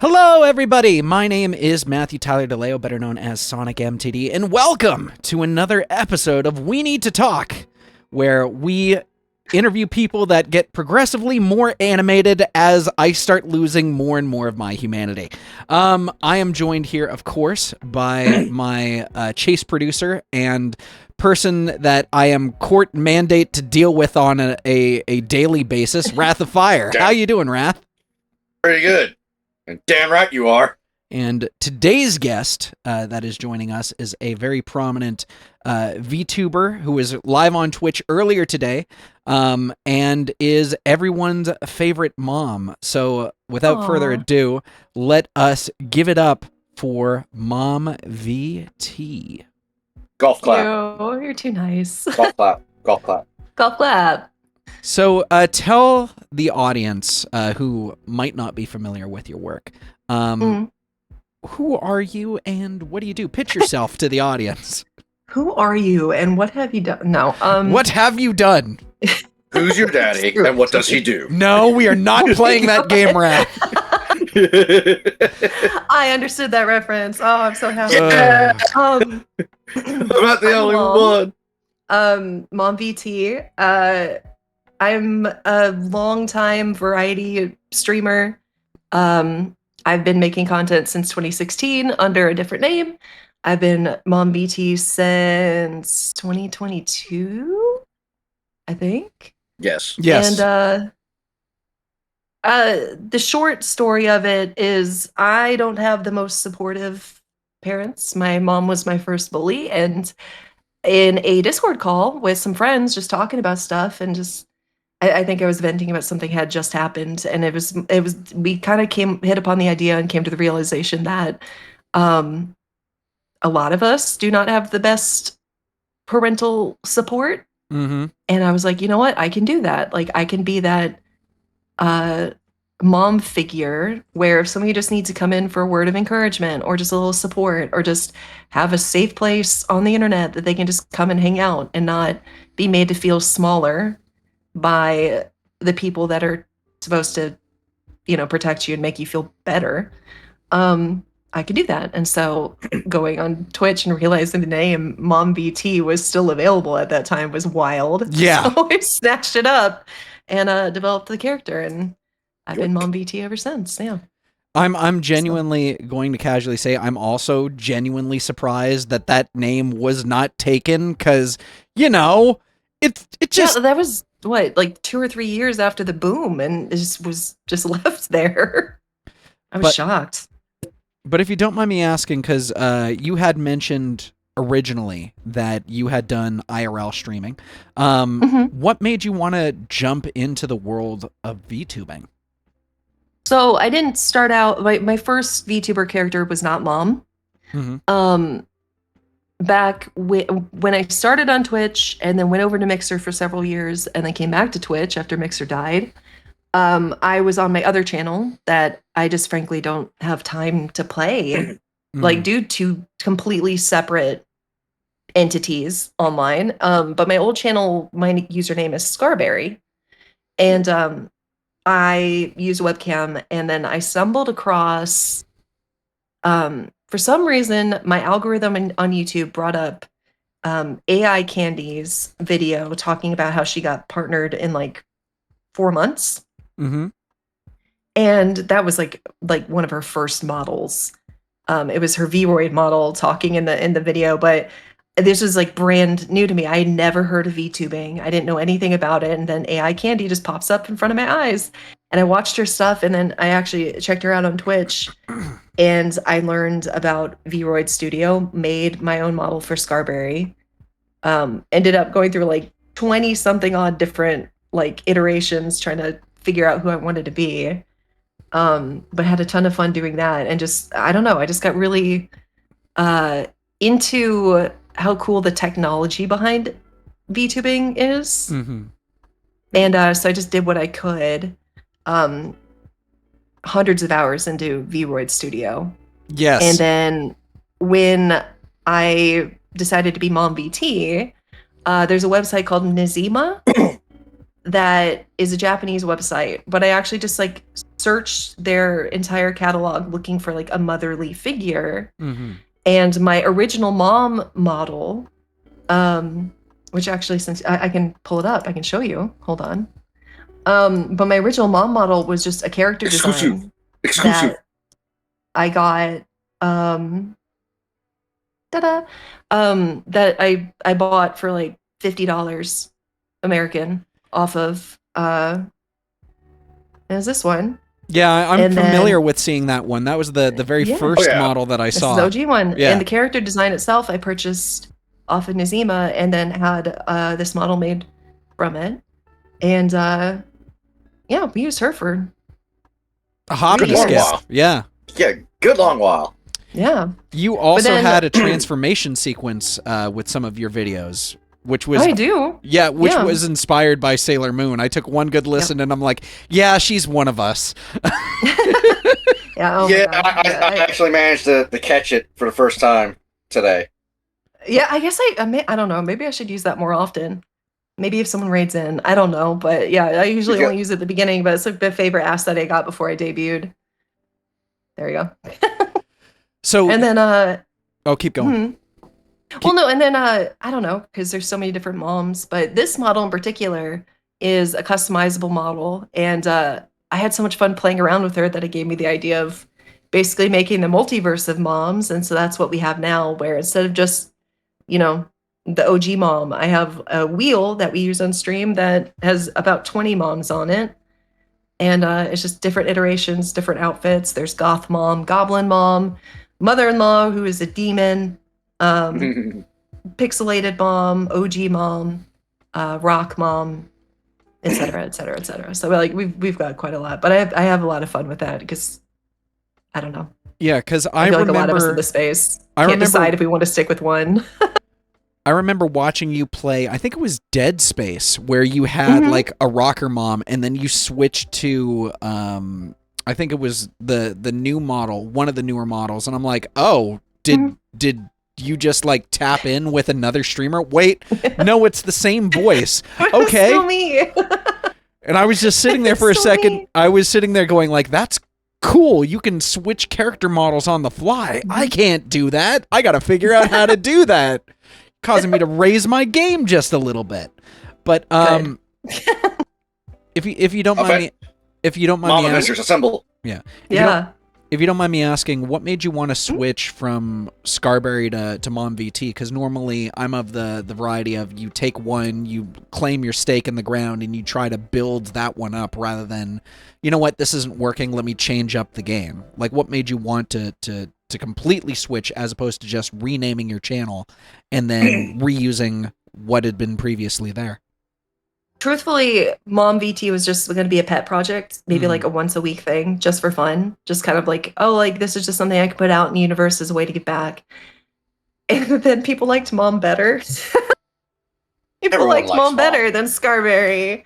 Hello, everybody. My name is Matthew Tyler DeLeo, better known as SonicMTD, and welcome to another episode of We Need to Talk, where we interview people that get progressively more animated as I start losing more and more of my humanity. I am joined here, of course, by my chase producer and person that I am court mandate to deal with on a daily basis, Wrath of Fire. How you doing, Wrath? Pretty good. And damn right you are. And today's guest that is joining us is a very prominent Vtuber who was live on Twitch earlier today and is everyone's favorite mom. So without further ado, let us give it up for MomVT. Golf clap. You're too nice. Golf clap. Golf clap. Golf clap. So tell the audience who might not be familiar with your work, who are you and what do you do? Pitch yourself to the audience. Who are you and what have you done? No. What have you done? Who's your daddy and what does he do? No, we are not playing that game, Rat. I understood that reference. Oh, I'm so happy. I'm not the only one. MomVT. I'm a long-time variety streamer. I've been making content since 2016 under a different name. I've been MomVT since 2022, I think. Yes. Yes. And the short story of it is I don't have the most supportive parents. My mom was my first bully, and in a Discord call with some friends just talking about stuff and just I think I was venting about something had just happened, and it was we kind of hit upon the idea and came to the realization that a lot of us do not have the best parental support. Mm-hmm. And I was like, you know what? I can do that. Like, I can be that mom figure where if somebody just needs to come in for a word of encouragement or just a little support or just have a safe place on the internet that they can just come and hang out and not be made to feel smaller by the people that are supposed to, protect you and make you feel better. I could do that. And so going on Twitch and realizing the name MomVT was still available at that time was wild. Yeah. So I snatched it up and developed the character, and I've been MomVT ever since. Yeah. I'm genuinely going to casually say I'm also genuinely surprised that name was not taken because, it just... Yeah, that was, like 2 or 3 years after the boom, and it was just left there. I was shocked. But if you don't mind me asking, because you had mentioned originally that you had done IRL streaming, what made you want to jump into the world of VTubing? So I didn't start out, my first VTuber character was not Mom. Mm-hmm. Back when I started on Twitch and then went over to Mixer for several years and then came back to Twitch after Mixer died, I was on my other channel that I just frankly don't have time to play, like due to completely separate entities online. But my old channel, my username is Scarberry, and I use a webcam, and then I stumbled across, for some reason, my algorithm on YouTube brought up AI Candy's video talking about how she got partnered in like 4 months. Mm-hmm. And that was like one of her first models. It was her Vroid model talking in the video, but this was like brand new to me. I had never heard of VTubing. I didn't know anything about it. And then AI Candy just pops up in front of my eyes. And I watched her stuff, and then I actually checked her out on Twitch, and I learned about Vroid Studio, made my own model for Scarberry. Ended up going through like 20 something odd different like iterations trying to figure out who I wanted to be. But had a ton of fun doing that, and just, I don't know, I just got really into how cool the technology behind VTubing is. Mm-hmm. And so I just did what I could. Hundreds of hours into Vroid Studio. Yes. And then when I decided to be MomVT, there's a website called Nizima that is a Japanese website, but I actually just like searched their entire catalog looking for like a motherly figure. Mm-hmm. And my original mom model, which actually, since I can pull it up, I can show you. Hold on. But my original mom model was just a character design Exclusive. that I got, ta-da, that I bought for like $50 American off of, is this one. Yeah, I'm And familiar then, with seeing that one. That was the very yeah. first Oh, yeah. model that I This is saw. the OG one. Yeah. And the character design itself, I purchased off of Nazima and then had this model made from it. And yeah, we used her for A hop and a Good skip. while. Yeah. Yeah, good long while. yeah. You also then- had a transformation sequence with some of your videos, which was I do. yeah, which Yeah. was inspired by Sailor Moon. I took one good listen and I'm like, yeah, she's one of us. Yeah. Oh yeah, my God. I actually managed to catch it for the first time today. Yeah, I guess I don't know. Maybe I should use that more often. Maybe if someone raids in, I don't know. But yeah, I usually Yeah. only use it at the beginning, but it's like the favorite asset I got before I debuted. There you go. So And then oh, keep going. well, no, and then I don't know, because there's so many different moms, but this model in particular is a customizable model, and I had so much fun playing around with her that it gave me the idea of basically making the multiverse of moms, and so that's what we have now, where instead of just, you know, the OG mom, I have a wheel that we use on stream that has about 20 moms on it, and it's just different iterations, different outfits. There's goth mom, goblin mom, mother-in-law who is a demon, pixelated mom, OG mom, rock mom, etc., etc., etc. So like we've got quite a lot, but I have a lot of fun with that because I don't know. Yeah, because I feel like a lot of us in remember the space I can't remember- decide if we want to stick with one. I remember watching you play, I think it was Dead Space, where you had Mhm. like a rocker mom and then you switched to I think it was the new model, one of the newer models, and I'm like, "Oh, did you just like tap in with another streamer? Wait, no, it's the same voice." Okay. Still me. And I was just sitting there for a Still second. me. I was sitting there going like, "That's cool. You can switch character models on the fly. I can't do that. I got to figure out how to do that." Causing me to raise my game just a little bit. But if you don't mind me, if you don't mind Mom me Avengers assemble. yeah. Yeah. If you don't mind me asking, what made you want to switch from Scarberry to MomVT? Because normally I'm of the variety of you take one, you claim your stake in the ground, and you try to build that one up rather than, you know what, this isn't working, let me change up the game. Like, what made you want to completely switch as opposed to just renaming your channel and then reusing what had been previously there? Truthfully, MomVT was just going to be a pet project, maybe like a once a week thing, just for fun. Just kind of like, oh, like this is just something I could put out in the universe as a way to get back. And then people liked Mom better. People Everyone liked likes Mom Mom. better than Scarberry.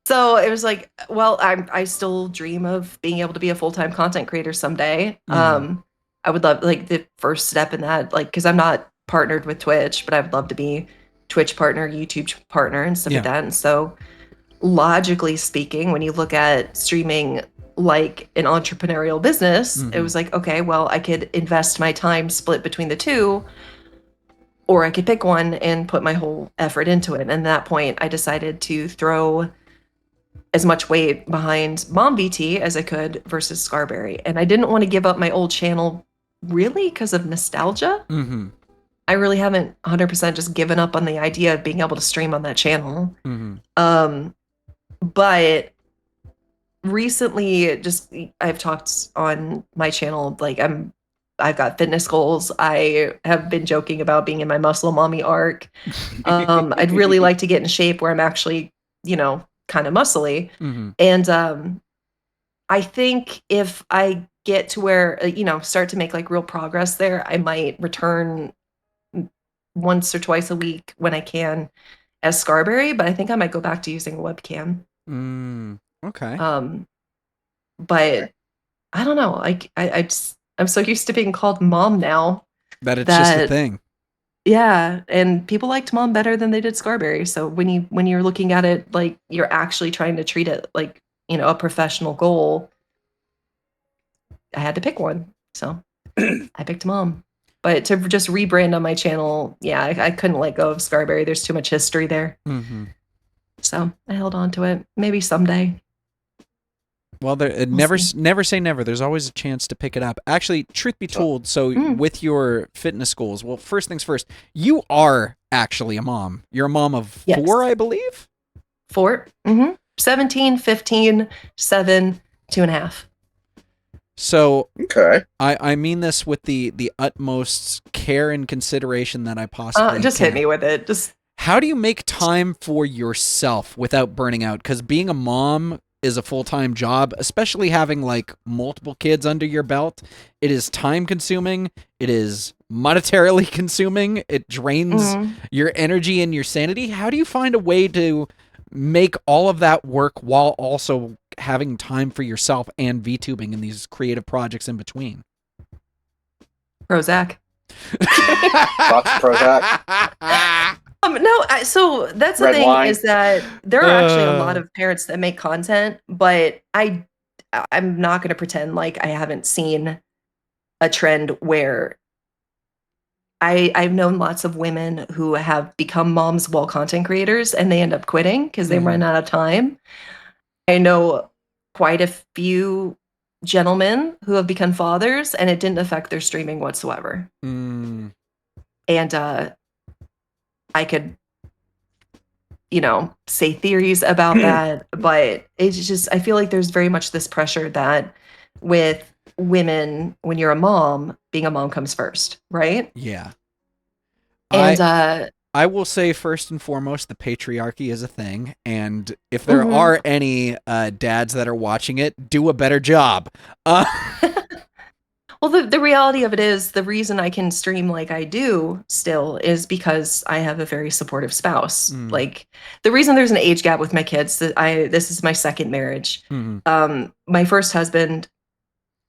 So it was like, well, I still dream of being able to be a full-time content creator someday. I would love, like, the first step in that, like, because I'm not partnered with Twitch, but I would love to be Twitch partner, YouTube partner, and stuff like that. And so, logically speaking, when you look at streaming like an entrepreneurial business, it was like, okay, well, I could invest my time split between the two, or I could pick one and put my whole effort into it. And at that point, I decided to throw as much weight behind MomVT as I could versus Scarberry. And I didn't want to give up my old channel really because of nostalgia. I really haven't 100% just given up on the idea of being able to stream on that channel. But recently, just I've talked on my channel, like I've got fitness goals. I have been joking about being in my muscle mommy arc. I'd really like to get in shape where I'm actually, you know, kind of muscly. And I think if I get to where, you know, start to make like real progress there, I might return once or twice a week when I can as Scarberry, but I think I might go back to using a webcam. Okay. But I don't know. Like I'm so used to being called mom now that it's just a that- thing. Yeah, and people liked Mom better than they did Scarberry. So when you're looking at it like you're actually trying to treat it like, a professional goal, I had to pick one. So I picked Mom. But to just rebrand on my channel, yeah, I couldn't let go of Scarberry. There's too much history there. Mm-hmm. So I held on to it. Maybe someday. Well, never say never. There's always a chance to pick it up. Actually, truth be told, so with your fitness goals, well, first things first, you are actually a mom. You're a mom of 4, I believe? 4. 17, 15, 7, 2.5. So Okay. I mean this with the utmost care and consideration that I possibly just can. hit me with it. How do you make time for yourself without burning out? Because being a mom is a full-time job, especially having like multiple kids under your belt. It is time consuming. It is monetarily consuming. It drains your energy and your sanity. How do you find a way to make all of that work while also having time for yourself and VTubing and these creative projects in between? Prozac. Lots of Prozac. No, so that's the Red thing wine. is that there are actually a lot of parents that make content, but I'm not going to pretend like I haven't seen a trend where I've known lots of women who have become moms while content creators and they end up quitting because they run out of time. I know quite a few gentlemen who have become fathers and it didn't affect their streaming whatsoever. And I could, say theories about that, but it's just, I feel like there's very much this pressure that with women, when you're a mom, being a mom comes first, right? Yeah. And I will say first and foremost, the patriarchy is a thing, and if there are any dads that are watching it, do a better job. Well, the reality of it is the reason I can stream like I do still is because I have a very supportive spouse. Like the reason there's an age gap with my kids, this is my second marriage. My first husband,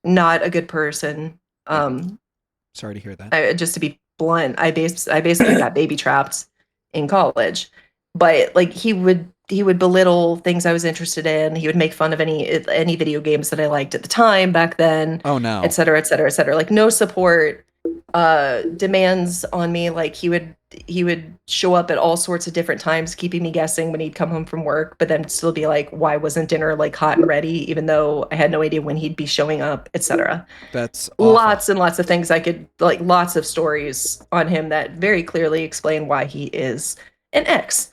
not a good person. Sorry to hear that. Just to be blunt, I basically got baby trapped in college. But like he would belittle things I was interested in. He would make fun of any video games that I liked at the time back then. Oh no. Et cetera, et cetera, et cetera. Like no support, demands on me. Like he would show up at all sorts of different times, keeping me guessing when he'd come home from work, but then still be like, why wasn't dinner like hot and ready, even though I had no idea when he'd be showing up, etc. That's awful. Lots and lots of things I could, like lots of stories on him that very clearly explain why he is an ex.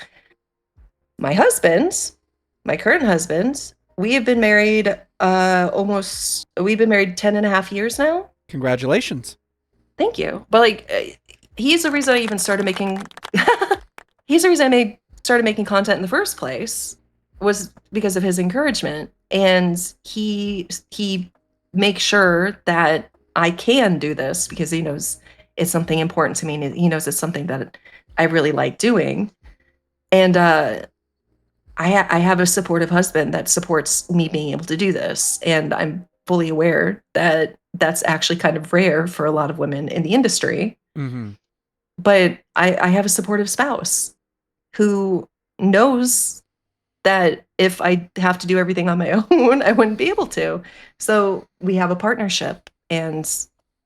My current husband, we have been married we've been married 10 and a half years now. Congratulations. Thank you. But like, he's the reason I even started making, he's the reason I started making content in the first place, was because of his encouragement. And he makes sure that I can do this because he knows it's something important to me. And he knows it's something that I really like doing. And I have a supportive husband that supports me being able to do this. And I'm fully aware that that's actually kind of rare for a lot of women in the industry. But I have a supportive spouse who knows that if I have to do everything on my own, I wouldn't be able to. So we have a partnership and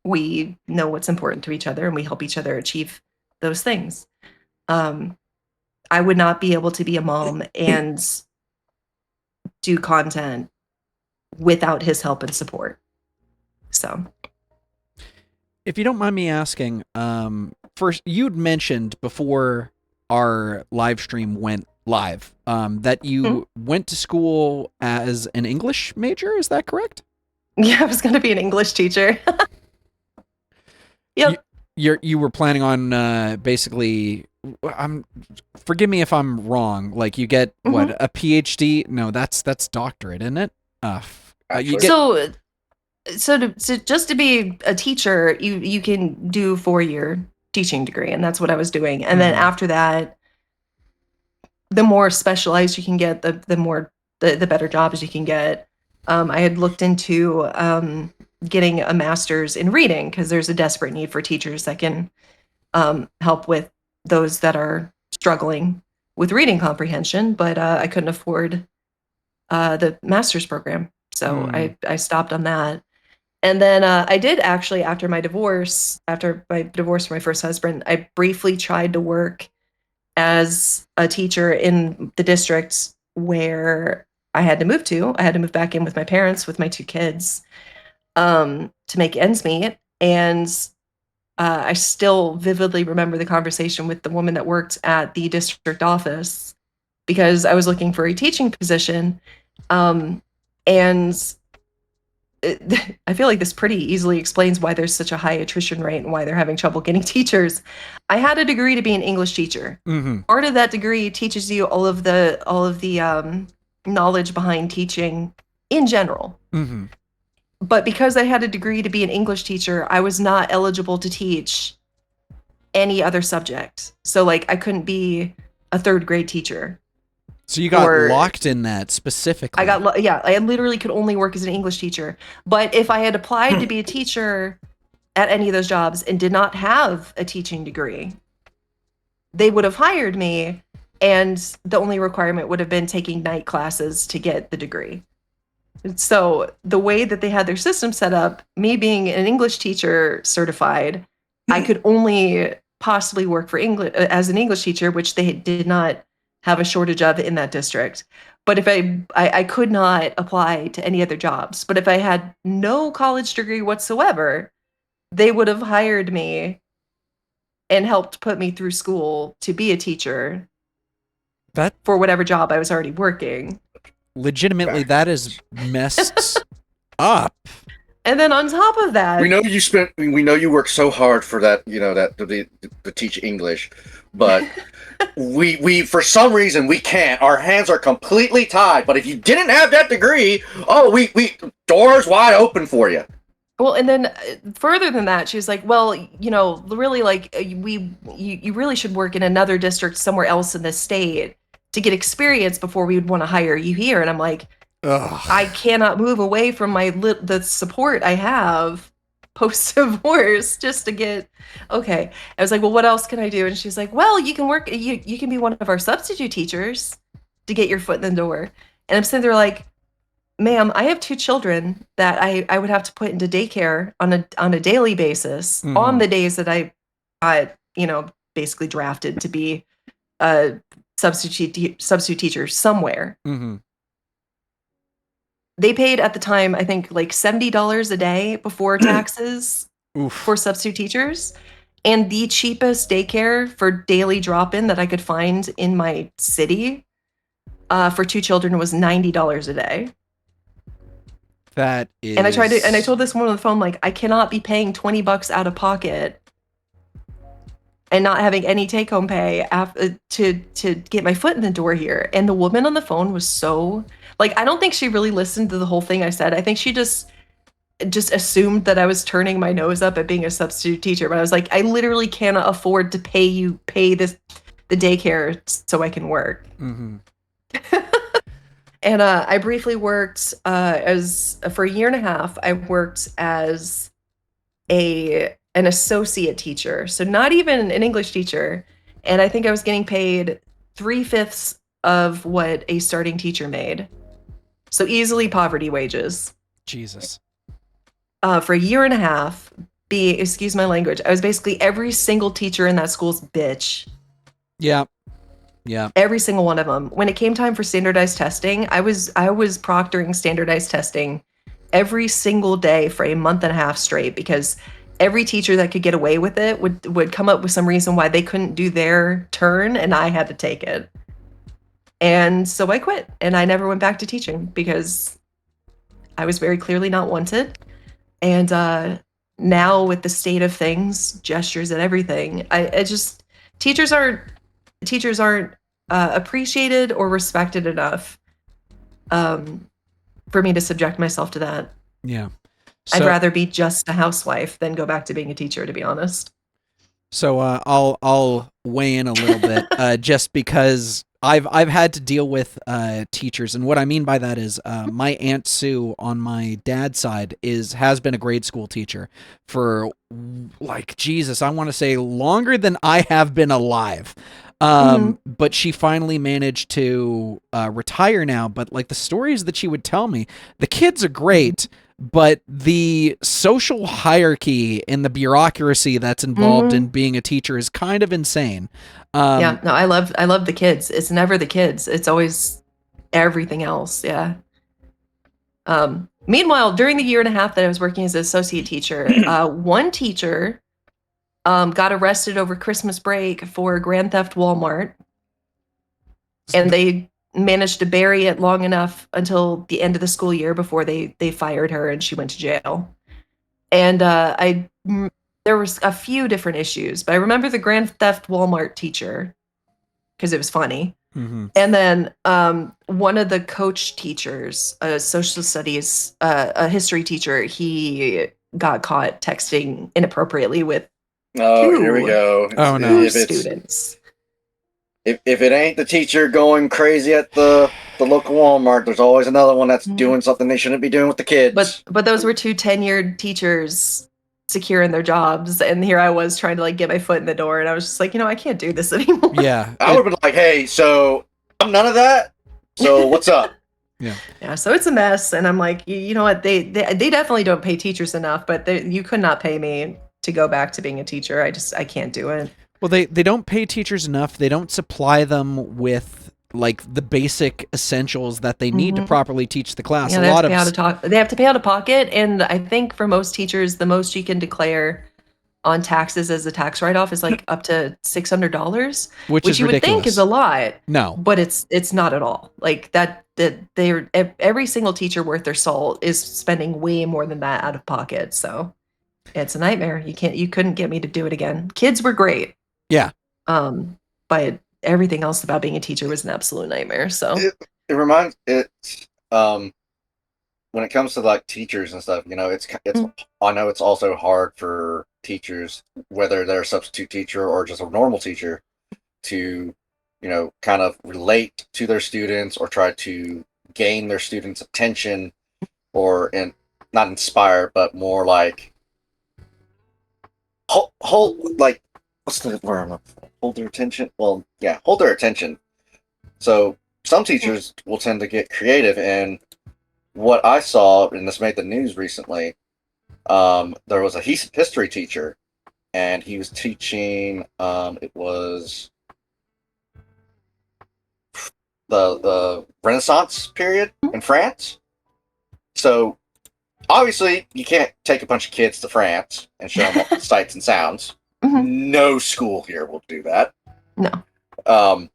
we know what's important to each other and we help each other achieve those things. I would not be able to be a mom and do content without his help and support. So, if you don't mind me asking, first, you'd mentioned before our live stream went live that you went to school as an English major. Is that correct? Yeah, I was going to be an English teacher. Yep. You were planning on basically. Forgive me if I'm wrong. Like you get what, a PhD? No, that's doctorate, isn't it? So just to be a teacher, you can do a 4-year teaching degree, and that's what I was doing. And then after that, the more specialized you can get, the better jobs you can get. I had looked into getting a master's in reading because there's a desperate need for teachers that can help with those that are struggling with reading comprehension, but I couldn't afford the master's program. So I stopped on that. And then I did actually, after my divorce from my first husband, I briefly tried to work as a teacher in the district where I had to move to. I had to move back in with my parents with my 2 kids to make ends meet. And I still vividly remember the conversation with the woman that worked at the district office because I was looking for a teaching position. And I feel like this pretty easily explains why there's such a high attrition rate and why they're having trouble getting teachers. I had a degree to be an English teacher. Mm-hmm. Part of that degree teaches you all of the knowledge behind teaching in general. Mm-hmm. But because I had a degree to be an English teacher, I was not eligible to teach any other subject. So like I couldn't be a 3rd grade teacher. So you got locked in that specifically. I literally could only work as an English teacher. But if I had applied to be a teacher at any of those jobs and did not have a teaching degree, they would have hired me, and the only requirement would have been taking night classes to get the degree. So the way that they had their system set up, me being an English teacher certified, I could only possibly work for English as an English teacher, which they did not have a shortage of in that district. But if I could not apply to any other jobs. But if I had no college degree whatsoever, they would have hired me and helped put me through school to be a teacher for whatever job I was already working. Legitimately, that is messed up. And then on top of that, we know you worked so hard for that, to teach English, but we for some reason we can't. Our hands are completely tied. But if you didn't have that degree, we doors wide open for you. Well, and then further than that, she was like, well, really, like, you really should work in another district somewhere else in this state to get experience before we would want to hire you here. And I'm like, ugh. I cannot move away from the support I have post-divorce just to get, okay. I was like, well, what else can I do? And she's like, well, you can work, you can be one of our substitute teachers to get your foot in the door. And I'm sitting there like, ma'am, I have 2 children that I would have to put into daycare on a daily basis on the days that I basically drafted to be a substitute teacher somewhere. Mm-hmm. They paid at the time, I think, like $70 a day before taxes for substitute teachers. And the cheapest daycare for daily drop-in that I could find in my city for 2 children was $90 a day. That is... And I told this woman on the phone, like, I cannot be paying $20 out of pocket and not having any take-home pay to get my foot in the door here. And the woman on the phone was so, like, I don't think she really listened to the whole thing I said. I think she just assumed that I was turning my nose up at being a substitute teacher. But I was like, I literally cannot afford to pay the daycare so I can work. Mm-hmm. And I briefly worked for a year and a half. I worked as an associate teacher, so not even an English teacher. And I think I was getting paid 3/5 of what a starting teacher made. So easily poverty wages. Jesus. For a year and a half, excuse my language, I was basically every single teacher in that school's bitch. Yeah. Yeah. Every single one of them. When it came time for standardized testing, I was proctoring standardized testing every single day for a month and a half straight, because every teacher that could get away with it would come up with some reason why they couldn't do their turn, and I had to take it. And so I quit, and I never went back to teaching because I was very clearly not wanted. And now with the state of things, gestures and everything, teachers aren't appreciated or respected enough for me to subject myself to that. Yeah. I'd rather be just a housewife than go back to being a teacher, to be honest. So I'll weigh in a little bit, just because I've had to deal with teachers, and what I mean by that is my Aunt Sue on my dad's side has been a grade school teacher for like Jesus, I want to say longer than I have been alive. But she finally managed to retire now. But like the stories that she would tell me, the kids are great, but the social hierarchy and the bureaucracy that's involved in being a teacher is kind of insane. Yeah, no, I love the kids. It's never the kids. It's always everything else. Yeah. Meanwhile, during the year and a half that I was working as an associate teacher, one teacher got arrested over Christmas break for Grand Theft Walmart, and they managed to bury it long enough until the end of the school year before they fired her and she went to jail. And there was a few different issues, but I remember the Grand Theft Walmart teacher because it was funny. And then one of the coach teachers, a social studies, a history teacher, he got caught texting inappropriately with here we go. Oh no, students. If it ain't the teacher going crazy at the local Walmart, there's always another one that's doing something they shouldn't be doing with the kids. But those were two tenured teachers secure in their jobs, and here I was trying to like get my foot in the door, and I was just like, I can't do this anymore. Yeah, I would have been like, hey, so I'm none of that. So what's up? Yeah. So it's a mess, and I'm like, you know what? They definitely don't pay teachers enough, but you could not pay me to go back to being a teacher. I can't do it. Well, they don't pay teachers enough. They don't supply them with like the basic essentials that they need to properly teach the class. Yeah, they have to pay out of pocket, and I think for most teachers, the most you can declare on taxes as a tax write-off is like up to $600, which is you ridiculous. Would think is a lot. No, but it's not at all. Like that they're every single teacher worth their salt is spending way more than that out of pocket. So it's a nightmare. You couldn't get me to do it again. Kids were great. Yeah. But everything else about being a teacher was an absolute nightmare. So it reminds when it comes to like teachers and stuff, it's I know it's also hard for teachers, whether they're a substitute teacher or just a normal teacher, to kind of relate to their students or try to gain their students' attention, or not inspire, but more like hold like. What's the word? Hold their attention? Well, yeah, hold their attention. So some teachers will tend to get creative, and what I saw, and this made the news recently, there was a history teacher, and he was teaching, it was the Renaissance period in France. So obviously you can't take a bunch of kids to France and show them all the sights and sounds. No school here will do that. No.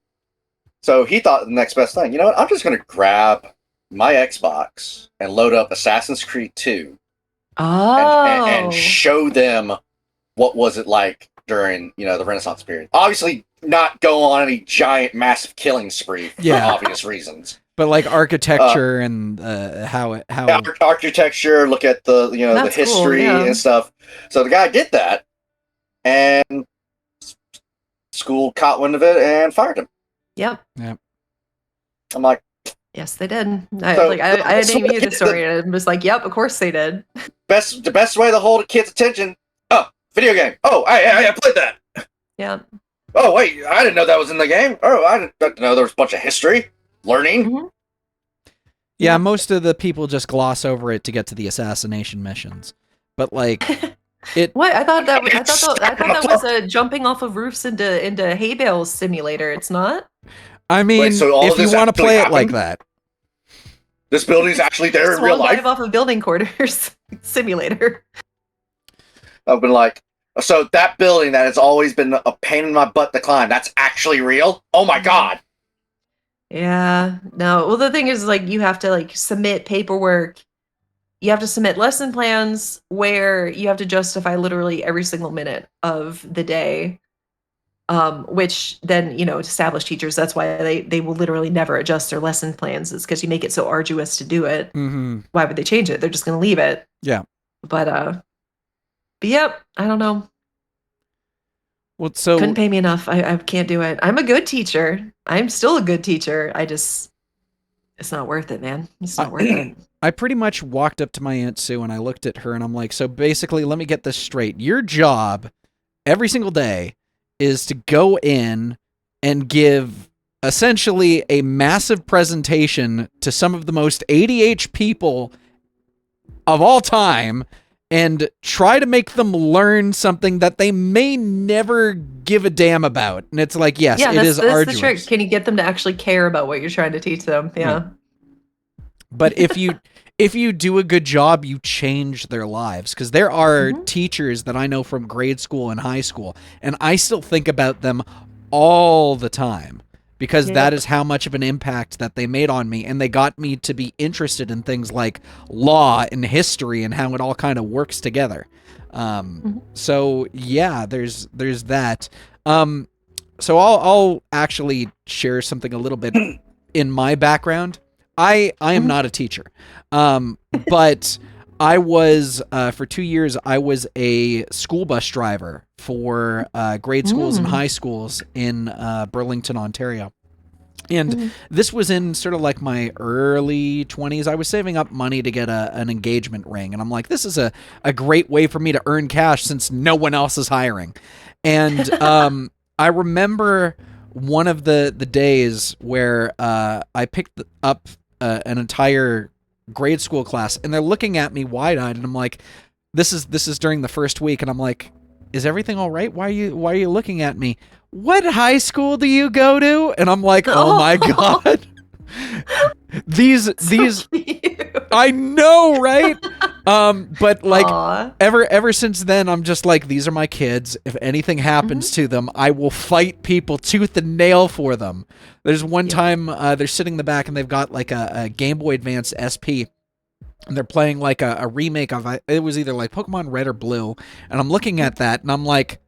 So he thought the next best thing, I'm just going to grab my Xbox and load up Assassin's Creed 2 and show them what was it like during, the Renaissance period. Obviously not go on any giant, massive killing spree for obvious reasons. But like architecture and how architecture, look at the, the history and stuff. So the guy did that. And school caught wind of it and fired him. Yep. I'm like, yes, they did. I didn't even hear the story, and I was like, yep, of course they did. The best way to hold a kid's attention. Oh, video game. Oh, I played that. Yeah. Oh, wait, I didn't know that was in the game. Oh, I didn't know there was a bunch of history, learning. Yeah, most of the people just gloss over it to get to the assassination missions, but like. What? I thought that was a jumping off of roofs into hay bales simulator. It's not. I mean, so if you want to play it like that, this building's actually there in real life. Dive off of building quarters simulator. I've been like, so that building that has always been a pain in my butt to climb, that's actually real? Oh my god. Yeah. No. Well, the thing is, like, you have to like submit paperwork. You have to submit lesson plans where you have to justify literally every single minute of the day, which then, established teachers, that's why they will literally never adjust their lesson plans. It's because you make it so arduous to do it. Why would they change it? They're just going to leave it. Yeah. But yep, I don't know. Well, so Couldn't pay me enough. I can't do it. I'm a good teacher. I'm still a good teacher. It's not worth it, man. It's not worth it. I pretty much walked up to my Aunt Sue and I looked at her and I'm like, so basically, let me get this straight. Your job every single day is to go in and give essentially a massive presentation to some of the most ADH people of all time and try to make them learn something that they may never give a damn about. And it's like, yes, it is that's arduous. the trick. Can you get them to actually care about what you're trying to teach them? Yeah. Right. But if you do a good job, you change their lives. Because there are teachers that I know from grade school and high school, and I still think about them all the time because that is how much of an impact that they made on me, and they got me to be interested in things like law and history and how it all kind of works together. So yeah, there's that. So I'll actually share something a little bit in my background. I am not a teacher, but I was, for 2 years, I was a school bus driver for grade schools and high schools in Burlington, Ontario. And this was in sort of like my early 20s. I was saving up money to get an engagement ring. And I'm like, this is a great way for me to earn cash since no one else is hiring. And I remember one of the days where I picked up an entire grade school class, and they're looking at me wide-eyed, and I'm like, this is during the first week, and I'm like, is everything all right? Why are you looking at me? What high school do you go to? And I'm like, oh my God. these I know, right? But like ever since then, I'm just like, these are my kids. If anything happens to them, I will fight people tooth and nail for them. There's one time they're sitting in the back and they've got like a Game Boy Advance SP. And they're playing like a remake of it was either like Pokemon Red or Blue. And I'm looking at that and I'm like,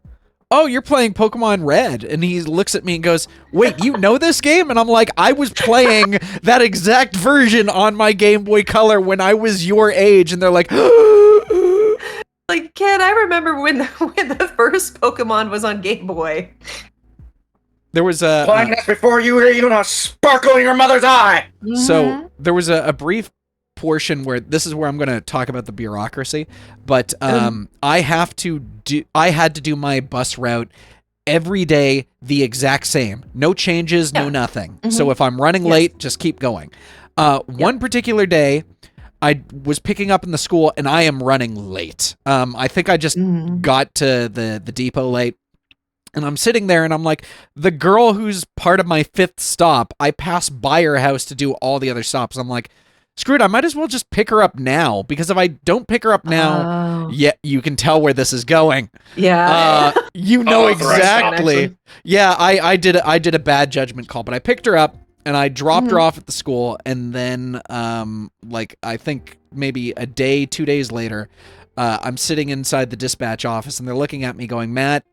oh, you're playing Pokemon Red. And he looks at me and goes, wait, you know this game? And I'm like, I was playing that exact version on my Game Boy Color when I was your age. And they're like, like, kid, I remember when the first Pokemon was on Game Boy. There was a... playing this before you were even a sparkle in your mother's eye! So there was a brief portion where this is where I'm going to talk about the bureaucracy, but I had to do my bus route every day the exact same. No changes, no nothing. So if I'm running late, just keep going. One particular day, I was picking up in the school and I am running late. I think I just got to the depot late. And I'm sitting there and I'm like, the girl who's part of my fifth stop, I pass by her house to do all the other stops. I'm like, screw it, I might as well just pick her up now, because if I don't pick her up now, you can tell where this is going. Yeah. You know exactly. Yeah, I did a bad judgment call, but I picked her up and I dropped her off at the school, and then like I think maybe a day, 2 days later, I'm sitting inside the dispatch office and they're looking at me going, Matt,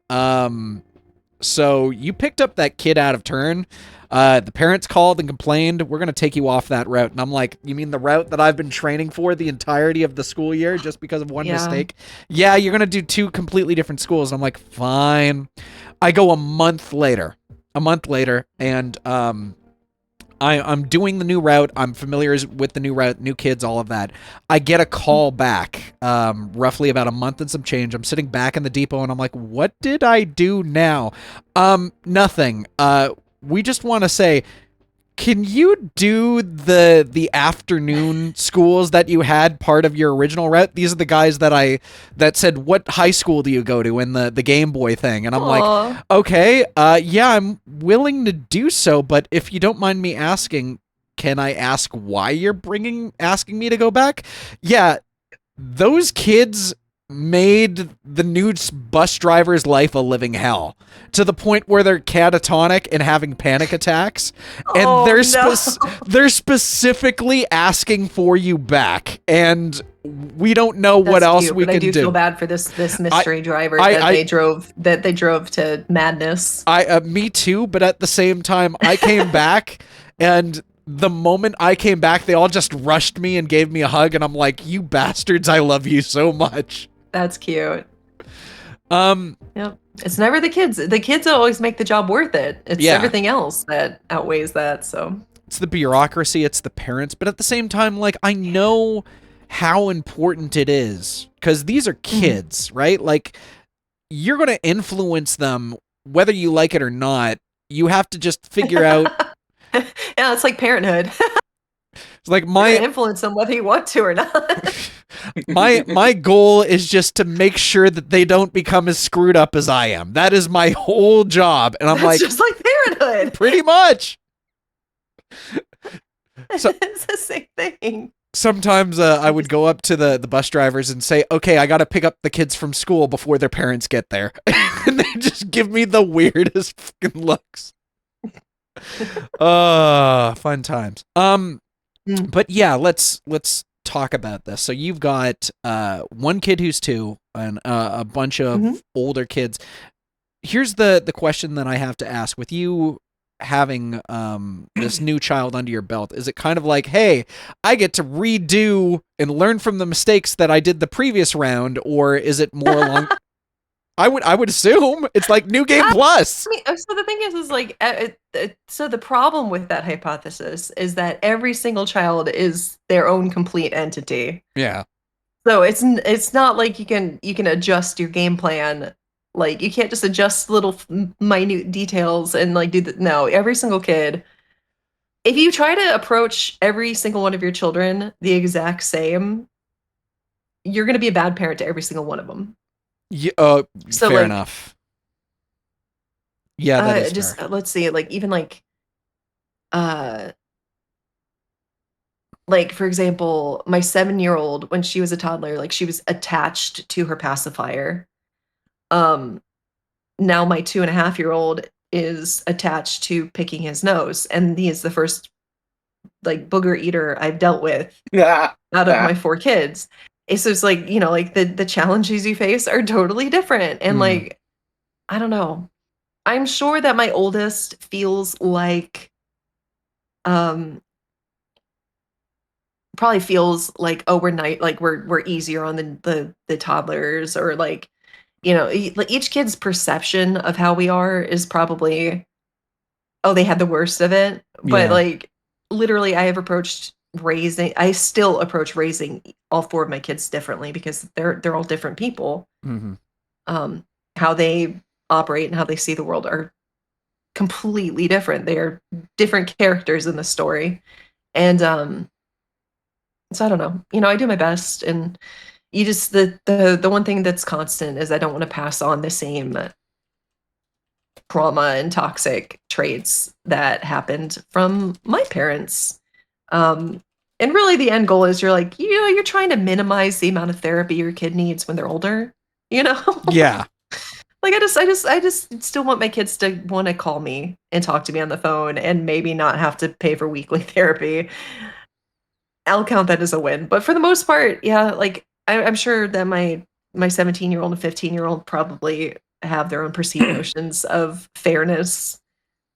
so you picked up that kid out of turn. The parents called and complained. We're going to take you off that route. And I'm like, you mean the route that I've been training for the entirety of the school year just because of one mistake? Yeah, you're going to do two completely different schools. I'm like, fine. I go a month later, and I'm doing the new route. I'm familiar with the new route, new kids, all of that. I get a call back, roughly about a month and some change. I'm sitting back in the depot and I'm like, what did I do now? Nothing. We just want to say, can you do the afternoon schools that you had part of your original route? These are the guys that said, what high school do you go to in the Game Boy thing? And I'm like, okay, yeah, I'm willing to do so, but if you don't mind me asking, can I ask why you're asking me to go back? Yeah, those kids made the new bus driver's life a living hell, to the point where they're catatonic and having panic attacks, and they're specifically asking for you back, and we don't know what else we can do. I do feel bad for this mystery driver that they drove to madness. Me too, but at the same time, I came back, and the moment I came back, they all just rushed me and gave me a hug, and I'm like, you bastards, I love you so much. That's cute. Yep. It's never the kids. The kids always make the job worth it. It's Yeah. everything else that outweighs that. So It's the bureaucracy, it's the parents, but at the same time, like, I know how important it is because these are kids, right? Like, you're going to influence them whether you like it or not. You have to just figure out. yeah, it's like parenthood. It's like You're gonna influence them whether you want to or not. my goal is just to make sure that they don't become as screwed up as I am. That is my whole job, and I'm That's like, just like parenthood. pretty much. So, it's the same thing. sometimes I would go up to the bus drivers and say, okay, I got to pick up the kids from school before their parents get there. And they just give me the weirdest fucking looks. Fun times. But yeah, let's talk about this. So you've got one kid who's 2 and a bunch of older kids. Here's the question that I have to ask. With you having this new child under your belt, is it kind of like, hey, I get to redo and learn from the mistakes that I did the previous round, or is it more along I would assume it's like New Game Plus. I mean, so the thing is like, so the problem with that hypothesis is that every single child is their own complete entity. Yeah. So it's not like you can adjust your game plan. Like, you can't just adjust little minute details and like do no, every single kid. If you try to approach every single one of your children the exact same, you're going to be a bad parent to every single one of them. Yeah, so fair like, enough. Yeah, that is just fair. let's see, like even like for example, my 7-year-old, when she was a toddler, like she was attached to her pacifier. Now my 2.5-year-old is attached to picking his nose, and he is the first like booger eater I've dealt with out of my 4 kids. So it's like, you know, like the challenges you face are totally different. And like, I don't know. I'm sure that my oldest feels like probably feels like, oh, we're easier on the toddlers, or like, you know, like each kid's perception of how we are is probably, oh, they had the worst of it. But like, literally, I still approach raising all 4 of my kids differently because they're all different people. How they operate and how they see the world are completely different. They are different characters in the story. And so I don't know. You know, I do my best, and you just the one thing that's constant is I don't want to pass on the same trauma and toxic traits that happened from my parents. And really the end goal is you're trying to minimize the amount of therapy your kid needs when they're older, you know? Yeah. Like, I just still want my kids to want to call me and talk to me on the phone and maybe not have to pay for weekly therapy. I'll count that as a win. But for the most part, yeah, like I'm sure that my 17-year-old and 15-year-old probably have their own perceived notions of fairness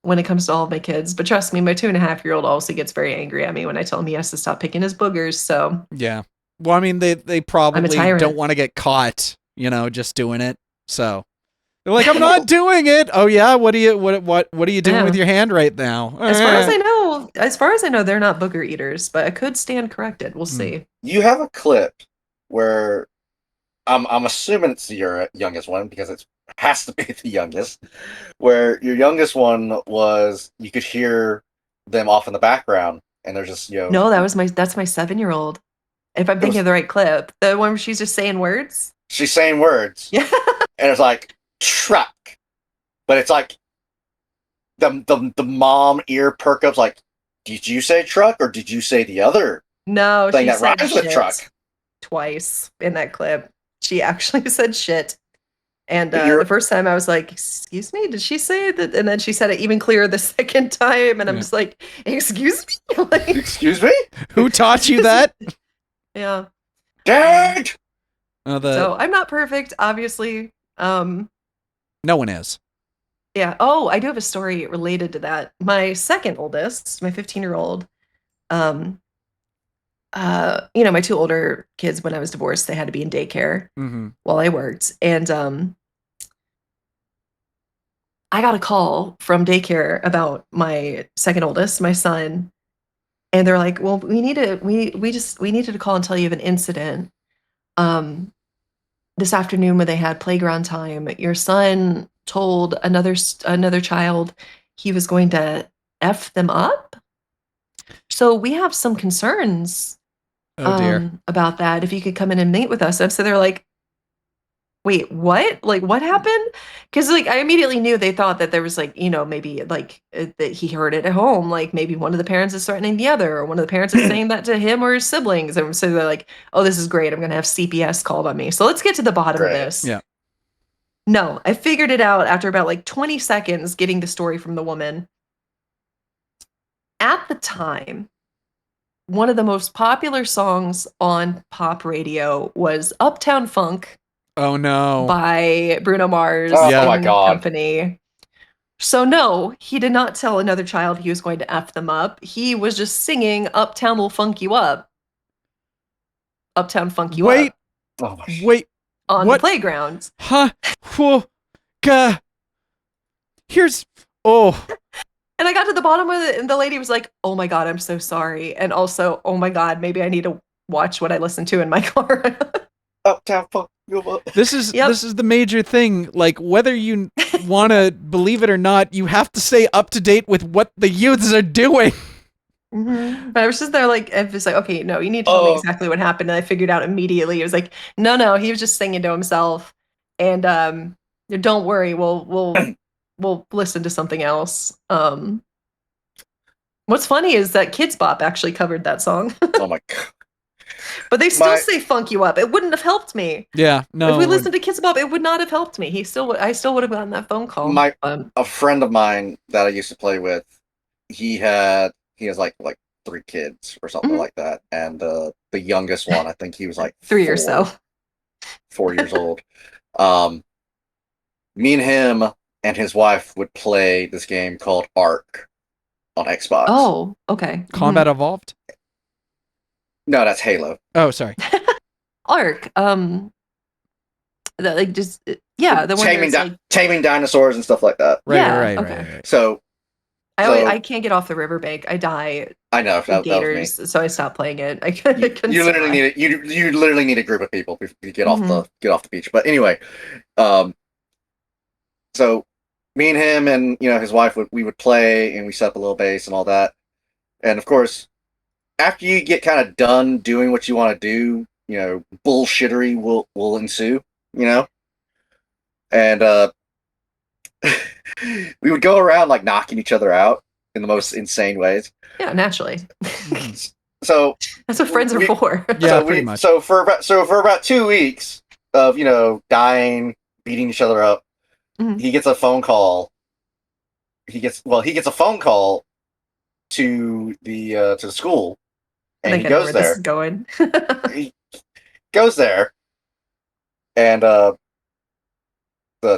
when it comes to all of my kids. But trust me, my 2.5-year-old also gets very angry at me when I tell him he has to stop picking his boogers. So yeah. Well, I mean, they probably tyrant. don't want to get caught, you know, just doing it. So they're like, I'm not doing it. Oh yeah, what are you doing with your hand right now? As far as I know, they're not booger eaters, but I could stand corrected. We'll see. You have a clip where I'm assuming it's your youngest one because it has to be the youngest, where your youngest one was, you could hear them off in the background, and they're just, you know. No, that's my 7-year-old. If I'm thinking of the right clip, the one where she's just saying words. She's saying words. Yeah. And it's like truck, but it's like the mom ear perk ups. Like, did you say truck or did you say the other? No, thing she that said rhymes with shit truck twice in that clip. She actually said shit. And the first time I was like, excuse me, did she say that? And then she said it even clearer the second time. And I'm just like, excuse me? Like, excuse me? Who taught you that? Yeah. Dad! So I'm not perfect, obviously. No one is. Yeah. Oh, I do have a story related to that. My second oldest, my 15-year-old, you know, my 2 older kids, when I was divorced, they had to be in daycare while I worked. And I got a call from daycare about my second oldest, my son, and they're like, "Well, we needed to call and tell you of an incident this afternoon when they had playground time. Your son told another child he was going to f them up. So we have some concerns Oh dear. about that. If you could come in and meet with us." And so they're like, "Wait, what? Like, what happened?" Because like I immediately knew they thought that there was like, maybe like that he heard it at home. Like maybe one of the parents is threatening the other, or one of the parents is saying that to him or his siblings. And so they're like, "Oh, this is great. I'm gonna have CPS called on me. So let's get to the bottom of Great. this." Yeah. No, I figured it out after about like 20 seconds getting the story from the woman. At the time, one of the most popular songs on pop radio was Uptown Funk Oh no. by Bruno Mars Oh, Yeah. my and God. company. So no, he did not tell another child he was going to F them up. He was just singing Uptown will funk you up. Uptown funk you Wait. up Oh my Wait. on What? the playgrounds. Huh? Whoa. Gah. Here's. Oh. And I got to the bottom of it, and the lady was like, "Oh my God, I'm so sorry." And also, "Oh my God, maybe I need to watch what I listen to in my car." Uptown Funk. This is Yep. this is the major thing. Like whether you want to believe it or not, you have to stay up to date with what the youths are doing. But I was just there like, it was like, "Okay, no, you need to tell me exactly what happened." And I figured out immediately. It was like, no, he was just singing to himself. And don't worry, we'll listen to something else. What's funny is that Kids Bop actually covered that song. Oh my God. But they still say "funk you up." It wouldn't have helped me. Yeah. No. If we listened to Kids Bop, it would not have helped me. I still would have gotten that phone call. A friend of mine that I used to play with, he has like 3 kids or something Mhm. like that, and the youngest one, I think he was like 3 or so. 4 years old. Me and him and his wife would play this game called Ark on Xbox. Oh, okay. Combat Evolved. No, that's Halo. Oh, sorry. Ark. That like just yeah, the one Taming, that's like taming dinosaurs and stuff like that. Right. Yeah, Right. okay. Right. So I can't get off the riverbank. I die I know from that was me. gators, so I stopped playing it. I couldn't You literally survive. need it. You literally need a group of people to get Mhm. off the beach. But anyway, so me and him and his wife we would play, and we set up a little base and all that. And of course, after you get kind of done doing what you want to do, bullshittery will ensue. And we would go around like knocking each other out in the most insane ways. Yeah, naturally. So That's what friends are for. Yeah, pretty much. So for about 2 weeks of dying, beating each other up, Mhm. he gets a phone call. He gets a phone call to the school, I and think he I know goes where there. this is going. He goes there, and the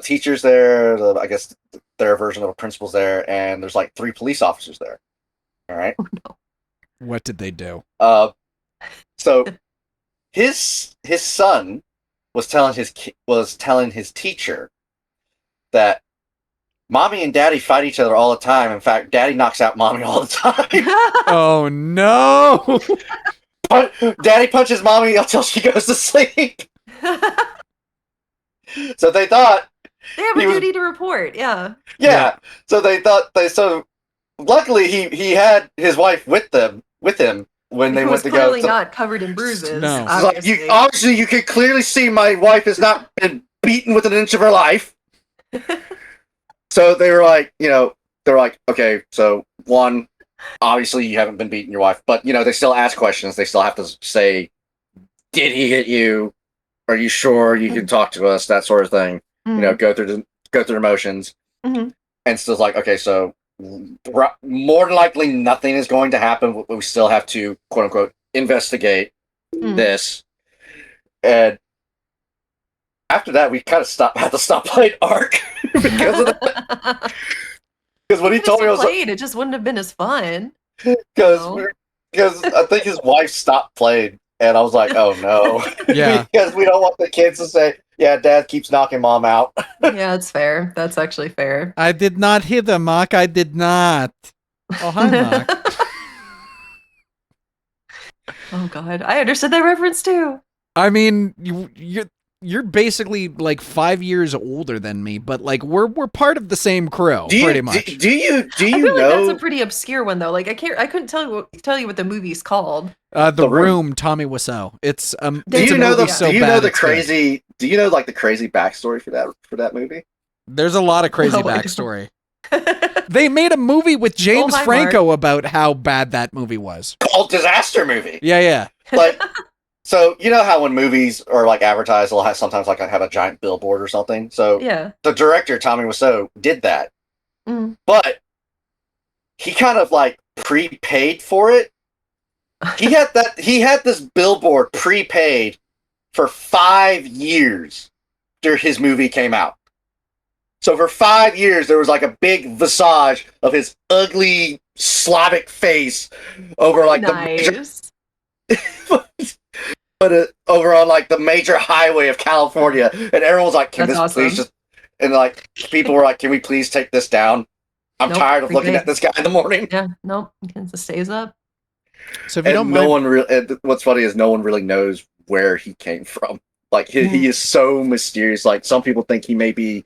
teacher's there. I guess their version of a principal's there, and there's like 3 police officers there. All right. What did they do? So his son was telling his teacher that mommy and daddy fight each other all the time. In fact, daddy knocks out mommy all the time. Oh no! Daddy punches mommy until she goes to sleep. So they thought They have a he was- duty to report. Yeah. yeah. So they thought so. Luckily, he had his wife with him when they It was went to go. clearly not covered in bruises. No. It's like, Obviously. obviously, you can clearly see my wife has not been beaten within an inch of her life. So they were like, okay, so one, obviously you haven't been beating your wife, but they still ask questions. They still have to say, did he hit you? Are you sure you can talk to us? That sort of thing. Mhm. Go through the emotions. Mhm. And still like, okay, so more than likely nothing is going to happen. We still have to, quote unquote, investigate this. And after that, we kind of had to stop playing Ark because of that. Because when he told me, I was like, it just wouldn't have been as fun. because I think his wife stopped playing And I was like, oh no. Yeah. Because we don't want the kids to say, yeah, Dad keeps knocking Mom out. Yeah, it's fair. That's actually fair. I did not hit him, Mark. I did not. Oh, hi, Mark. Oh God, I understood that reference too. I mean, you're basically like 5 years older than me, but like we're part of the same crew, pretty much. Do you I feel like know that's a pretty obscure one though. Like I couldn't tell you what the movie's called. The Room, Tommy Wiseau. It's do it's you a know movie the so do you bad know the it's good. crazy do you know like the crazy backstory for that movie? There's a lot of crazy No, I don't. backstory. They made a movie with James hi, Franco about how bad that movie was. Called Disaster Movie. Yeah. Like, so you know how when movies are like advertised, they'll have sometimes like have a giant billboard or something. So Yeah. the director Tommy Wiseau did that, Mm. but he kind of like prepaid for it. He had this billboard prepaid for 5 years after his movie came out. So for 5 years, there was like a big visage of his ugly Slavic face over like Nice. over on like the major highway of California, and everyone was like, "Can That's this awesome. please just?" And like people were like, "Can we please take this down? I'm Nope, tired of looking prepaid. at this guy in the morning." Yeah. Nope. It stays up. So if you don't And mind, no one really. What's funny is no one really knows where he came from. Like he is so mysterious. Like some people think he may be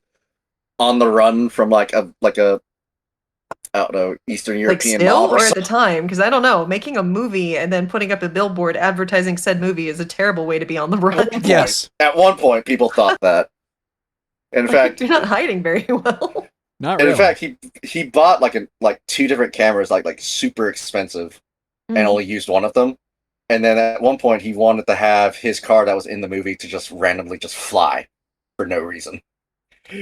on the run from like a I don't know, Eastern Like European still mob or or at something. the time? Because I don't know. Making a movie and then putting up a billboard advertising said movie is a terrible way to be on the run. yes, At one point, people thought that. In fact, You're not hiding very well. not and really. in fact, he bought like two different cameras, like super expensive, and only used one of them. And then at one point, he wanted to have his car that was in the movie to just randomly just fly for no reason.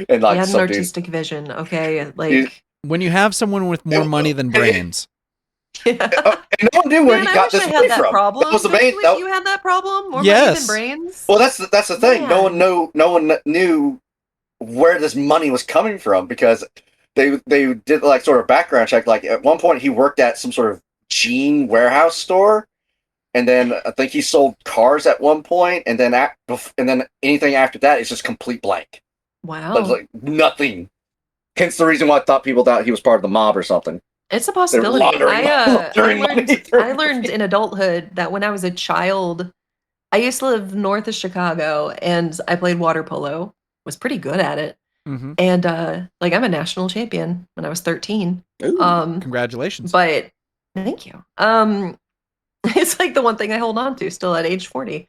And like He had an some dude, artistic vision. Okay, like Dude, When you have someone with more money than brains, and no one knew where Man, he I got wish this I money had that from. problem. That was the Don't main. you wish you had that problem? More money Yes. than brains. Well, that's the thing. No one knew where this money was coming from because they did like sort of background check. Like at one point, he worked at some sort of jean warehouse store, and then I think he sold cars at one point, and then anything after that is just complete blank. Wow. But it's like nothing. Hence the reason why I thought people thought he was part of the mob or something. It's a possibility. laundering money. I learned in adulthood that when I was a child, I used to live north of Chicago and I played water polo. Was pretty good at it. mm-hmm. And like I'm a national champion when I was 13. Congratulations. But thank you. It's like the one thing I hold on to still at age 40.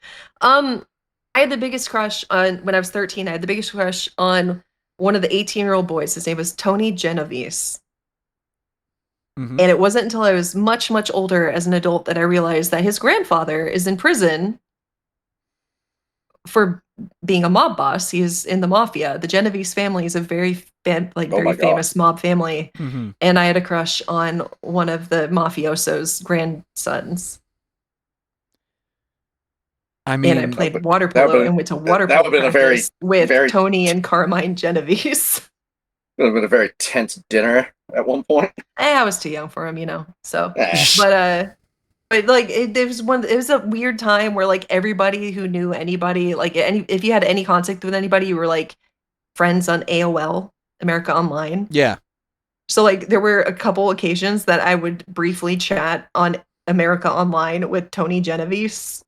I had the biggest crush on when I was 13. I had the biggest crush on one of the 18-year-old boys. His name was Tony Genovese. Mm-hmm. And it wasn't until I was much, much older as an adult that I realized that his grandfather is in prison for being a mob boss. He's in the mafia. The Genovese family is a very famous mob family. Mm-hmm. And I had a crush on one of the mafioso's grandsons. I mean, And I played water polo and went to water polo practice with Tony and Carmine Genovese. It would have been a very tense dinner at one point. I was too young for him, So, but like it was a weird time where like everybody who knew anybody, like if you had any contact with anybody, you were like friends on AOL, America Online. Yeah. So like there were a couple occasions that I would briefly chat on America Online with Tony Genovese,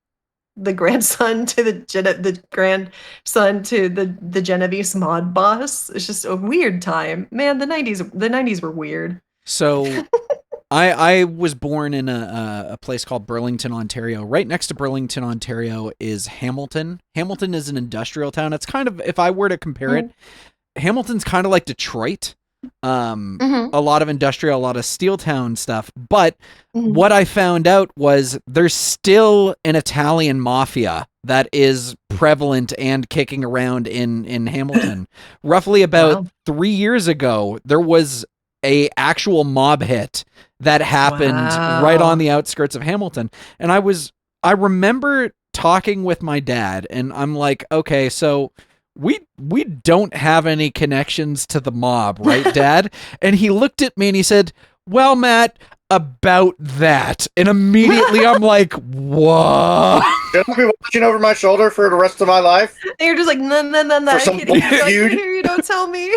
the grandson to the grandson to the Genovese mod boss. It's just a weird time, man. The 90s were weird. So I was born in a place called Burlington, Ontario. Right next to Burlington, Ontario is Hamilton. Hamilton is an industrial town. It's kind of, if I were to compare it, Hamilton's kind of like Detroit. A lot of industrial, a lot of steel town stuff. But what I found out was there's still an Italian mafia that is prevalent and kicking around in Hamilton. Roughly about 3 years ago, there was a actual mob hit that happened right on the outskirts of Hamilton. And I remember talking with my dad, and I'm like, okay, so we don't have any connections to the mob, right, Dad? And he looked at me and he said, well, Matt, about that. And immediately I'm like, whoa. Should I be watching over my shoulder for the rest of my life? And you're just like, no, For some I can't feud? hear you. Don't tell me.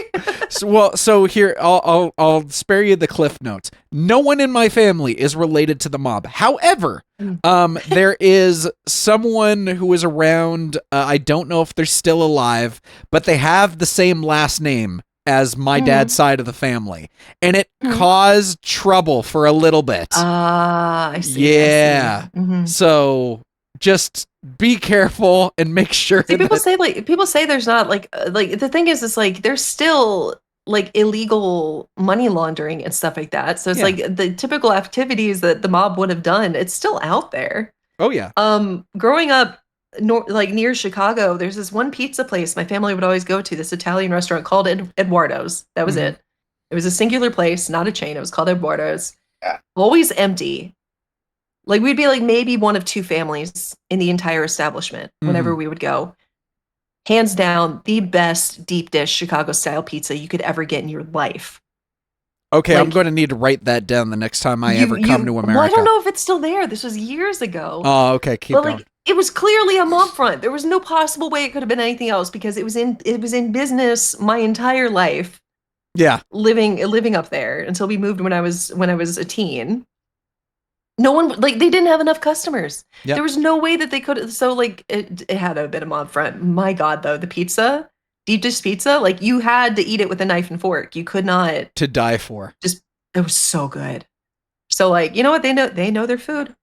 So here I'll spare you the cliff notes. No one in my family is related to the mob. However, there is someone who is around. I don't know if they're still alive, but they have the same last name as my dad's side of the family, and it caused trouble for a little bit. I see. Yeah. I see. Mhm. So just be careful and make sure. See, people say there's not like the thing is like there's still like illegal money laundering and stuff like that. So it's like the typical activities that the mob would have done. It's still out there. Oh yeah. Growing up, like near Chicago, there's this one pizza place my family would always go to. This Italian restaurant called Eduardo's. That was it. It was a singular place, not a chain. It was called Eduardo's. Yeah. Always empty. Like we'd be like maybe one of two families in the entire establishment whenever we would go. Hands down, the best deep dish Chicago style pizza you could ever get in your life. Okay, like, I'm going to need to write that down the next time I ever come to America. Well, I don't know if it's still there. This was years ago. Oh, okay, keep going. Like, it was clearly a mob front. There was no possible way it could have been anything else because it was in business my entire life. Yeah, living up there until we moved when I was a teen. No one, like, they didn't have enough customers. Yep. There was no way that they could. So like it had to have been a mob front. My God, though, the pizza, deep dish pizza, like you had to eat it with a knife and fork. You could not. To die for. Just, it was so good. So like, you know what? They know their food.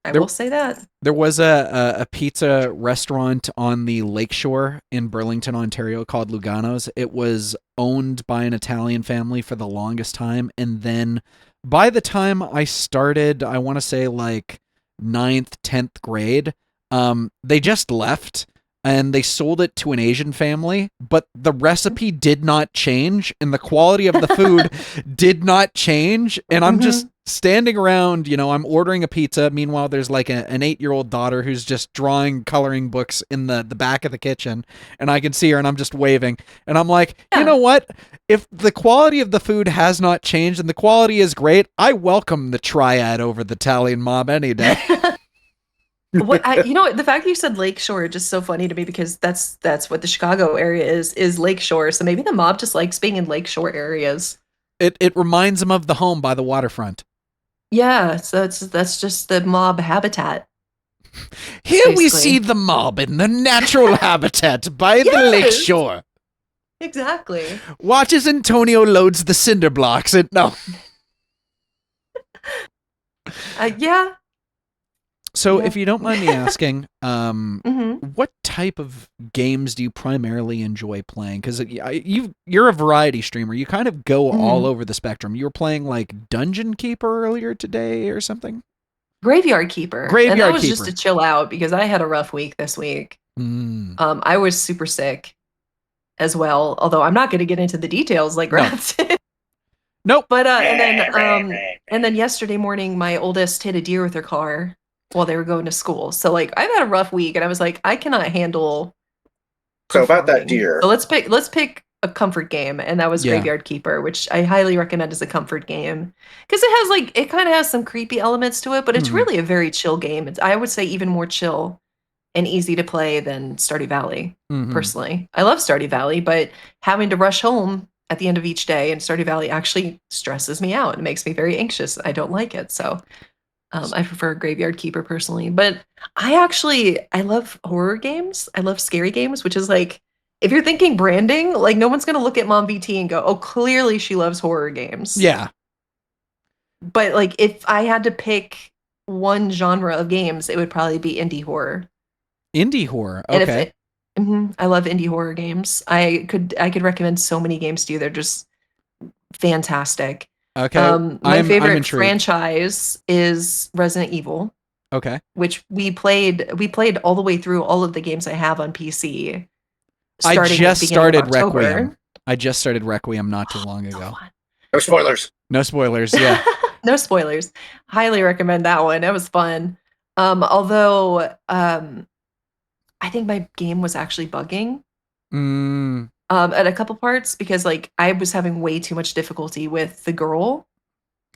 I will say that. There was a pizza restaurant on the lakeshore in Burlington, Ontario called Lugano's. It was owned by an Italian family for the longest time. And then by the time I started, I want to say like 9th, 10th grade, they just left and they sold it to an Asian family, but the recipe did not change and the quality of the food did not change. And I'm just standing around, you know, I'm ordering a pizza. Meanwhile, there's like an 8-year-old daughter who's just drawing coloring books in the back of the kitchen, and I can see her and I'm just waving. And I'm like, you know what? If the quality of the food has not changed and the quality is great, I welcome the triad over the Italian mob any day. The fact that you said Lakeshore is just so funny to me because that's what the Chicago area is Lakeshore. So maybe the mob just likes being in Lakeshore areas. It reminds them of the home by the waterfront. Yeah, so that's just the mob habitat. Here basically. We see the mob in the natural habitat by the lakeshore. Exactly. Watch as Antonio loads the cinder blocks. Yeah. So if you don't mind me asking, what type of games do you primarily enjoy playing? Because you're a variety streamer. You kind of go all over the spectrum. You were playing like Dungeon Keeper earlier today or something? Graveyard Keeper. And that was just to chill out because I had a rough week this week. I was super sick as well, although I'm not going to get into the details like Raph did. Nope. But and then yesterday morning, my oldest hit a deer with her car while they were going to school. So like I've had a rough week and I was like, I cannot handle. So about that deer. So let's pick a comfort game, and that was Graveyard Keeper, which I highly recommend as a comfort game. Because it kind of has some creepy elements to it, but it's really a very chill game. I would say even more chill and easy to play than Stardew Valley, personally. I love Stardew Valley, but having to rush home at the end of each day in Stardew Valley actually stresses me out. It makes me very anxious. I don't like it. So I prefer Graveyard Keeper personally, but I love horror games. I love scary games, which is like, if you're thinking branding, like no one's going to look at MomVT and go, oh, clearly she loves horror games. Yeah. But like, if I had to pick one genre of games, it would probably be indie horror. Indie horror. Okay. I love indie horror games. I could recommend so many games to you. They're just fantastic. Okay. My favorite franchise is Resident Evil. Okay. Which we played all the way through all of the games I have on PC. I just started Requiem. Not too long ago. No spoilers. No spoilers. Yeah. No spoilers. Highly recommend that one. It was fun. Although I think my game was actually bugging. At a couple parts because like I was having way too much difficulty with the girl.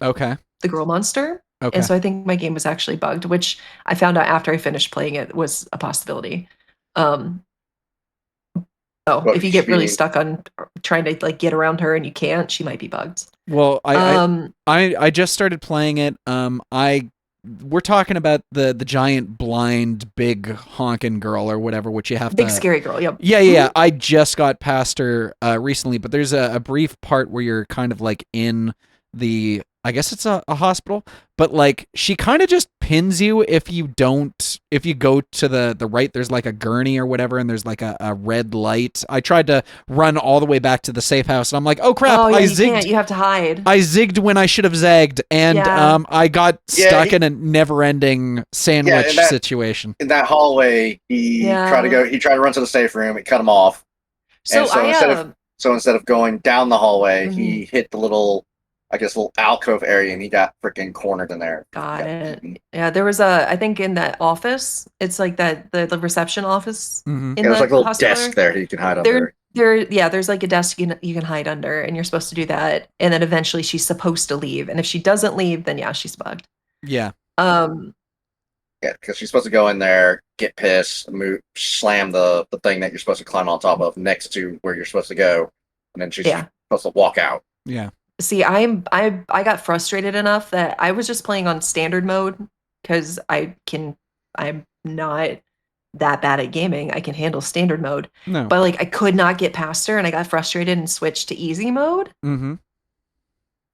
Okay. the girl monster. Okay. And so I think my game was actually bugged, which I found out after I finished playing it was a possibility. So But if you get really stuck on trying to like get around her and you can't, she might be bugged. Well, I just started playing it. We're talking about the giant blind big honking girl or whatever, which you have big to scary girl. Yep. Yeah. I just got past her recently, but there's a brief part where you're kind of like in the, I guess it's a hospital, but like she kind of just pins you if you go to the right. There's like a gurney or whatever, and there's like a red light. I tried to run all the way back to the safe house, and I'm like, oh crap, Oh, yeah, I you zigged. can't. You have to hide. I zigged when I should have zagged, and Yeah. I got stuck in a never-ending sandwich situation. In that hallway, he tried to run to the safe room. It cut him off. So, instead of going down the hallway, Mhm. he hit the little alcove area, and he got freaking cornered in there. Got it. Yeah, there was I think in that office, it's like that the reception office Mhm. in There's the like a little hospital. desk there you can hide under. There's like a desk you can hide under, and you're supposed to do that. And then eventually she's supposed to leave. And if she doesn't leave, then yeah, she's bugged. Yeah. Yeah, because she's supposed to go in there, get pissed, slam the thing that you're supposed to climb on top of next to where you're supposed to go, and then she's supposed to walk out. Yeah. See, I got frustrated enough that I was just playing on standard mode because I'm not that bad at gaming. I can handle standard mode. No. But like I could not get past her, and I got frustrated and switched to easy mode. Mm-hmm.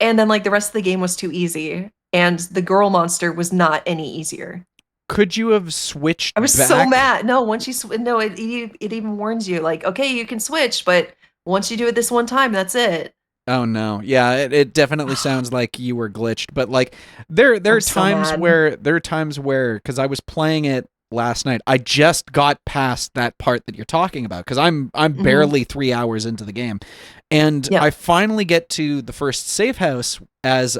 And then like the rest of the game was too easy, and the girl monster was not any easier. Could you have switched? I was back? so mad. No, once you it even warns you like, okay, you can switch, but once you do it this one time, that's it. Oh no. Yeah, it definitely sounds like you were glitched, but like there are times where cuz I was playing it last night. I just got past that part that you're talking about cuz I'm barely 3 hours into the game. And I finally get to the first safe house as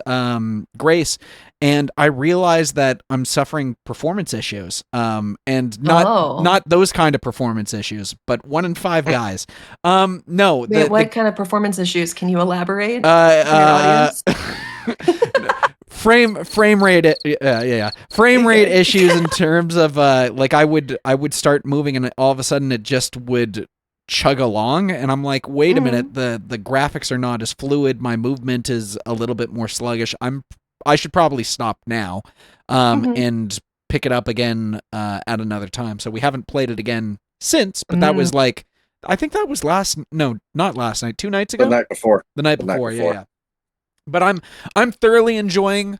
Grace, and I realize that I'm suffering performance issues. And not those kind of performance issues, but 1 in 5 guys. No. Wait, what kind of performance issues? Can you elaborate for your audience? frame rate frame rate issues in terms of like I would start moving and all of a sudden it just would chug along, and I'm like, wait a minute, the graphics are not as fluid, my movement is a little bit more sluggish. I should probably stop now and pick it up again at another time. So we haven't played it again since, but that was like, I think that was not last night, 2 nights ago. The night before. Yeah. But I'm thoroughly enjoying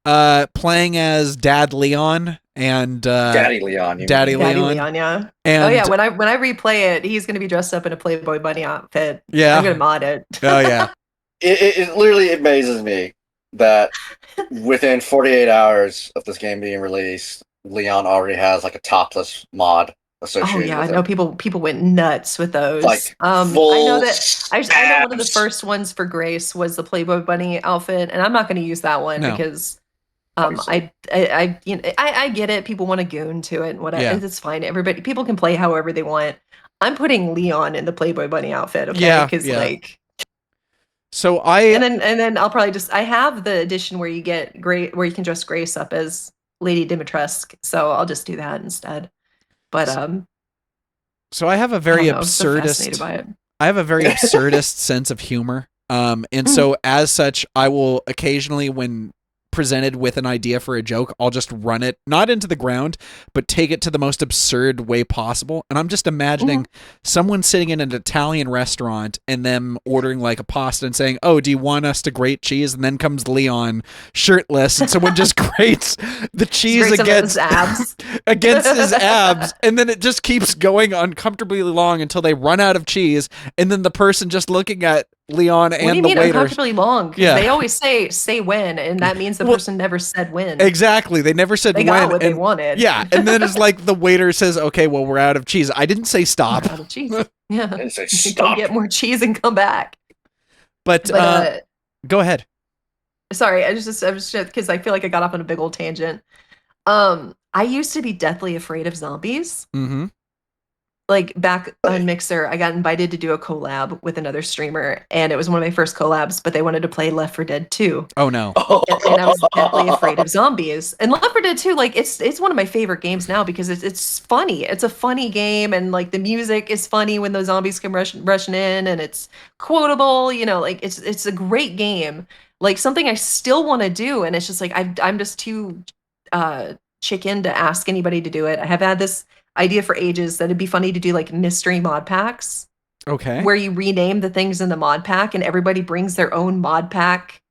playing as Dad Leon and Daddy Leon. Daddy Leon, yeah. And when I replay it, he's gonna be dressed up in a Playboy bunny outfit. Yeah. I'm gonna mod it. Oh yeah. It literally amazes me that within 48 hours of this game being released, Leon already has like a topless mod associated. Oh yeah, with I know it. people went nuts with those. Like I know that I know one of the stabs. first ones for Grace was the Playboy bunny outfit, and I'm not going to use that one because I get it. People want to goon to it and whatever. Yeah. It's fine. People can play however they want. I'm putting Leon in the Playboy bunny outfit, okay? Yeah, Because like. So and then I'll probably I have the edition where you get where you can dress Grace up as Lady Dimitrescu, so I'll just do that instead. But so I have a very fascinated by it. I have a very absurdist sense of humor. And so as such, I will occasionally, when presented with an idea for a joke, I'll just run it not into the ground, but take it to the most absurd way possible. And I'm just imagining someone sitting in an Italian restaurant and them ordering like a pasta and saying, "Oh, do you want us to grate cheese?" And then comes Leon shirtless, and someone just grates the cheese against his abs. against his abs, and then it just keeps going uncomfortably long until they run out of cheese, and then the person just looking at Leon and what do you the mean waiter. Uncomfortably long? Yeah. They always say when, and that means the person never said when. Exactly. They never said they when. got what they wanted. Yeah. And then it's like the waiter says, "Okay, well, we're out of cheese." I didn't say stop. We're out of cheese. Yeah. I didn't say Go stop. get more cheese and come back. But go ahead. Sorry, I was just because I feel like I got off on a big old tangent. I used to be deathly afraid of zombies. Mm-hmm. like back on Mixer, I got invited to do a collab with another streamer, and it was one of my first collabs, but they wanted to play Left 4 Dead 2. Oh no. And I was deathly afraid of zombies. And Left 4 Dead 2, like it's one of my favorite games now because it's funny. It's a funny game, and like the music is funny when those zombies come rushing in, and it's quotable. You know, like it's a great game. Like something I still want to do, and it's just like I'm just too chicken to ask anybody to do it. I have had this idea for ages that it'd be funny to do like mystery mod packs Okay. where you rename the things in the mod pack and everybody brings their own mod pack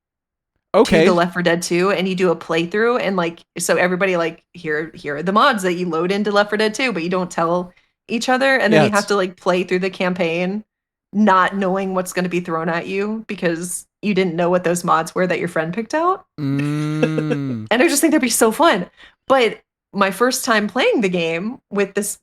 Okay. to the Left 4 Dead 2 and you do a playthrough and like so everybody like here are the mods that you load into Left 4 Dead 2 but you don't tell each other and then you have to like play through the campaign not knowing what's going to be thrown at you because you didn't know what those mods were that your friend picked out. And I just think that'd be so fun. But my first time playing the game with this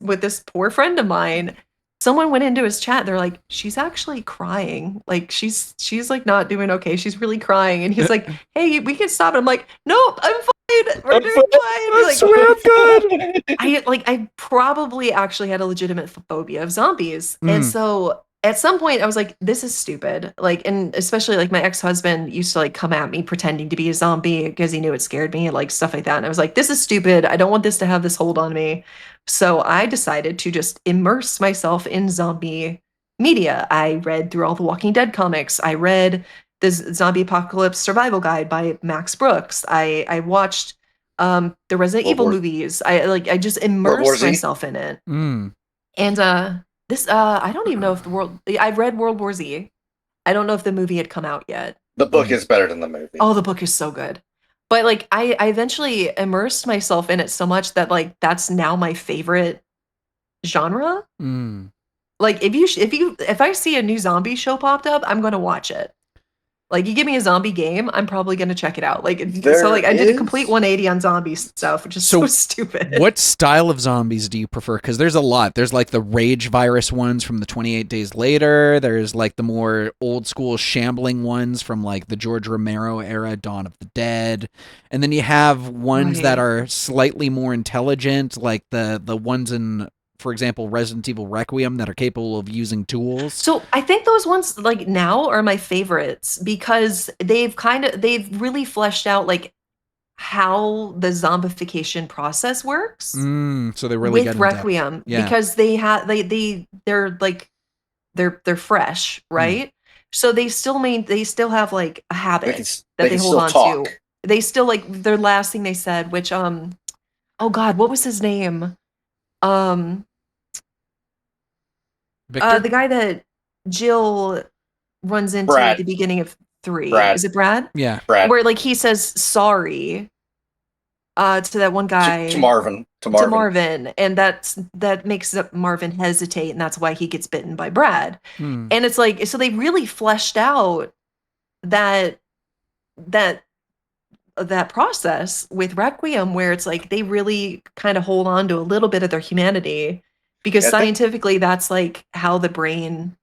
poor friend of mine, someone went into his chat. They're like, she's actually crying. Like she's like not doing okay. She's really crying. And he's like, hey, we can stop. And I'm like, nope, I'm fine. We're doing fine. I swear I'm good. I probably actually had a legitimate phobia of zombies. And so at some point I was like, this is stupid. Like, and especially like my ex-husband used to like come at me pretending to be a zombie because he knew it scared me, like stuff like that. And I was like, this is stupid. I don't want this to have this hold on me. So I decided to just immerse myself in zombie media. I read through all the Walking Dead comics. I read the Zombie Apocalypse Survival Guide by Max Brooks. I watched the Resident Evil movies. I just immersed myself in it. And this I don't even know if I've read World War Z. I don't know if the movie had come out yet. The book is better than the movie. Oh, the book is so good. But like I eventually immersed myself in it so much that like that's now my favorite genre. Like if I see a new zombie show popped up, I'm gonna watch it. Like you give me a zombie game, I'm probably gonna check it out. Like I did a complete 180 on zombie stuff, which is so stupid. What style of zombies do you prefer? Because there's a lot. There's like the rage virus ones from the 28 Days Later. There's like the more old school shambling ones from like the George Romero era, Dawn of the Dead. And then you have ones that are slightly more intelligent, like the ones in, for example, Resident Evil Requiem that are capable of using tools. So I think those ones like now are my favorites because they've really fleshed out like how the zombification process works. So they really with Requiem because they're fresh, right? So they still have like a habit that they hold on to. They still like their last thing they said, which oh God, what was his name? The guy that Jill runs into at the beginning of 3. Brad. Is it Brad? Yeah. Brad. Where like he says sorry to that one guy. To Marvin. And that makes Marvin hesitate, and that's why he gets bitten by Brad. And it's like, so they really fleshed out that process with Requiem where it's like they really kind of hold on to a little bit of their humanity. Because scientifically, that's like how the brain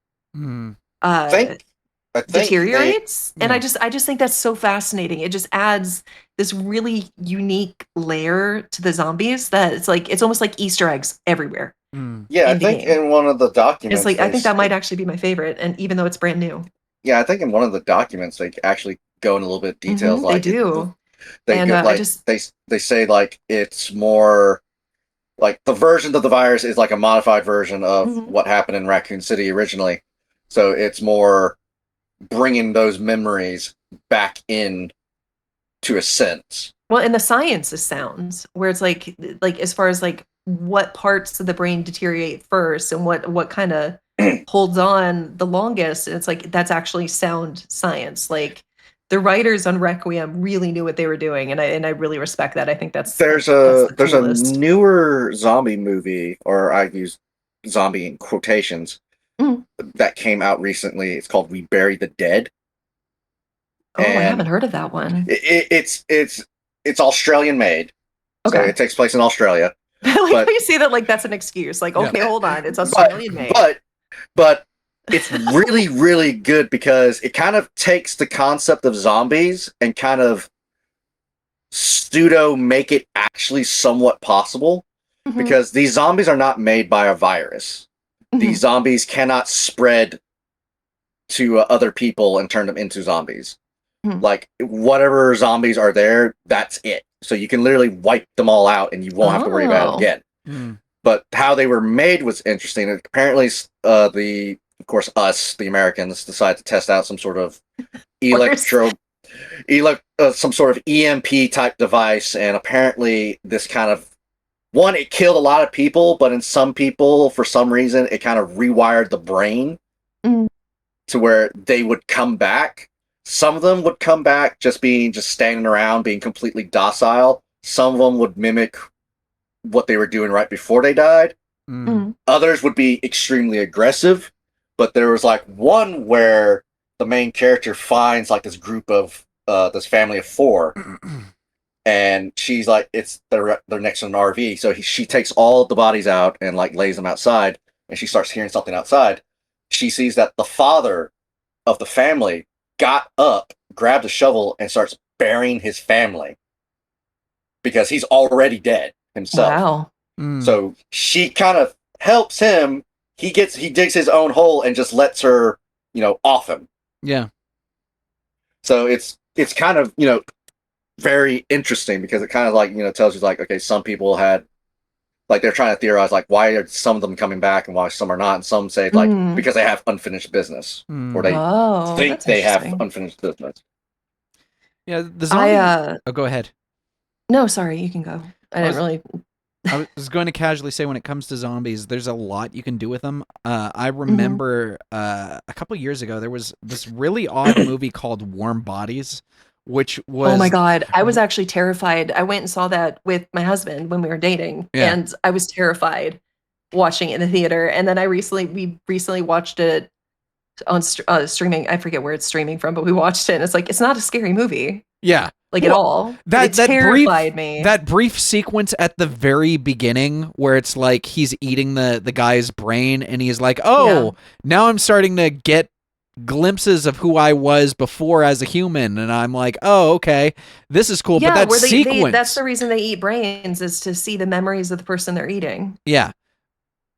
deteriorates. And I just think that's so fascinating. It just adds this really unique layer to the zombies that it's almost like Easter eggs everywhere. Yeah, I think in one of the documents, it's like I think that might actually be my favorite, and even though it's brand new. Yeah, I think in one of the documents they actually go in a little bit of details. Like they do. They say like it's more. Like the version of the virus is like a modified version of what happened in Raccoon City originally. So it's more bringing those memories back in to a sense. Well, and the science is sound, where it's like as far as like what parts of the brain deteriorate first and what kind of holds on the longest. And it's like, that's actually sound science. Like the writers on Requiem really knew what they were doing, and I really respect that. I think there's a newer zombie movie, or I use zombie in quotations, that came out recently. It's called We Bury the Dead. Oh, I haven't heard of that one. It's Australian made. Okay, so it takes place in Australia. I like how you say that like that's an excuse. Like, okay, hold on, it's Australian made. But it's really, really good because it kind of takes the concept of zombies and kind of pseudo make it actually somewhat possible, because these zombies are not made by a virus. the zombies cannot spread to other people and turn them into zombies. Mhm. Like whatever zombies are there, that's it. So you can literally wipe them all out and you won't have to worry about it Oh. again. Mm. But how they were made was interesting. And apparently, of course, us, the Americans, decided to test out some sort of some sort of EMP type device. And apparently, this kind of it killed a lot of people, but in some people, for some reason, it kind of rewired the brain Mm. to where they would come back. Some of them would come back just standing around, being completely docile. Some of them would mimic what they were doing right before they died. Mm. Others would be extremely aggressive. But there was like one where the main character finds like this group of this family of 4, and she's like, they're next to an RV. So she takes all the bodies out and like lays them outside, and she starts hearing something outside. She sees that the father of the family got up, grabbed a shovel, and starts burying his family because he's already dead himself. Wow. Mm. So she kind of helps him. He digs his own hole and just lets her, off him. Yeah. So it's kind of, very interesting because it kind of like, tells you like, okay, some people had, like, they're trying to theorize like why are some of them coming back and why some are not, and some say like because they have unfinished business or they think they have unfinished business. Yeah, the zombie. Go ahead. No, sorry, you can go. I was going to casually say, when it comes to zombies, there's a lot you can do with them. I remember a couple years ago, there was this really odd movie called Warm Bodies, which was... Oh my God. I was actually terrified. I went and saw that with my husband when we were dating, and I was terrified watching it in the theater. And then we recently watched it on streaming. I forget where it's streaming from, but we watched it, and it's like, it's not a scary movie. Yeah. At all. It terrified me. That brief sequence at the very beginning where it's like he's eating the guy's brain and he's like, now I'm starting to get glimpses of who I was before as a human, and I'm like, oh, okay, this is cool. Yeah, but that sequence... that's the reason they eat brains, is to see the memories of the person they're eating. Yeah.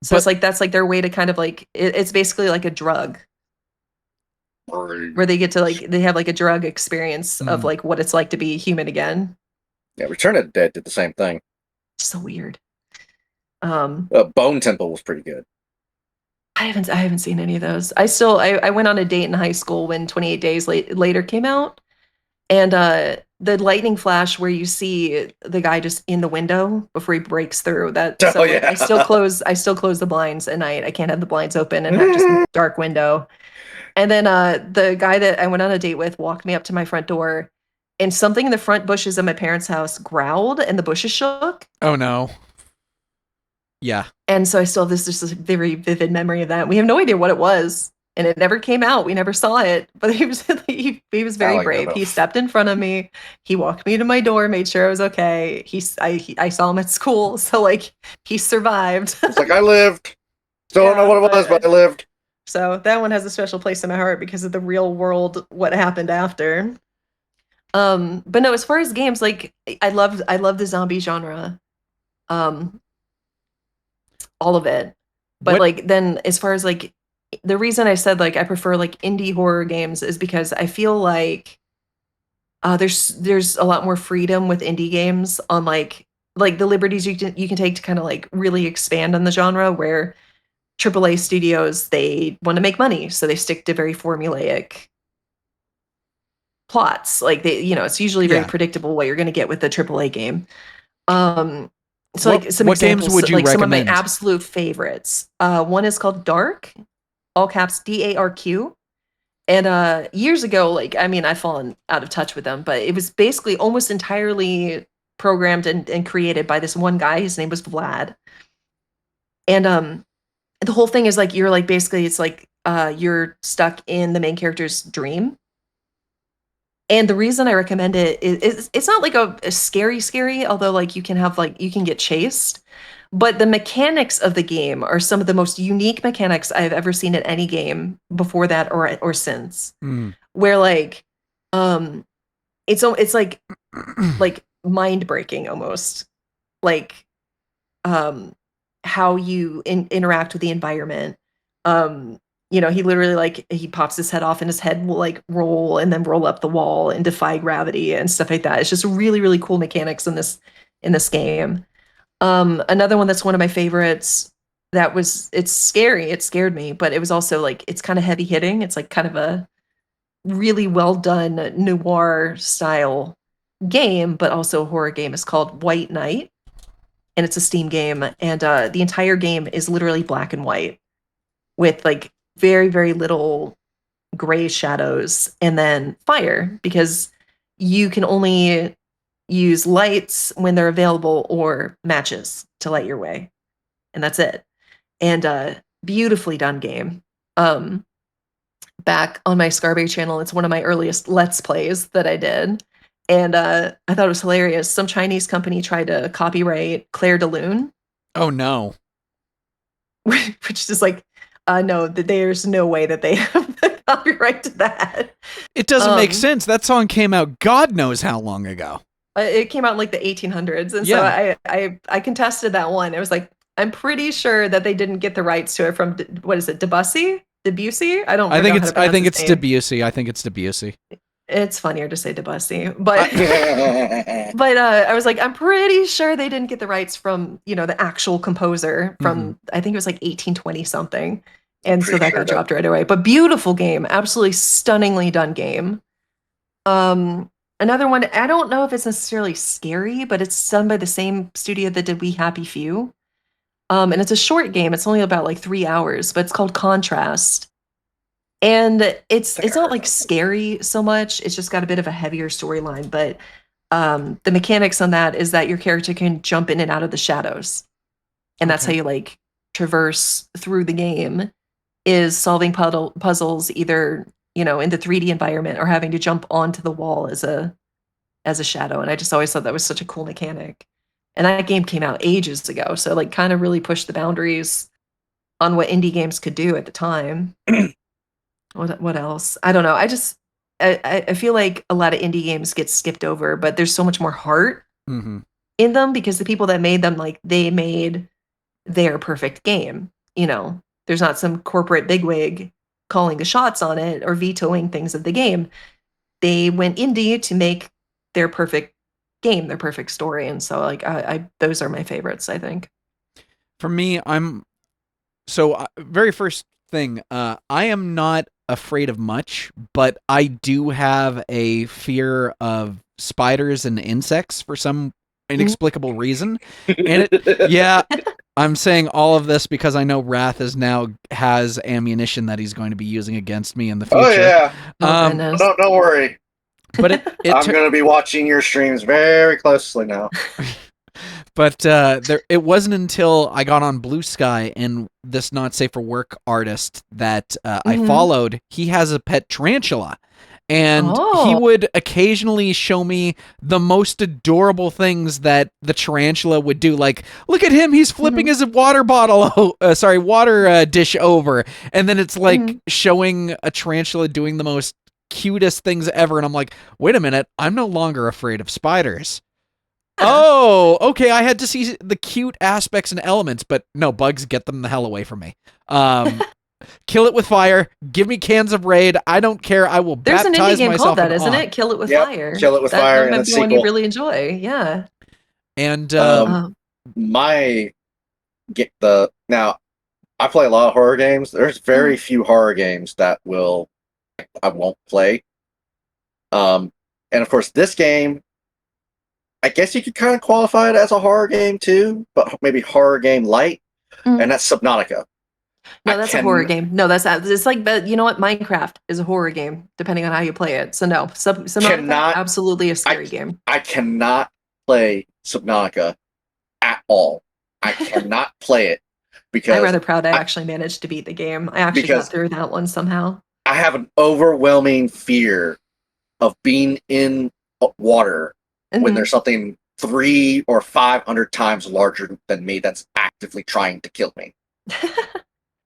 So it's like, that's like their way to kind of like, it's basically like a drug. Where they get to like, they have like a drug experience of like what it's like to be human again. Yeah, Return of the Dead did the same thing. So weird. Bone Temple was pretty good. I haven't seen any of those. I went on a date in high school when 28 Days Later came out, and the lightning flash where you see the guy just in the window before he breaks through that. I still close the blinds at night. I can't have the blinds open and have just a dark window. And then the guy that I went on a date with walked me up to my front door, and something in the front bushes of my parents' house growled, and the bushes shook. Oh no. Yeah. And so I still have this very vivid memory of that. We have no idea what it was, and it never came out. We never saw it, but he was very brave. He stepped in front of me. He walked me to my door, made sure I was okay. I saw him at school, so like he survived. It's like, I lived. Don't know what it was, but I lived. So that one has a special place in my heart because of the real world, what happened after. But no, as far as games, like I love the zombie genre. All of it. But like, then as far as like, the reason I said like I prefer like indie horror games is because I feel like there's a lot more freedom with indie games on like the liberties you can take to kind of like really expand on the genre, where AAA studios, they want to make money, so they stick to very formulaic plots. Like it's usually very predictable what you're going to get with the AAA game. So like some what examples, games would you like recommend? Some of my absolute favorites. One is called Dark, all caps DARQ. And years ago, like, I mean, I've fallen out of touch with them, but it was basically almost entirely programmed and created by this one guy. His name was Vlad. And the whole thing is like, you're like, basically it's like you're stuck in the main character's dream. And the reason I recommend it is it's not like a scary, although like you can get chased, but the mechanics of the game are some of the most unique mechanics I've ever seen in any game before that or since. Where like it's like mind breaking almost, like how you interact with the environment. He literally like he pops his head off and his head will like roll and then roll up the wall and defy gravity and stuff like that. It's just really, really cool mechanics in this game. Another one that's one of my favorites it's scary. It scared me, but it was also like it's kind of heavy hitting. It's like kind of a really well done noir style game, but also a horror game. Is called White Knight, and it's a Steam game, and the entire game is literally black and white with like very, very little gray shadows and then fire, because you can only use lights when they're available or matches to light your way. And that's it. And beautifully done game. Back on my Scarberry channel, it's one of my earliest Let's Plays that I did. And I thought it was hilarious. Some Chinese company tried to copyright Claire de Lune. Oh, no. Which is like, no, there's no way that they have the copyright to that. It doesn't make sense. That song came out God knows how long ago. It came out in like the 1800s. And so I contested that one. It was like, I'm pretty sure that they didn't get the rights to it from, what is it, Debussy? Debussy? I think it's Debussy. I think it's Debussy. It's funnier to say Debussy, but but I was like, I'm pretty sure they didn't get the rights from the actual composer from I think it was like 1820 something, and so that got dropped right away. But beautiful game, absolutely stunningly done game. Another one, I don't know if it's necessarily scary, but it's done by the same studio that did We Happy Few. And it's a short game. It's only about like 3 hours, but it's called Contrast. And it's not like scary so much. It's just got a bit of a heavier storyline. But the mechanics on that is that your character can jump in and out of the shadows. And that's how you like traverse through the game, is solving puzzles either, in the 3D environment or having to jump onto the wall as a shadow. And I just always thought that was such a cool mechanic. And that game came out ages ago. So like kind of really pushed the boundaries on what indie games could do at the time. What else? I don't know. I feel like a lot of indie games get skipped over, but there's so much more heart in them because the people that made them, like, they made their perfect game. There's not some corporate bigwig calling the shots on it or vetoing things of the game. They went indie to make their perfect game, their perfect story. And so like those are my favorites, I think. For me, very first thing, I am not afraid of much, but I do have a fear of spiders and insects for some inexplicable reason. And I'm saying all of this because I know Wrath has ammunition that he's going to be using against me in the future. Oh yeah. Don't worry. But I'm going to be watching your streams very closely now. But it wasn't until I got on Blue Sky and this Not Safe for Work artist that I followed, he has a pet tarantula. And he would occasionally show me the most adorable things that the tarantula would do. Like, look at him, he's flipping his water dish over. And then it's like showing a tarantula doing the most cutest things ever. And I'm like, wait a minute, I'm no longer afraid of spiders. Oh, okay, I had to see the cute aspects and elements, but no, bugs, get them the hell away from me. Kill it with fire. Give me cans of Raid. I don't care. I will There's baptize an indie game myself called that, isn't it? Kill it with fire. Kill it with fire. That might be one you really enjoy. Yeah. And now I play a lot of horror games. There's very few horror games that I won't play. And of course, this game, I guess you could kind of qualify it as a horror game too, but maybe horror game light, and that's Subnautica. No, that's a horror game. No, it's like, but you know what? Minecraft is a horror game, depending on how you play it. So no, Subnautica, absolutely a scary game. I cannot play Subnautica at all. I cannot play it because I'm rather proud I actually managed to beat the game. I actually got through that one somehow. I have an overwhelming fear of being in water when there's something 300 or 500 times larger than me that's actively trying to kill me.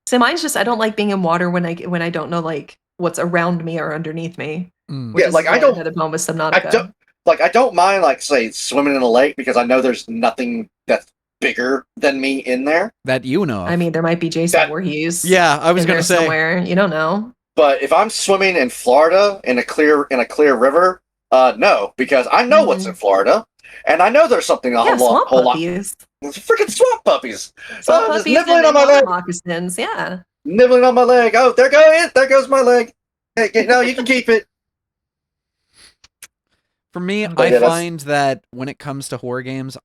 So mine's just, I don't like being in water when I don't know like what's around me or underneath me. Yeah, like I don't. At home with Subnautica. I don't mind, like, say, swimming in a lake because I know there's nothing that's bigger than me in there. That you know of. I mean, there might be Jason Voorhees. Yeah, I was in gonna there say. somewhere. You don't know. But if I'm swimming in Florida in a clear river, no, because I know what's in Florida, and I know there's something Yeah, swamp whole lot. puppies. Freaking swamp puppies. Swamp Just puppies nibbling and on my water leg. moccasins. Yeah. Nibbling on my leg. Oh, there goes my leg. Hey, no, you can keep it. For me, But I yeah, find that when it comes to horror games,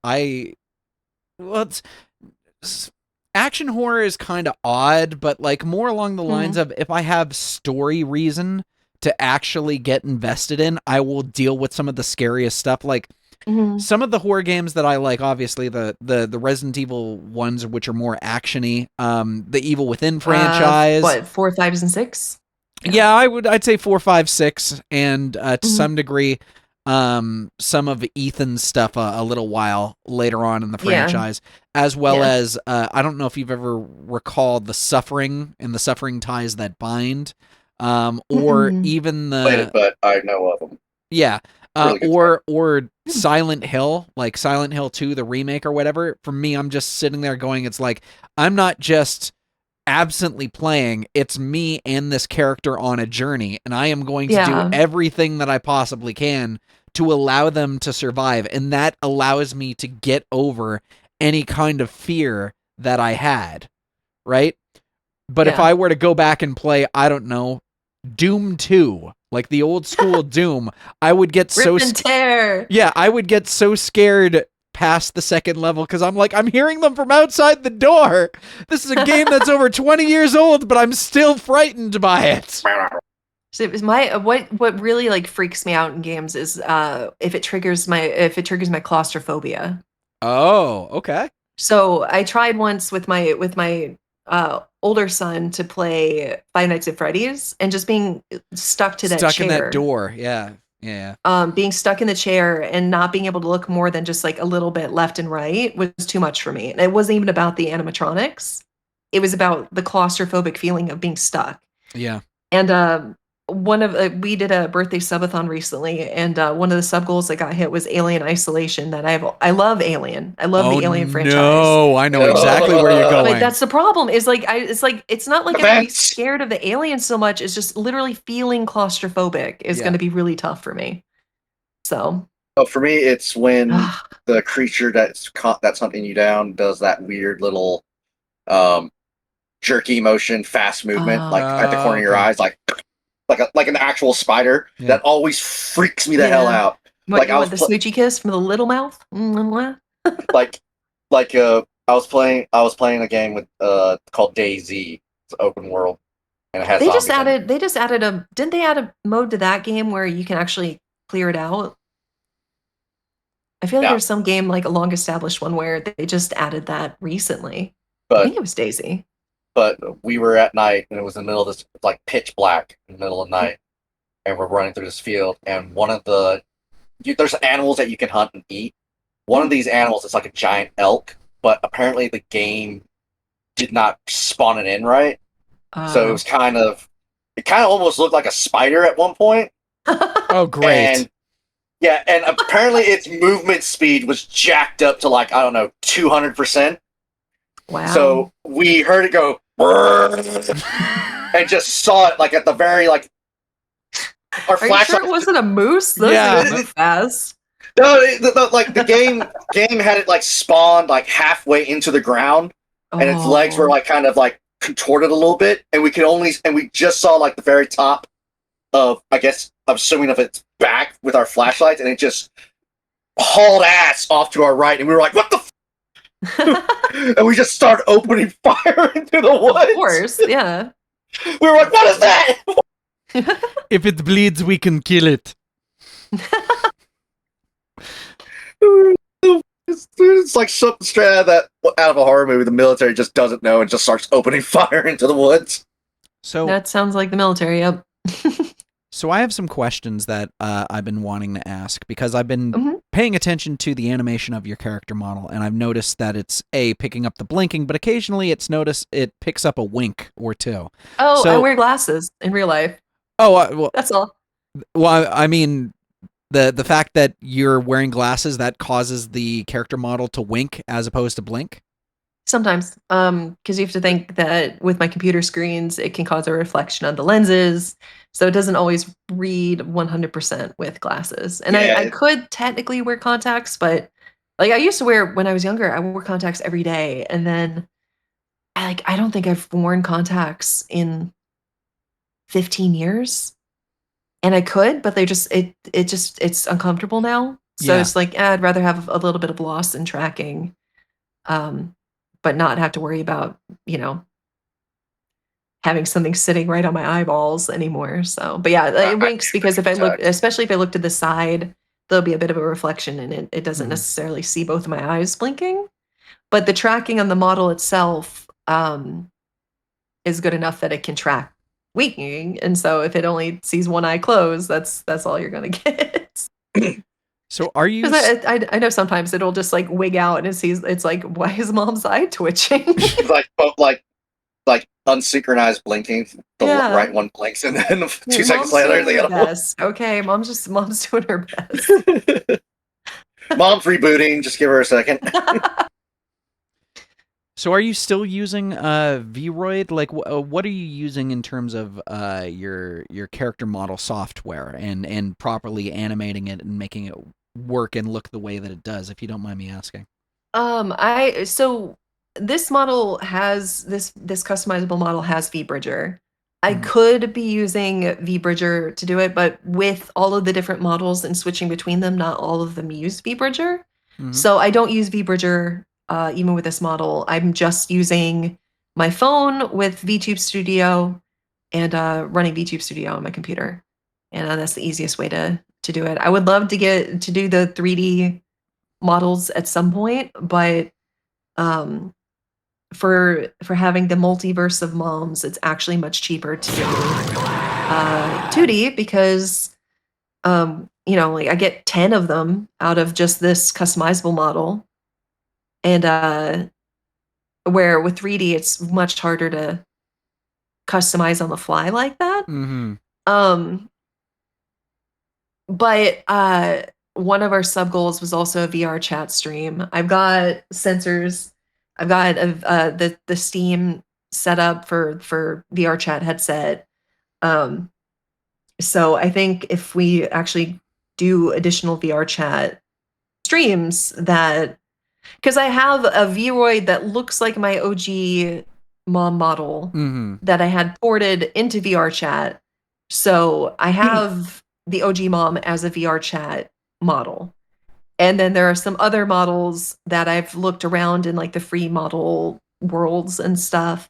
action horror is kind of odd, but like more along the lines of if I have story reason to actually get invested in, I will deal with some of the scariest stuff. Like some of the horror games that I like, obviously the Resident Evil ones, which are more actiony, the Evil Within franchise. What, 4, 5, and 6? Yeah, I'd say 4, 5, 6, and to some degree, some of Ethan's stuff a little while later on in the franchise, as well as I don't know if you've ever recalled The Suffering and The Suffering Ties That Bind, or even Played it, but I know of them. Yeah. Really or Silent Hill, like Silent Hill 2, the remake or whatever. For me, I'm just sitting there going, it's like, I'm not just absently playing, it's me and this character on a journey, and I am going to do everything that I possibly can to allow them to survive, and that allows me to get over any kind of fear that I had, right? But if I were to go back and play, I don't know, Doom 2, like the old school Doom, I would get I would get so scared past the second level because I'm like, I'm hearing them from outside the door. This is a game that's over 20 years old, but I'm still frightened by it. So it was what really like freaks me out in games is if it triggers my claustrophobia. Oh, okay. So I tried once with my older son to play Five Nights at Freddy's, and just being stuck to that chair. In that door, yeah. Being stuck in the chair and not being able to look more than just like a little bit left and right was too much for me. And it wasn't even about the animatronics. It was about the claustrophobic feeling of being stuck. Yeah. And we did a birthday subathon recently, and one of the sub goals that got hit was Alien Isolation. I love Alien. I love the Alien franchise. No, I know exactly where you're going. But that's the problem. It's not like I'm gonna be scared of the aliens so much. It's just literally feeling claustrophobic is going to be really tough for me. So. Oh, for me, it's when the creature that's hunting you down does that weird little jerky motion, fast movement, like at the corner of your eyes, like an actual spider. That always freaks me the hell out. What, I was the smoochie kiss from the little mouth. I was playing a game with called DayZ. It's open world, and it has. Didn't they add a mode to that game where you can actually clear it out? I feel like there's some game, like a long established one, where they just added that recently. I think it was DayZ. But we were at night, and it was in the middle of this, like, pitch black in the middle of the night, and we're running through this field, and there's animals that you can hunt and eat. One of these animals is like a giant elk, but apparently the game did not spawn it in right. So it was kind of almost looked like a spider at one point. Oh, great. And apparently its movement speed was jacked up to, like, I don't know, 200%. Wow. So we heard it go and just saw it like at the very like our Are you sure it wasn't a moose? Those move fast. No, the game had it like spawned like halfway into the ground, and its legs were like kind of like contorted a little bit, and we just saw like the very top of, I guess I'm assuming, of its back with our flashlights, and it just hauled ass off to our right, and we were like, what the and we just started opening fire into the woods. Of course, yeah. We were like, what is that? If it bleeds, we can kill it. It's like something straight out of a horror movie. The military just doesn't know and just starts opening fire into the woods. So that sounds like the military, yep. So I have some questions that I've been wanting to ask, because I've been paying attention to the animation of your character model, and I've noticed that it's picking up the blinking, but occasionally it picks up a wink or two. Oh, so, I wear glasses in real life. Oh, well, that's all. Well, I mean, The fact that you're wearing glasses, that causes the character model to wink as opposed to blink? Sometimes, because you have to think that with my computer screens, it can cause a reflection on the lenses, so it doesn't always read 100% with glasses. And I Yeah. could technically wear contacts, but like I used to wear when I was younger, I wore contacts every day, and then I don't think I've worn contacts in 15 years, and I could, but they just it's uncomfortable now. So Yeah. it's like, I'd rather have a little bit of loss in tracking, um, but not have to worry about, you know, having something sitting right on my eyeballs anymore. So, but yeah, I it winks because if I look, contacts. especially if I look to the side, there'll be a bit of a reflection and it doesn't Mhm. necessarily see both of my eyes blinking. But the tracking on the model itself is good enough that it can track winking. And so if it only sees one eye closed, that's all you're gonna get. So are you Because I know sometimes it'll just like wig out and it's like, why is mom's eye twitching? Like both like unsynchronized blinking. The Yeah. right one blinks, and then 2 seconds Mom's later, doing the her other one. best. Okay, mom's doing her best. Mom's rebooting. Just give her a second. So are you still using Vroid? Like what are you using in terms of your character model software and properly animating it and making it work and look the way that it does, if you don't mind me asking? I so this model has this customizable model has VBridger. I Mhm. could be using VBridger to do it, but with all of the different models and switching between them, not all of them use VBridger. Mhm. So I don't use VBridger even with this model. I'm just using my phone with VTube Studio and running VTube Studio on my computer, and that's the easiest way to do it. I would love to get to do the 3D models at some point, but um, for having the multiverse of moms, it's actually much cheaper to do 2D because you know, like I get 10 of them out of just this customizable model, and where with 3D it's much harder to customize on the fly like that. Mhm. Um, but one of our sub goals was also a VR chat stream. I've got sensors. I've got the Steam set up for VR chat headset. Um, so I think if we actually do additional VR chat streams, that because I have a Vroid that looks like my OG mom model Mhm. that I had ported into VR chat. So I have the OG mom as a VR chat model. And then there are some other models that I've looked around in like the free model worlds and stuff.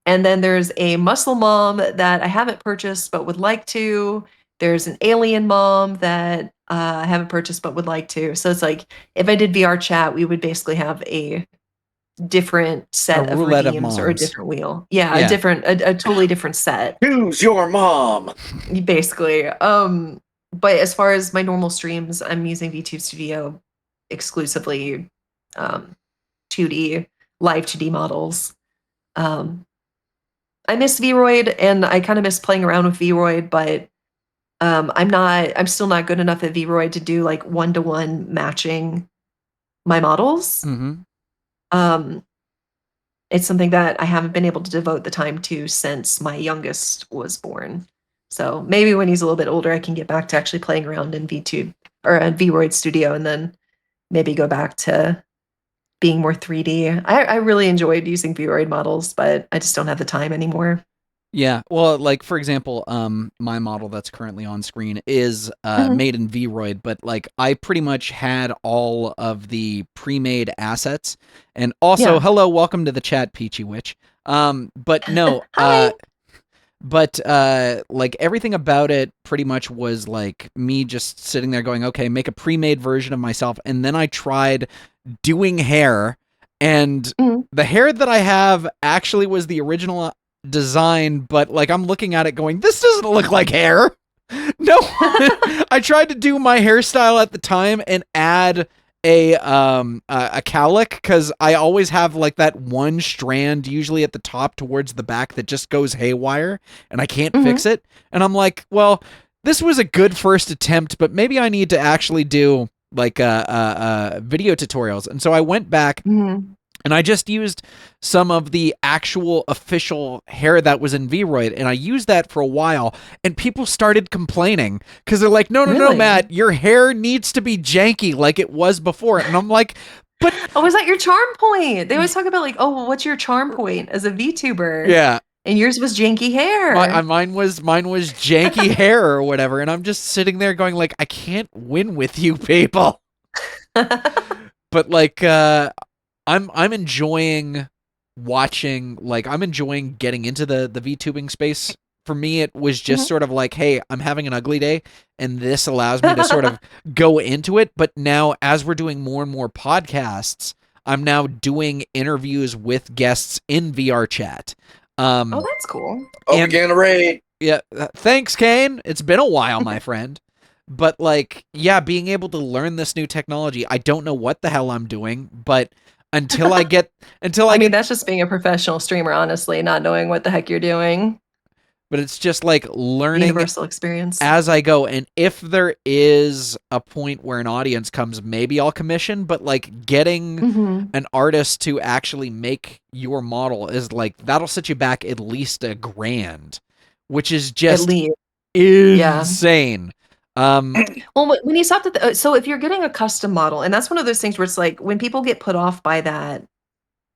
And then there's a muscle mom that I haven't purchased but would like to. There's an alien mom that I haven't purchased but would like to. So it's like if I did VR chat, we would basically have a different A set of roulette of redeems or a moms. different wheel. Yeah, Yeah. a totally different set, Who's your mom? basically. But as far as my normal streams, I'm using VTube Studio exclusively, 2D live 2D models. Um, I miss Vroid and I kind of miss playing around with Vroid, but I'm still not good enough at Vroid to do like one-to-one matching my models. Mhm. Um, it's something that I haven't been able to devote the time to since my youngest was born. So maybe when he's a little bit older, I can get back to actually playing around in VTube or Vroid Studio and then maybe go back to being more 3D. I really enjoyed using Vroid models, but I just don't have the time anymore. Yeah. Well, like for example, my model that's currently on screen is Mhm. made in Vroid, but like I pretty much had all of the pre-made assets. And also, Yeah. hello, welcome to the chat, Peachy Witch. But no, Hi. but like everything about it pretty much was like me just sitting there going, okay, make a pre-made version of myself. And then I tried doing hair, and Mhm. the hair that I have actually was the original design, but like I'm looking at it going, this doesn't look like hair. No. I tried to do my hairstyle at the time and add a cowlick, because I always have like that one strand usually at the top towards the back that just goes haywire and I can't Mhm. fix it. And I'm like, well, this was a good first attempt, but maybe I need to actually do like video tutorials. And so I went back Mhm. and I just used some of the actual official hair that was in Vroid, and I used that for a while, and people started complaining because they're like, no, Really? Matt, your hair needs to be janky like it was before. And I'm like, but Oh, is that your charm point? They always talk about like, oh, well, what's your charm point as a VTuber? yeah, And yours was janky hair. mine was janky hair or whatever, and I'm just sitting there going like, I can't win with you people. But like, I'm enjoying watching, like I'm enjoying getting into the VTubing space. For me, it was just sort of like, hey, I'm having an ugly day, and this allows me to sort of go into it. But now, as we're doing more and more podcasts, I'm now doing interviews with guests in VR chat. Oh, that's cool. Oh, And- began a raid. Yeah, thanks, Kane. It's been a while, my friend. But like, yeah, being able to learn this new technology, I don't know what the hell I'm doing, but until I get I mean, that's just being a professional streamer, honestly, not knowing what the heck you're doing. but it's just like learning Universal experience. as I go. And if there is a point where an audience comes, maybe I'll commission, but like getting Mhm. an artist to actually make your model is like, that'll set you back at least $1,000, which is At just least. insane. Well, when you stopped at so if you're getting a custom model, and that's one of those things where it's like when people get put off by that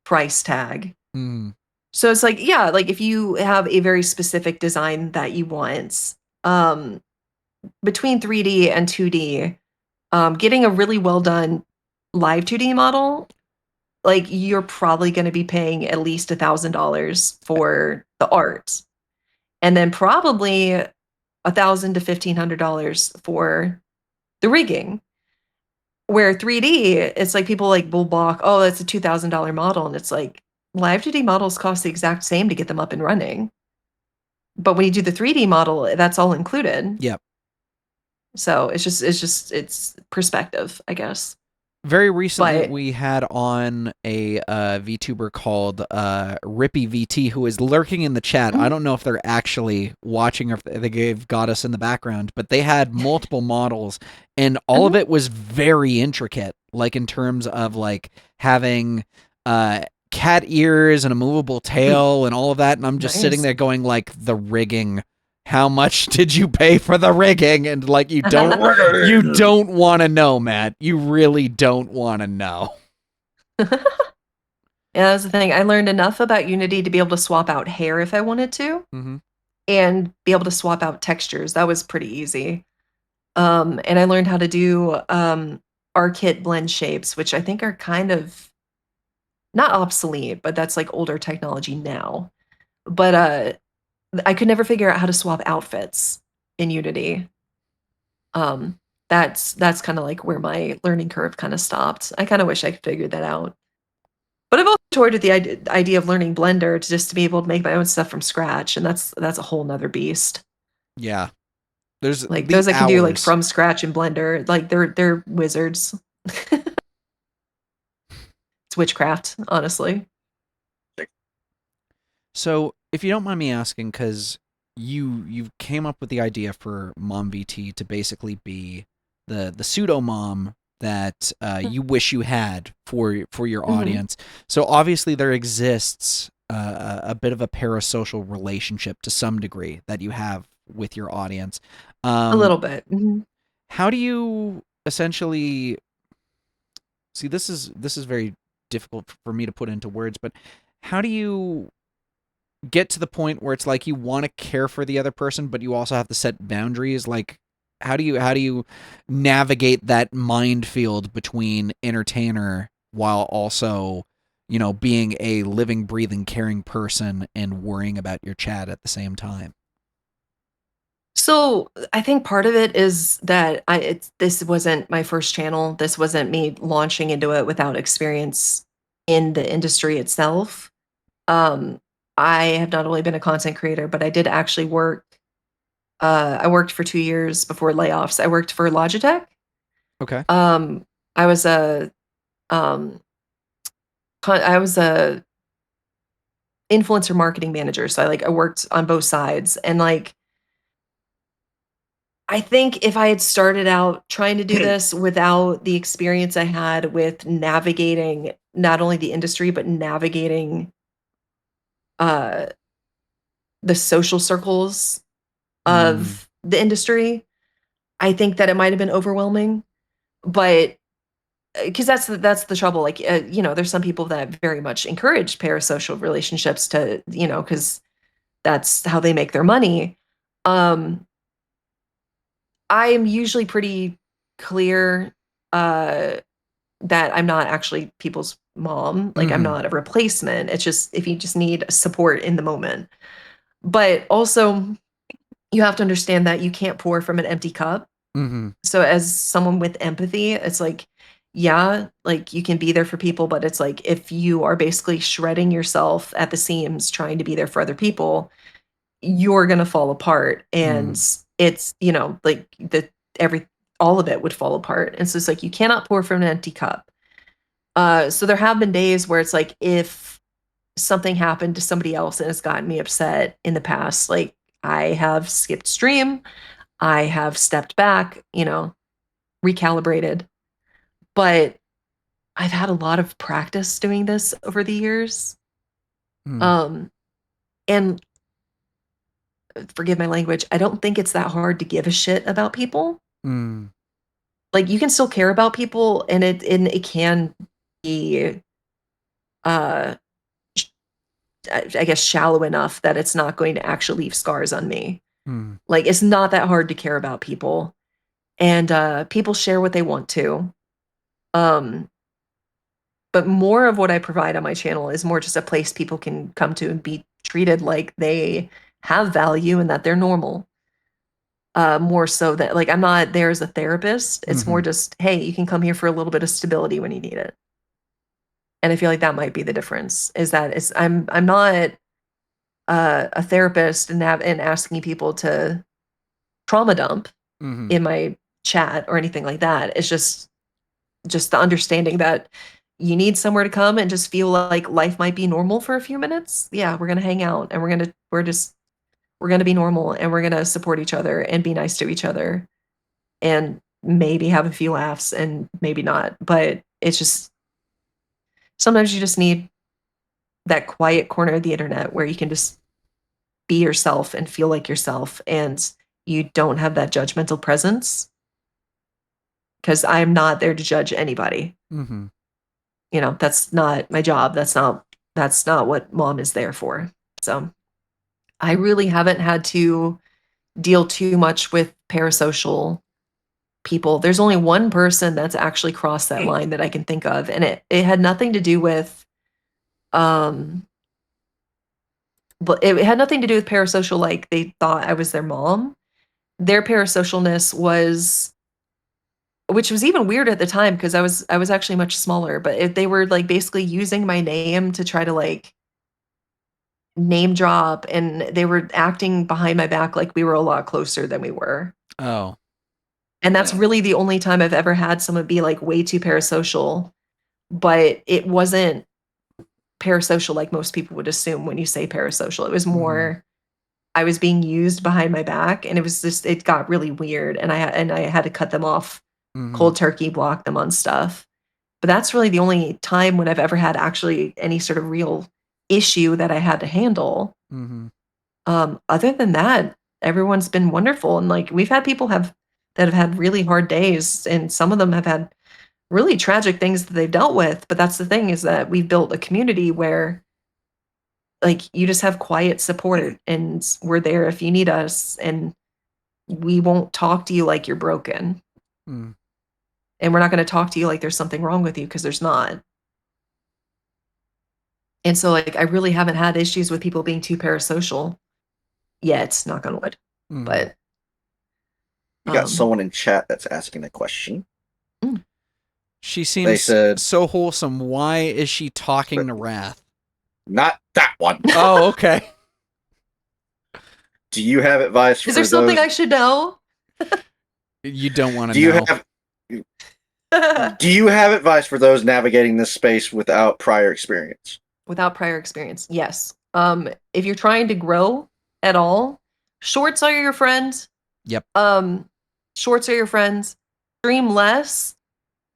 price tag. hmm, So it's like, yeah, like if you have a very specific design that you want, between 3D and 2D, getting a really well done live 2D model, like you're probably going to be paying at least $1,000 for the art, and then probably $1,000 to $1,500 for the rigging. Where 3D, it's like people like will balk, oh, that's a $2,000 model, and it's like live 2D models cost the exact same to get them up and running. But when you do the 3D model, that's all included. Yep. So it's perspective, I guess. Very recently, But- we had on a VTuber called Rippy VT, who is lurking in the chat. I don't know if they're actually watching or if they've got us in the background, but they had multiple models, and all of it was very intricate, like in terms of like having cat ears and a movable tail and all of that. And I'm just sitting Nice. there going like, the rigging. How much did you pay for the rigging? And like, you don't want to know, Matt. You really don't want to know. Yeah, that's the thing. I learned enough about Unity to be able to swap out hair if I wanted to, Mm-hmm. and be able to swap out textures. That was pretty easy. And I learned how to do R-Kit blend shapes, which I think are kind of not obsolete, but that's like older technology now. But I could never figure out how to swap outfits in Unity. That's kind of like where my learning curve kind of stopped. I kind of wish I could figure that out. But I've also toyed with the idea of learning Blender to be able to make my own stuff from scratch, and that's a whole nother beast. Yeah. There's Like the those I can do like hours. from scratch in Blender. Like they're wizards. It's witchcraft, honestly. So, if you don't mind me asking, because you came up with the idea for MomVT to basically be the pseudo mom that you wish you had for your audience. So obviously there exists a bit of a parasocial relationship to some degree that you have with your audience. A little bit. Mhm. How do you essentially see? This is very difficult for me to put into words, but how do you get to the point where it's like you want to care for the other person, but you also have to set boundaries? Like, how do you navigate that minefield between entertainer while also, you know, being a living, breathing, caring person and worrying about your chat at the same time? So I think part of it is that this wasn't my first channel. This wasn't me launching into it without experience in the industry itself. I have not only been a content creator, but I did actually work. I worked for 2 years before layoffs. I worked for Logitech. Okay. I was a I was a influencer marketing manager. So I worked on both sides, and like I think if I had started out trying to do this without the experience I had with navigating not only the industry, but navigating uh, the social circles of the industry, I think that it might have been overwhelming. But because that's the trouble. Like, there's some people that very much encourage parasocial relationships to, because that's how they make their money. Um, I am usually pretty clear that I'm not actually people's mom. Like, I'm not a replacement. It's just if you just need support in the moment. But also, you have to understand that you can't pour from an empty cup. So as someone with empathy, it's like, yeah, like you can be there for people, but it's like if you are basically shredding yourself at the seams trying to be there for other people, you're going to fall apart. And it's, like all of it would fall apart. And so it's like you cannot pour from an empty cup. So there have been days where it's like if something happened to somebody else and it's gotten me upset in the past, like I have skipped stream, I have stepped back, recalibrated. But I've had a lot of practice doing this over the years. And forgive my language, I don't think it's that hard to give a shit about people. Like you can still care about people and it can be I guess shallow enough that it's not going to actually leave scars on me. Like it's not that hard to care about people. And people share what they want to. But more of what I provide on my channel is more just a place people can come to and be treated like they have value and that they're normal. More so that like I'm not there as a therapist. It's more just, hey, you can come here for a little bit of stability when you need it. And I feel like that might be the difference. Is that I'm not a therapist and asking people to trauma dump in my chat or anything like that. It's just the understanding that you need somewhere to come and just feel like life might be normal for a few minutes. Yeah, we're gonna hang out and we're gonna be normal and we're gonna support each other and be nice to each other and maybe have a few laughs and maybe not. But it's just sometimes you just need that quiet corner of the internet where you can just be yourself and feel like yourself and you don't have that judgmental presence. Because I'm not there to judge anybody. That's not my job. That's not what mom is there for. So I really haven't had to deal too much with parasocial people. There's only one person that's actually crossed that line that I can think of. And it had nothing to do with but it had nothing to do with parasocial, like they thought I was their mom. Their parasocialness was, which was even weird at the time because I was actually much smaller, but they were like basically using my name to try to like name drop, and they were acting behind my back like we were a lot closer than we were. Oh. And that's really the only time I've ever had someone be like way too parasocial, but it wasn't parasocial like most people would assume when you say parasocial. It was more I was being used behind my back, and it got really weird, and I had to cut them off cold turkey, block them on stuff. But that's really the only time when I've ever had actually any sort of real issue that I had to handle. Other than that, everyone's been wonderful. And like we've had people that have had really hard days, and some of them have had really tragic things that they've dealt with. But that's the thing, is that we've built a community where like you just have quiet support and we're there if you need us, and we won't talk to you like you're broken. And we're not going to talk to you like there's something wrong with you, because there's not. And so like I really haven't had issues with people being too parasocial yet, knock on wood. But you got someone in chat that's asking a question. She seems so wholesome. Why is she talking to Wrath? Not that one. Oh, okay. Do you have advice for Is there something I should know? You don't want to know. Do you have advice for those navigating this space without prior experience? Without prior experience, yes. If you're trying to grow at all, shorts are your friend. Yep. Shorts are your friends. Stream less.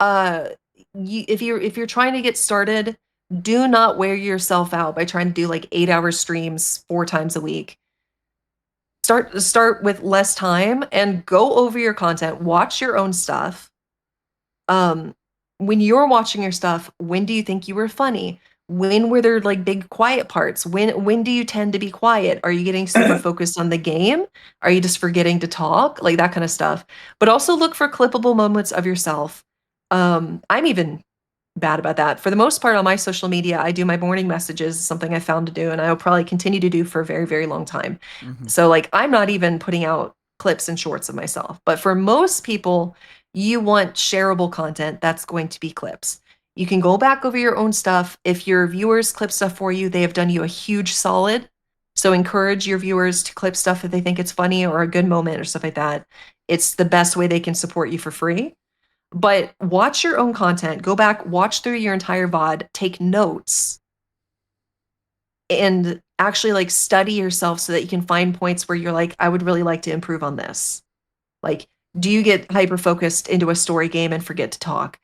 If you're trying to get started, do not wear yourself out by trying to do like 8-hour streams 4 times a week. Start with less time and go over your content. Watch your own stuff. When you're watching your stuff, when do you think you were funny? When were there like big quiet parts? When do you tend to be quiet? Are you getting super focused on the game? Are you just forgetting to talk? Like that kind of stuff. But also look for clippable moments of yourself. I'm even bad about that. For the most part on my social media, I do my morning messages, something I found to do, and I'll probably continue to do for a very, very long time. So like I'm not even putting out clips and shorts of myself. But for most people, you want shareable content, that's going to be clips. You can go back over your own stuff. If your viewers clip stuff for you, they have done you a huge solid. So encourage your viewers to clip stuff if they think it's funny or a good moment or stuff like that. It's the best way they can support you for free. But watch your own content. Go back, watch through your entire VOD, take notes, and actually like study yourself so that you can find points where you're like, I would really like to improve on this. Like, do you get hyper focused into a story game and forget to talk?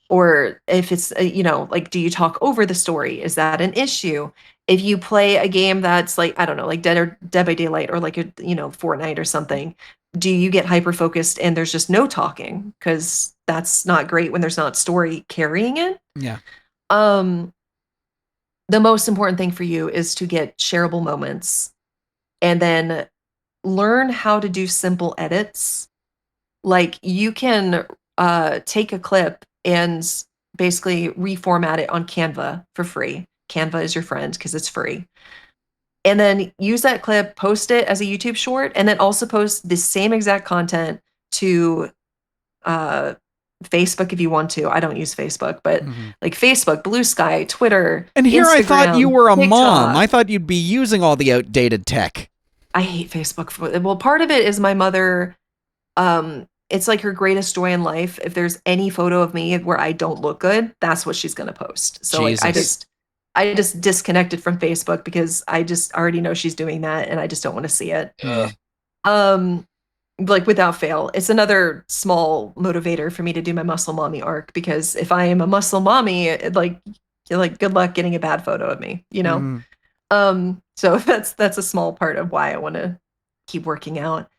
Or if it's, like, do you talk over the story? Is that an issue? If you play a game that's like, I don't know, like Dead by Daylight or like, Fortnite or something, do you get hyper focused and there's just no talking? Because that's not great when there's not story carrying it. Yeah. The most important thing for you is to get shareable moments and then learn how to do simple edits. Like you can take a clip and basically reformat it on Canva for free. Canva is your friend because it's free. And then use that clip, post it as a YouTube short, and then also post the same exact content to Facebook if you want to. I don't use Facebook, but like Facebook, Blue Sky, Twitter, And here Instagram, I thought you were a TikTok. mom. I thought you'd be using all the outdated tech. I hate Facebook. Well, part of it is my mother. It's like her greatest joy in life. If there's any photo of me where I don't look good, that's what she's gonna post. So like I just disconnected from Facebook because I just already know she's doing that and I just don't want to see it. Like without fail, it's another small motivator for me to do my muscle mommy arc, because if I am a muscle mommy, like good luck getting a bad photo of me, So that's a small part of why I want to keep working out.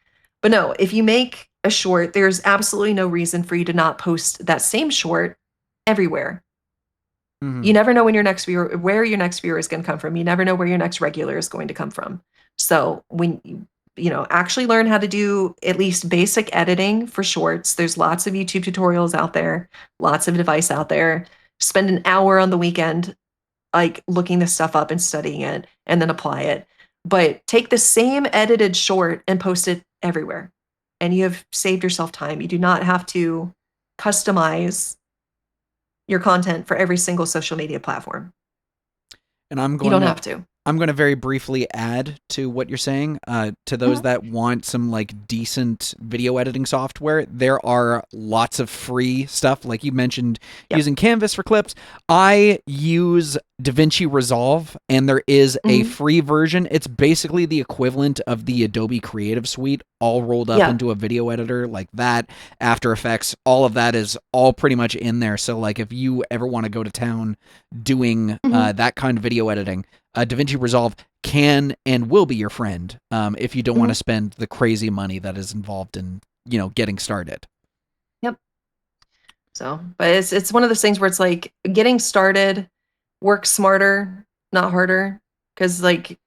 But no, if you make a short, there's absolutely no reason for you to not post that same short everywhere. You never know where your next viewer is going to come from. You never know where your next regular is going to come from. So when you actually learn how to do at least basic editing for shorts, there's lots of YouTube tutorials out there, lots of advice out there. Spend an hour on the weekend like looking this stuff up and studying it and then apply it. But take the same edited short and post it everywhere. And you have saved yourself time. You do not have to customize your content for every single social media platform. And you don't have to. I'm going to very briefly add to what you're saying. To those that want some like decent video editing software, there are lots of free stuff. Like you mentioned, using Canvas for clips. I use DaVinci Resolve, and there is a free version. It's basically the equivalent of the Adobe Creative Suite, all rolled up into a video editor like that. After Effects, all of that is all pretty much in there. So like if you ever want to go to town doing that kind of video editing, DaVinci Resolve can and will be your friend if you don't want to spend the crazy money that is involved in, getting started. Yep. So, but it's one of those things where it's like getting started, work smarter, not harder. Because like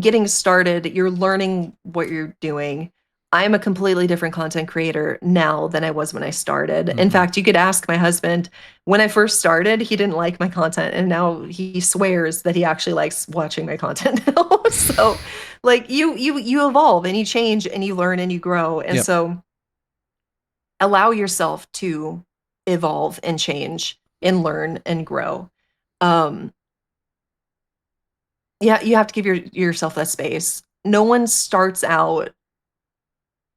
getting started, you're learning what you're doing. I'm a completely different content creator now than I was when I started. In fact, you could ask my husband. When I first started, he didn't like my content, and now he swears that he actually likes watching my content now. So, like you evolve and you change and you learn and you grow, and so allow yourself to evolve and change and learn and grow. Yeah, you have to give yourself that space. No one starts out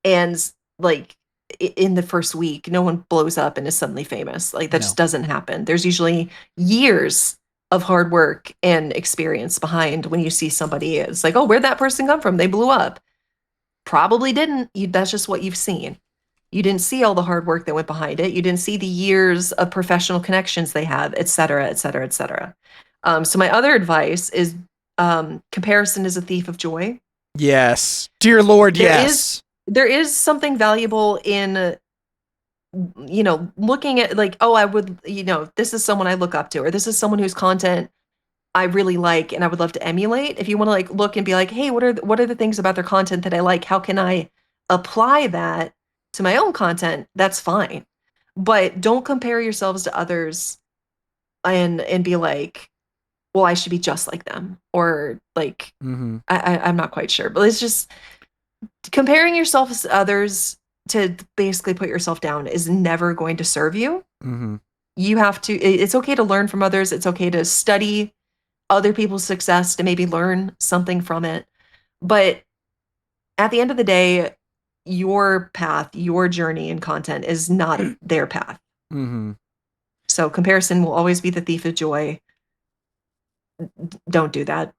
and like in the first week, no one blows up and is suddenly famous. Like that just doesn't happen. There's usually years of hard work and experience behind when you see somebody. It's like, oh, where'd that person come from? They blew up. Probably didn't. That's just what you've seen. You didn't see all the hard work that went behind it. You didn't see the years of professional connections they have, et cetera, et cetera, et cetera. So my other advice is comparison is a thief of joy. Yes. Dear Lord, There yes. there is something valuable in looking at like, oh, I would, this is someone I look up to, or this is someone whose content I really like and I would love to emulate. If you want to like look and be like, hey, what are the things about their content that I like? How can I apply that to my own content? That's fine. But don't compare yourselves to others and be like, well, I should be just like them. Or like I'm not quite sure. But it's just comparing yourself to others to basically put yourself down is never going to serve you. You have to, it's okay to learn from others. It's okay to study other people's success to maybe learn something from it. But at the end of the day, your path, your journey in content is not their path. So comparison will always be the thief of joy. Don't do that.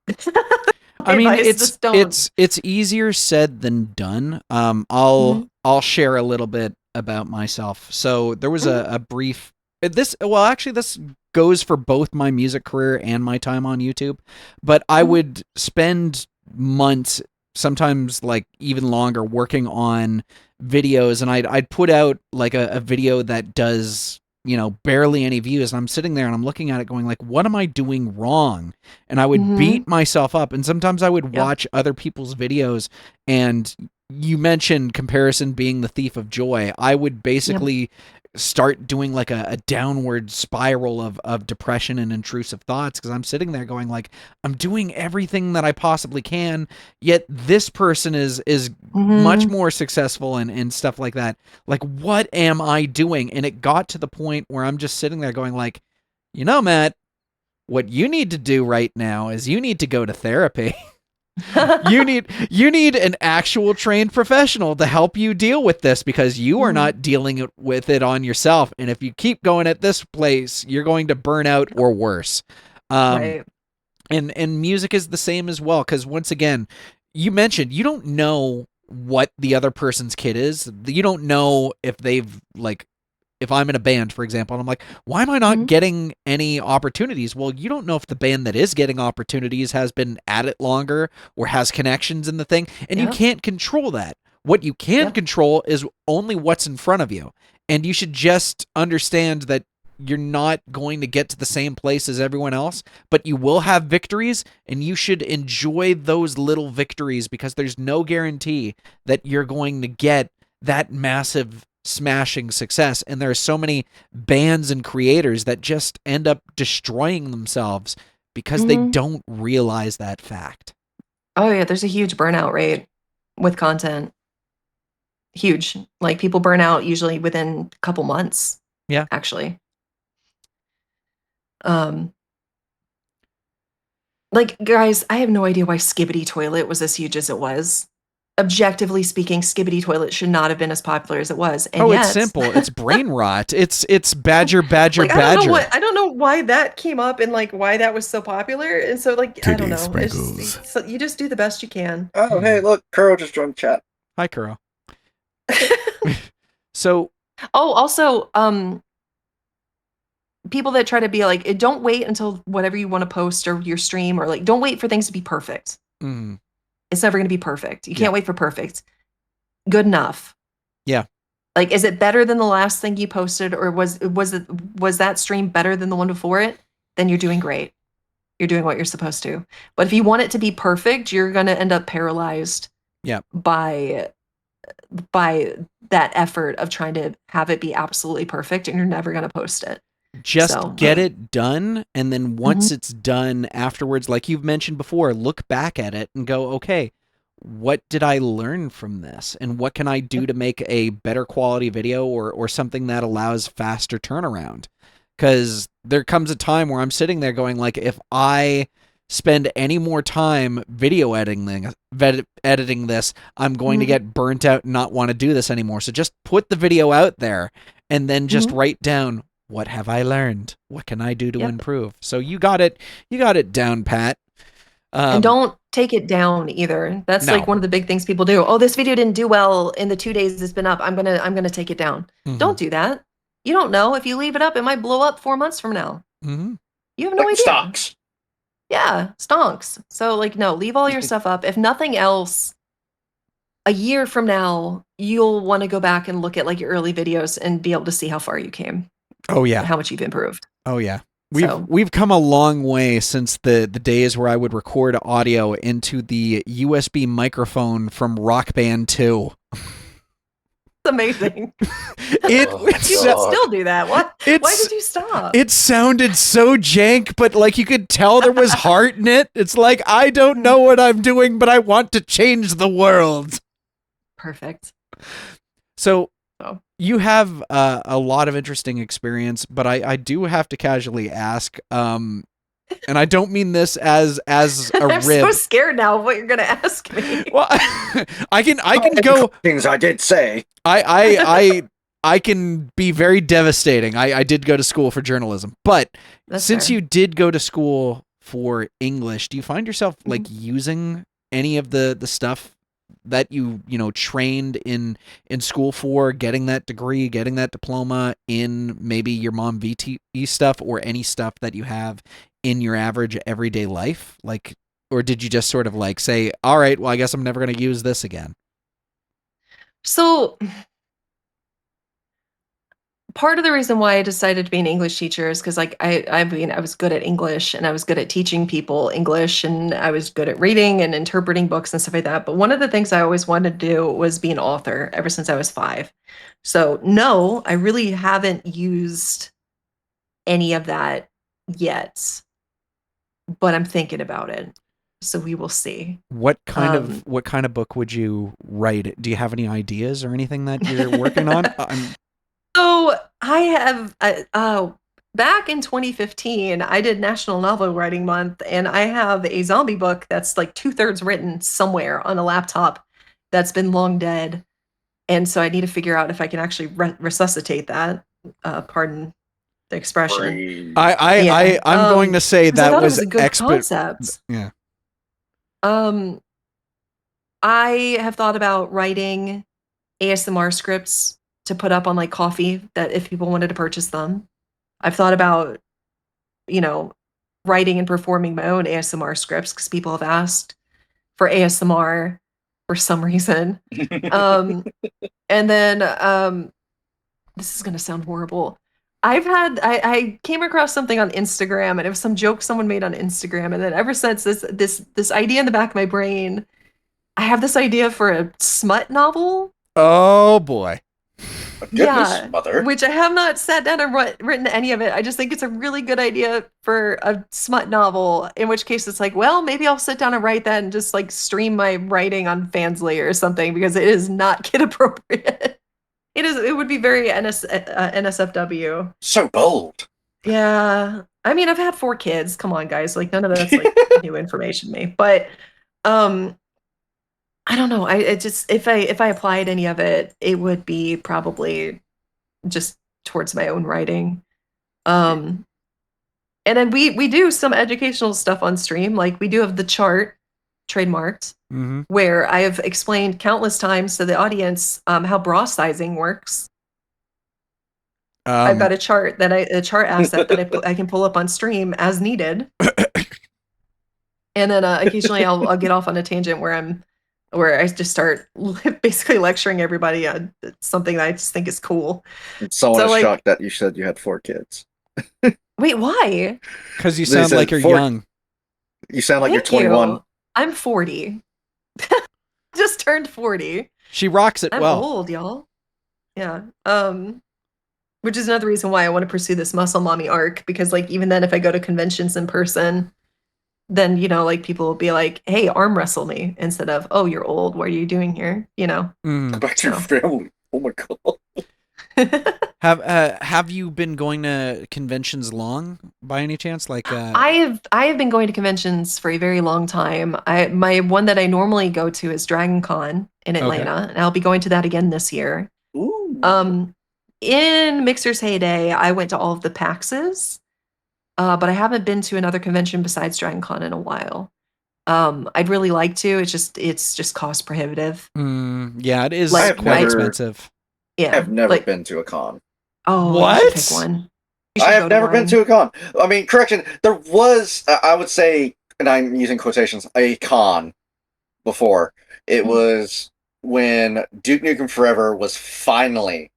I mean, it's easier said than done. I'll share a little bit about myself. So there was a brief, this goes for both my music career and my time on YouTube, but I would spend months, sometimes like even longer, working on videos, and I'd put out like a video that does, barely any views, and I'm sitting there and I'm looking at it going like, what am I doing wrong? And I would beat myself up, and sometimes I would watch other people's videos, and you mentioned comparison being the thief of joy. I would basically start doing like a downward spiral of depression and intrusive thoughts, because I'm sitting there going like, I'm doing everything that I possibly can, yet this person is much more successful and stuff like that. Like, what am I doing? And it got to the point where I'm just sitting there going like, Matt, what you need to do right now is you need to go to therapy. you need an actual trained professional to help you deal with this, because you are not dealing with it on yourself, and if you keep going at this place, you're going to burn out or worse. Right. And music is the same as well, because once again, you mentioned you don't know what the other person's kid is. You don't know if they've like, if I'm in a band, for example, and I'm like, why am I not getting any opportunities? Well, you don't know if the band that is getting opportunities has been at it longer or has connections in the thing, and you can't control that. What you can control is only what's in front of you, and you should just understand that you're not going to get to the same place as everyone else, but you will have victories, and you should enjoy those little victories, because there's no guarantee that you're going to get that massive smashing success. And there are so many bands and creators that just end up destroying themselves because they don't realize that fact. Oh yeah, there's a huge burnout rate with content. Huge. Like, people burn out usually within a couple months. Yeah. Actually. Like, guys, I have no idea why Skibbity Toilet was as huge as it was. Objectively speaking, Skibbity Toilet should not have been as popular as it was. And yet, it's simple. It's brain rot. It's badger, badger, like, badger. I don't know why that came up and like why that was so popular. And so like, I don't know. So you just do the best you can. Oh, hey, look, Kuro just joined chat. Hi, Kuro. So, also, people that try to be like, don't wait until whatever you want to post or your stream, or like, don't wait for things to be perfect. It's never going to be perfect. You can't wait for perfect. Good enough. Yeah. Like, is it better than the last thing you posted, or was that stream better than the one before it? Then you're doing great. You're doing what you're supposed to. But if you want it to be perfect, you're going to end up paralyzed. By that effort of trying to have it be absolutely perfect, and you're never going to post it. Just get it done, and then once it's done afterwards, like you've mentioned before, look back at it and go, okay, what did I learn from this? And what can I do to make a better quality video, or something that allows faster turnaround? Because there comes a time where I'm sitting there going like, if I spend any more time video editing this, I'm going to get burnt out and not want to do this anymore. So just put the video out there, and then just write down, what have I learned? What can I do to improve? So you got it down pat. And don't take it down either. That's No. like one of the big things people do. Oh, this video didn't do well in the 2 days it's been up. I'm gonna take it down. Mhm. Don't do that. You don't know. If you leave it up, it might blow up 4 months from now. Mhm. You have no Like idea. stocks. Yeah, stonks. So like, no, leave all your stuff up. If nothing else, a year from now, you'll want to go back and look at like your early videos and be able to see how far you came, Oh yeah. how much you've improved. Oh yeah. So- We've come a long way since the days where I would record audio into the USB microphone from Rock Band 2. It's amazing. It Oh, You should God. still do that. What? Why it's did you stop? it sounded so jank, but like you could tell there was heart in it. It's like, I don't know what I'm doing, but I want to change the world. Perfect. So Oh. you have a lot of interesting experience, but I do have to casually ask, and I don't mean this as a I'm rib. so scared now of what you're gonna ask me. Well, I can go. Things I did say. I can be very devastating. I did go to school for journalism, but That's since fair. you did go to school for English, do you find yourself like using any of the stuff that you trained in school for, getting that degree, getting that diploma in maybe your MomVT stuff or any stuff that you have in your average everyday life? Like, or did you just sort of like say, all right, well, I guess I'm never going to use this again? So part of the reason why I decided to be an English teacher is because like I mean I was good at English and I was good at teaching people English and I was good at reading and interpreting books and stuff like that. But one of the things I always wanted to do was be an author ever since I was 5. So no, I really haven't used any of that yet, but I'm thinking about it. So we will see. What kind of book would you write? Do you have any ideas or anything that you're working on? So I have back in 2015, I did National Novel Writing Month, and I have a zombie book that's like 2/3 written somewhere on a laptop that's been long dead, and so I need to figure out if I can actually resuscitate that. Pardon the expression. I'm going to say 'cause I that thought it was a good expert. concept. Yeah. I have thought about writing ASMR scripts to put up on like Coffee that if people wanted to purchase them. I've thought about, writing and performing my own ASMR scripts because people have asked for ASMR for some reason. And then this is gonna sound horrible. I came across something on Instagram and it was some joke someone made on Instagram, and then ever since this idea in the back of my brain, I have this idea for a smut novel. Oh boy. Goodness, mother. Which I have not sat down and written any of it. I just think it's a really good idea for a smut novel, in which case it's like, well, maybe I'll sit down and write that and just like stream my writing on Fansly or something, because it is not kid appropriate. It would be very NSFW. So bold. Yeah. I mean, I've had 4 kids. Come on, guys. Like, none of that's like new information to me. But I don't know. I just if I applied any of it, it would be probably just towards my own writing. And then we do some educational stuff on stream. Like we do have the chart trademarked, where I have explained countless times to the audience how bra sizing works. I've got a chart asset that I can pull up on stream as needed. And then occasionally I'll get off on a tangent where I just start basically lecturing everybody on something that I just think is cool. Someone is shocked that you said you had 4 kids. Wait, why? Because you sound like you're young. You sound like Thank you're 21. you. I'm 40. Just turned 40. She rocks it I'm well. old, y'all. Yeah. Which is another reason why I want to pursue this muscle mommy arc, because like even then if I go to conventions in person, then like people will be like, hey, arm wrestle me, instead of, oh, you're old, what are you doing here? Back to your family. Oh my god. Have you been going to conventions long by any chance? Like I have been going to conventions for a very long time. My one that I normally go to is Dragon Con in Atlanta, and I'll be going to that again this year. Ooh. In Mixer's heyday, I went to all of the PAXs. But I haven't been to another convention besides Dragon Con in a while. I'd really like to. It's just cost prohibitive. Yeah, it is Like, quite expensive. Yeah. I've never like, been to a con. Oh, you should pick What? one. You I should have go never been one. to a con. I mean, correction, there was, I would say, and I'm using quotations, a con before. It was when Duke Nukem Forever was finally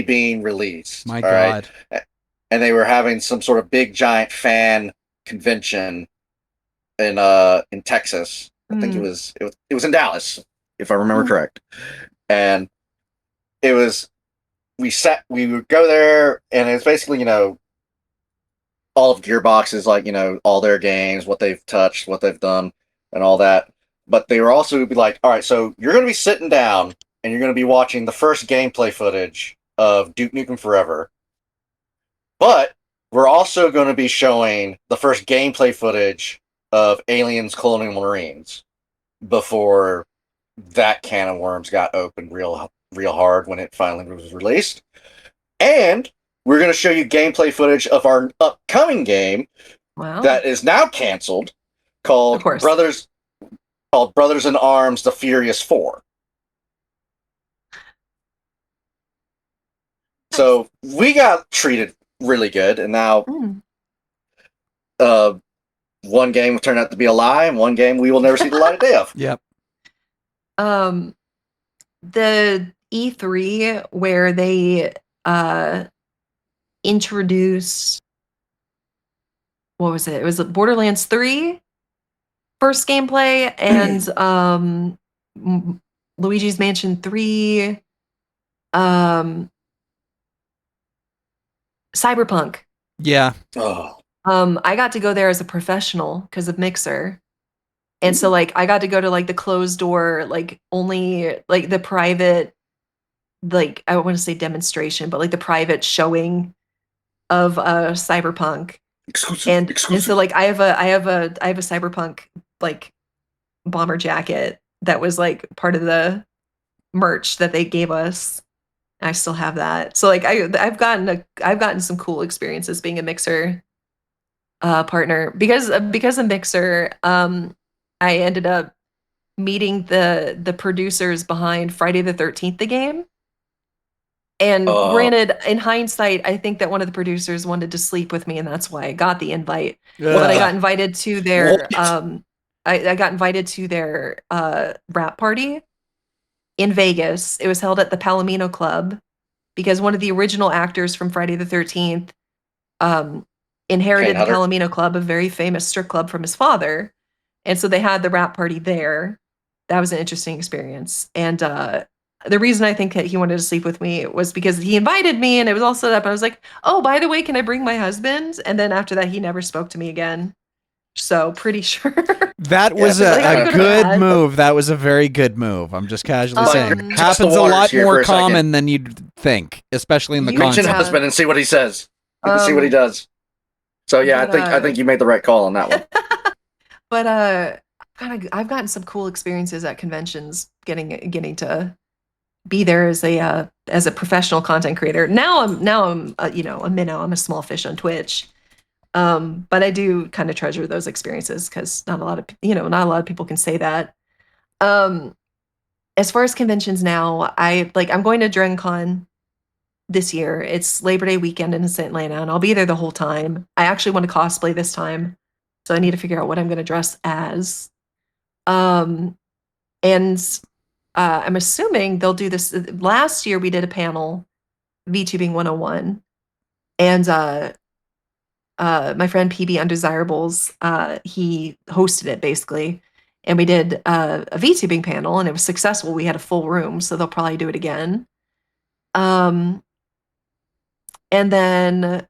being released. My all right? God. And they were having some sort of big giant fan convention in Texas. I think it was in Dallas, if I remember correct. And it was we would go there, and it's basically, all of Gearbox's, like, all their games, what they've touched, what they've done, and all that. But they were also be like, all right, so you're going to be sitting down and you're going to be watching the first gameplay footage of Duke Nukem Forever. But we're also going to be showing the first gameplay footage of Aliens Colonial Marines before that can of worms got opened real hard when it finally was released. And we're going to show you gameplay footage of our upcoming game that is now canceled, called Brothers in Arms: The Furious 4. So we got treated really good, and now one game will turn out to be a lie, and one game we will never see the light of day of. Yep. The E3 where they introduced, what was it? It was Borderlands 3 first gameplay, and Luigi's Mansion 3, Cyberpunk. Yeah. I got to go there as a professional because of Mixer. And so, like, I got to go to, like, the closed door, like, only, like, the private, like, I don't want to say demonstration, but, like, the private showing of Cyberpunk. Exclusive. And so, like, I have a Cyberpunk, like, bomber jacket that was, like, part of the merch that they gave us. I still have that. So, like, I've gotten some cool experiences being a Mixer partner because of Mixer. I ended up meeting the producers behind Friday the 13th, the game. And granted, in hindsight, I think that one of the producers wanted to sleep with me, and that's why I got the invite. But I got invited to their I got invited to their rap party in Vegas. It was held at the Palomino Club because one of the original actors from Friday the 13th inherited the Palomino Club, a very famous strip club, from his father. And so they had the rap party there. That was an interesting experience. And the reason I think that he wanted to sleep with me was because he invited me and it was all set up. And I was like, oh, by the way, can I bring my husband? And then after that, he never spoke to me again. So pretty sure. That was a good move. That was a very good move. I'm just casually saying. Happens a lot more common than you'd think, especially in the content. Mention husband and see what he says. See what he does. So yeah, I think you made the right call on that one. But I've gotten some cool experiences at conventions, getting to be there as a professional content creator. Now I'm a minnow. I'm a small fish on Twitch. But I do kind of treasure those experiences because not a lot of people can say that. As far as conventions now, I'm going to DragonCon this year. It's Labor Day weekend in Atlanta, and I'll be there the whole time. I actually want to cosplay this time, so I need to figure out what I'm going to dress as. And I'm assuming they'll do this. Last year we did a panel, VTubing 101, and my friend PB Undesirables, he hosted it basically, and we did a VTubing panel, and it was successful. We had a full room, so they'll probably do it again. And then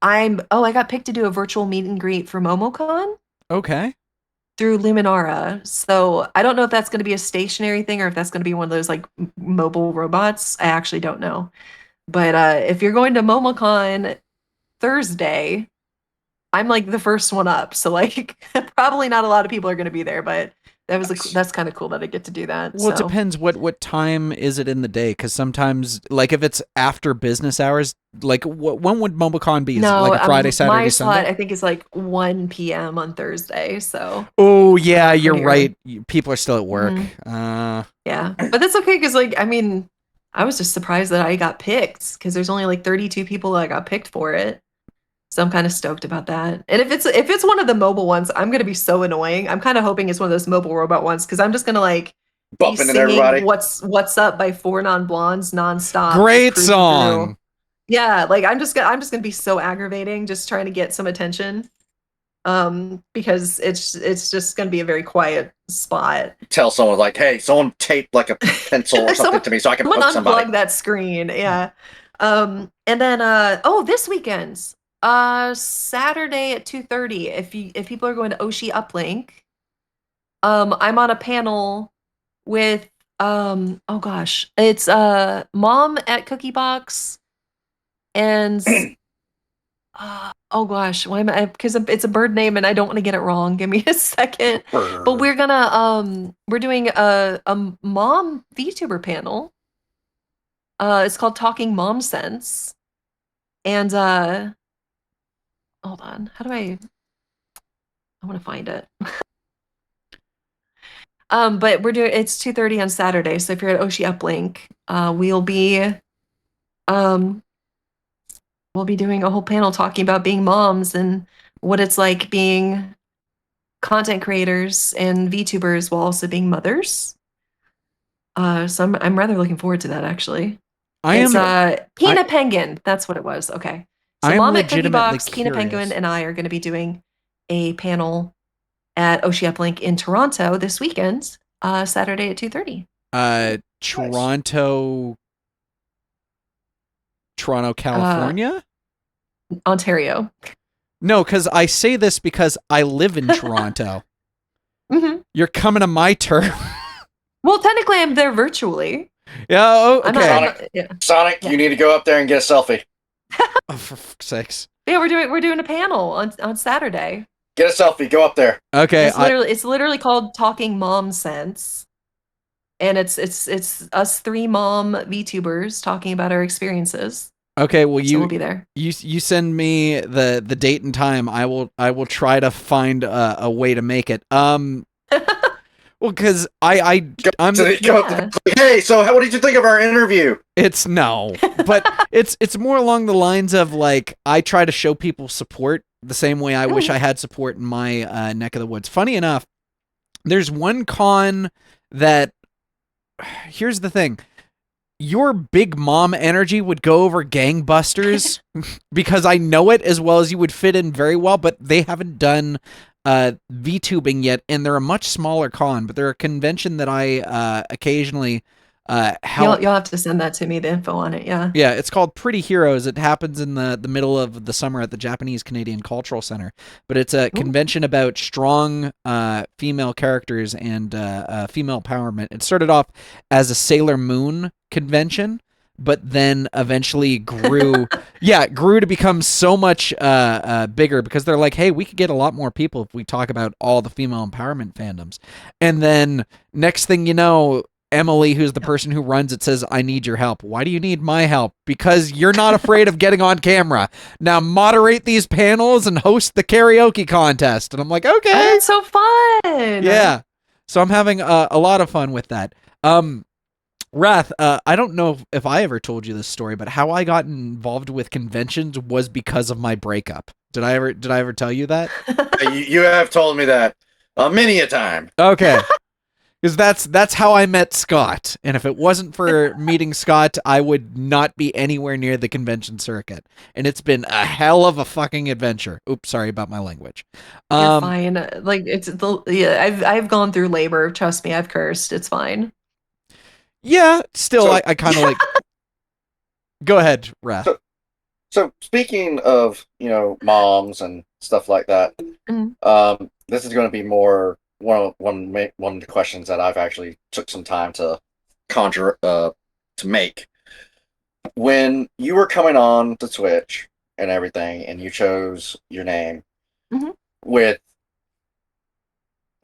I got picked to do a virtual meet and greet for MomoCon. Okay. Through Luminara. So I don't know if that's going to be a stationary thing or if that's going to be one of those like mobile robots. I actually don't know. But if you're going to MomoCon Thursday, I'm like the first one up. So like probably not a lot of people are going to be there, but that's kind of cool that I get to do that. Well, it So depends. What time is it in the day? Because sometimes, like, if it's after business hours, like, when would MomoCon be? Is it no, like a Friday, Saturday, my slot Sunday? I think is like 1 p.m. on Thursday. So Oh, yeah, you're pretty right. early. People are still at work. Mhm. Yeah, but that's okay because like I mean, I was just surprised that I got picked because there's only like 32 people that got picked for it. So I'm kind of stoked about that. And if it's one of the mobile ones, I'm gonna be so annoying. I'm kind of hoping it's one of those mobile robot ones because I'm just gonna like be Bumping into singing everybody. "What's Up" by Four Non Blondes nonstop, just Great cruising through. song. Yeah, like I'm just gonna be so aggravating, just trying to get some attention. Because it's just gonna be a very quiet spot. Tell someone like, hey, someone tape like a pencil or something to me so I can Someone poke somebody. unplug that screen. Yeah. And then this weekend, Saturday at 2:30. If people are going to Oshi Uplink, I'm on a panel with oh gosh, it's Mom at Cookie Box and oh gosh, why am I? Because it's a bird name and I don't want to get it wrong. Give me a second. But we're doing a mom VTuber panel. It's called Talking Mom Sense. And hold on, how do I want to find it. But it's 2:30 on Saturday. So if you're at Oshi Uplink, um we'll be doing a whole panel talking about being moms and what it's like being content creators and VTubers while also being mothers. So I'm rather looking forward to that actually. I It's am. Pina Penguin. That's what it was. Okay. So I am Mom at Cookie legitimately Box, Pina Penguin, curious. and I are going to be doing a panel at Oshi Uplink in Toronto this weekend, Saturday at 2:30. Toronto, Uh, California. Ontario. No, because I say this because I live in Toronto. Hmm. You're coming to my turf. Well, technically, I'm there virtually. Yeah. Oh, I'm okay. not, yeah. Sonic, Yeah. you need to go up there and get a selfie. Oh, for fuck's sakes. Yeah, we're doing a panel on Saturday. Get a selfie. Go up there. Okay. It's literally called Talking Mom Sense, and it's us three mom VTubers talking about our experiences. Okay. Well, So we'll be there. you send me the date and time. I will try to find a way to make it. Well, because I'm Yeah. Hey, so what did you think of our interview? It's no, but it's more along the lines of like I try to show people support the same way I wish I had support in my neck of the woods. Funny enough, there's one con that here's the thing. Your big mom energy would go over gangbusters because I know it as well as you would fit in very well, but they haven't done VTubing yet, and they're a much smaller con, but they're a convention that I occasionally help. You'll have to send that to me, the info on it. Yeah. Yeah, it's called Pretty Heroes. It happens in the middle of the summer at the Japanese Canadian Cultural Center. But it's a convention about strong female characters and female empowerment. It started off as a Sailor Moon convention, but then eventually grew grew to become so much bigger because they're like, hey, we could get a lot more people if we talk about all the female empowerment fandoms. And then next thing you know, Emily, who's the person who runs it, says, I need your help. Why do you need my help? Because you're not afraid of getting on camera. Now moderate these panels and host the karaoke contest. And I'm like, okay. Oh, that's so fun. Yeah. So I'm having a lot of fun with that. Wrath, I don't know if I ever told you this story, but how I got involved with conventions was because of my breakup. Did I ever tell you that? You have told me that many a time. Okay. Because that's how I met Scott. And if it wasn't for meeting Scott, I would not be anywhere near the convention circuit. And it's been a hell of a fucking adventure. Oops, sorry about my language. You're fine. Like I've gone through labor. Trust me, I've cursed. It's fine. Yeah, still, I kind of like... Go ahead, Wrath. So speaking of, moms and stuff like that, this is going to be more one of the questions that I've actually took some time to conjure to make. When you were coming on to Twitch and everything, and you chose your name with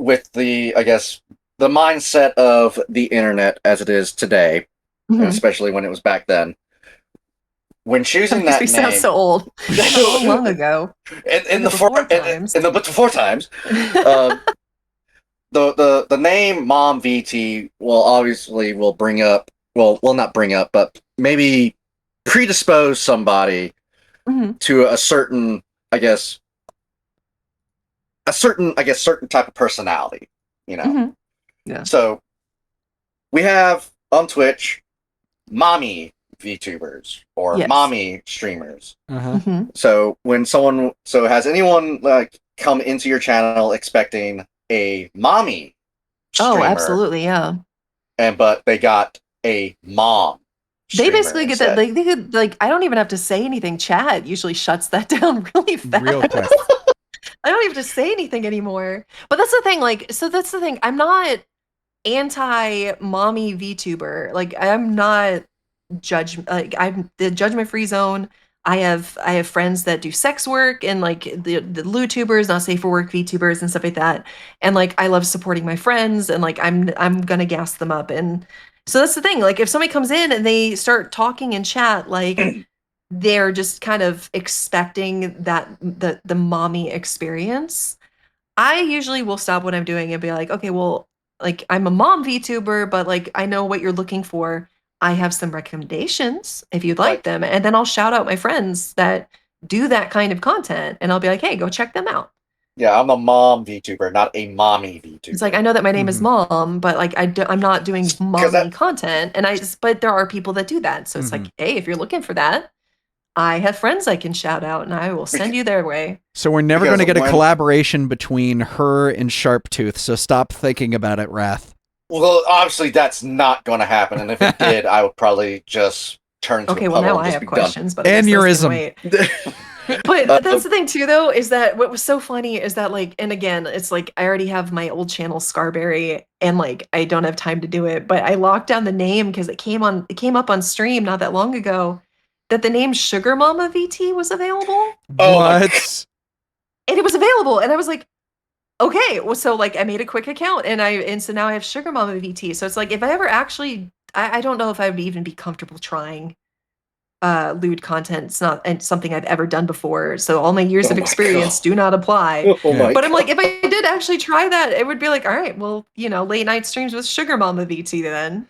with the, I guess, the mindset of the internet as it is today, and especially when it was back then, when choosing that we name, sound so old. So long ago. in the before times, the name MomVT will bring up, not bring up, but maybe predispose somebody to a certain, certain type of personality, you know. Yeah. So we have on Twitch mommy VTubers or mommy streamers. So has anyone like come into your channel expecting a mommy streamer? Oh, absolutely, yeah. But they got a mom. They basically get that. Like, they could, like, I don't even have to say anything. Chat usually shuts that down really fast. Real quick. I don't even have to say anything anymore. But that's the thing. Like, so that's the thing. I'm not anti-mommy VTuber. Like, I'm not I'm the judgment-free zone. I have friends that do sex work and like the Lutubers, not safe for work VTubers and stuff like that. And like I love supporting my friends and like I'm gonna gas them up. And so that's the thing. Like if somebody comes in and they start talking in chat, like they're just kind of expecting that the mommy experience. I usually will stop what I'm doing and be like, okay, well, like I'm a mom VTuber, but like I know what you're looking for. I have some recommendations if you'd like them. And then I'll shout out my friends that do that kind of content and I'll be like, hey, go check them out. Yeah, I'm a mom VTuber, not a mommy VTuber. It's like, I know that my name is Mom, but like I'm not doing mommy content. And but there are people that do that. So it's like, hey, if you're looking for that, I have friends I can shout out and I will send you their way. So we're never going to get a collaboration between her and Sharptooth. So stop thinking about it, Wrath. Well, obviously that's not going to happen, and if it did, I would probably just turn to a puddle now and I just have be questions, done. but aneurysm. But that's the thing too, though, is that what was so funny is that like, and again, it's like I already have my old channel Scarberry, and like I don't have time to do it, but I locked down the name because it came up on stream not that long ago that the name Sugar Mama VT was available. What? And it was available, and I was like, okay, well, so like I made a quick account and so now I have Sugar Mama VT. So it's like if I ever actually, I don't know if I would even be comfortable trying lewd content. It's not something I've ever done before. So all my years of experience do not apply. But I'm like, if I did actually try that, it would be like, all right, well, you know, late night streams with Sugar Mama VT then.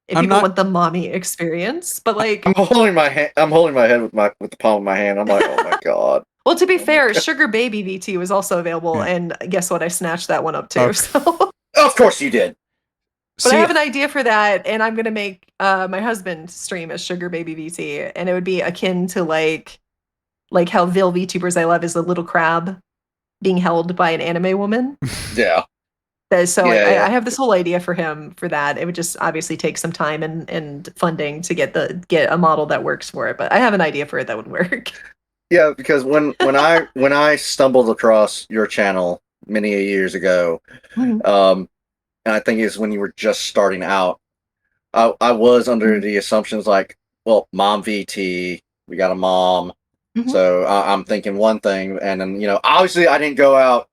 If people want the mommy experience. But like I'm holding my head with the palm of my hand. I'm like, oh my god. Well, to be fair, Sugar Baby VT was also available, and guess what? I snatched that one up too. Okay. So, of course you did. But I have an idea for that, and I'm gonna make my husband stream as Sugar Baby VT, and it would be akin to like how Vil VTubers I love is a little crab being held by an anime woman. Yeah. So I have this whole idea for him for that. It would just obviously take some time and funding to get a model that works for it, but I have an idea for it that would work. Yeah, because when I stumbled across your channel many years ago, and I think it's when you were just starting out, I was under the assumptions like, well, Mom VT, we got a mom, so I'm thinking one thing, and then obviously I didn't go out,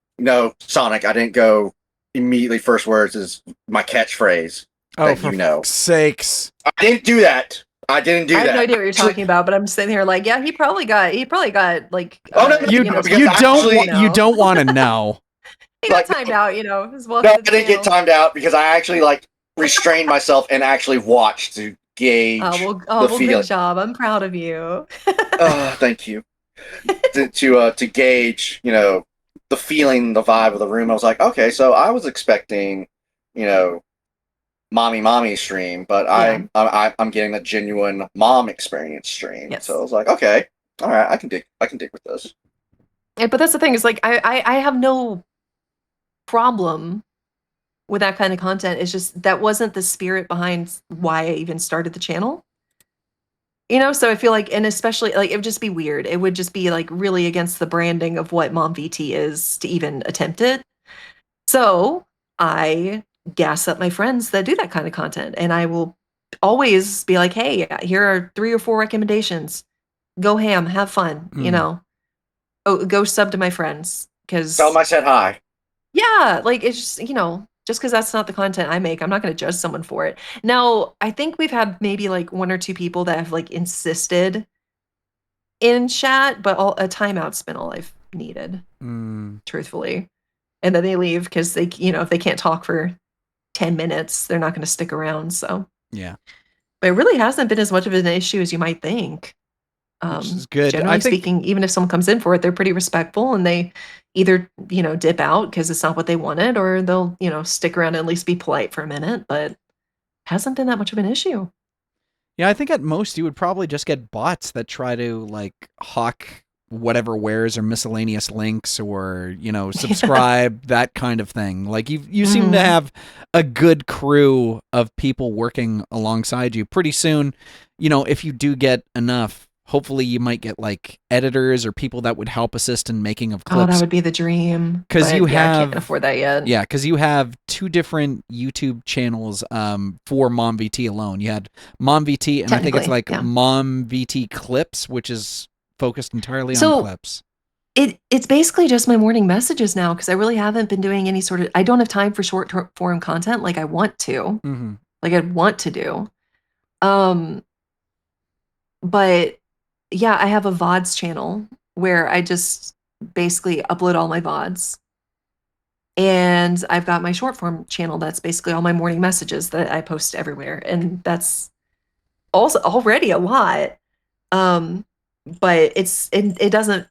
Sonic, I didn't go immediately. First words is my catchphrase. Oh, for sakes! I didn't do that. I didn't do that. I have no idea what you're talking about, but I'm sitting here like, yeah, he probably got like. You don't want to know. He got timed out, as well. No, I didn't get timed out because I actually restrained myself and actually watched to gauge the feeling. Good job. I'm proud of you. Thank you. to gauge, the feeling, the vibe of the room. I was like, okay, so I was expecting, mommy stream, but I'm getting a genuine mom experience stream. Yes. So I was like, okay, all right, I can dig with this. Yeah, but that's the thing is like I have no problem with that kind of content. It's just that wasn't the spirit behind why I even started the channel. So I feel like, and especially like it would just be weird. It would just be like really against the branding of what MomVT is to even attempt it. So I gas up my friends that do that kind of content, and I will always be like, hey, here are 3 or 4 recommendations. Go ham, have fun, go sub to my friends, because tell them I said hi. Yeah, like it's just, just because that's not the content I make, I'm not going to judge someone for it. Now, I think we've had maybe like one or two people that have like insisted in chat, but a timeout's been all I've needed, truthfully. And then they leave because if they can't talk for 10 minutes, they're not going to stick around. So, Yeah. but it really hasn't been as much of an issue as you might think. Which is good. Generally speaking, even if someone comes in for it, they're pretty respectful and they either, dip out because it's not what they wanted, or they'll, stick around and at least be polite for a minute, but hasn't been that much of an issue. Yeah, I think at most you would probably just get bots that try to like hawk whatever wares or miscellaneous links or, subscribe, that kind of thing. Like you seem to have a good crew of people working alongside you. Pretty soon, if you do get enough, hopefully you might get like editors or people that would help assist in making of clips. Oh, that would be the dream. Because I can't afford that yet. Yeah, because you have 2 different YouTube channels for MomVT alone. You had MomVT, and I think it's like MomVT Clips, which is focused entirely on clips. It's basically just my morning messages now, because I really haven't been doing any sort of. I don't have time for short form content like I want to. Mm-hmm. Like I'd want to do. But yeah, I have a VODs channel where I just basically upload all my VODs. And I've got my short form channel that's basically all my morning messages that I post everywhere. And that's also already a lot. But it doesn't,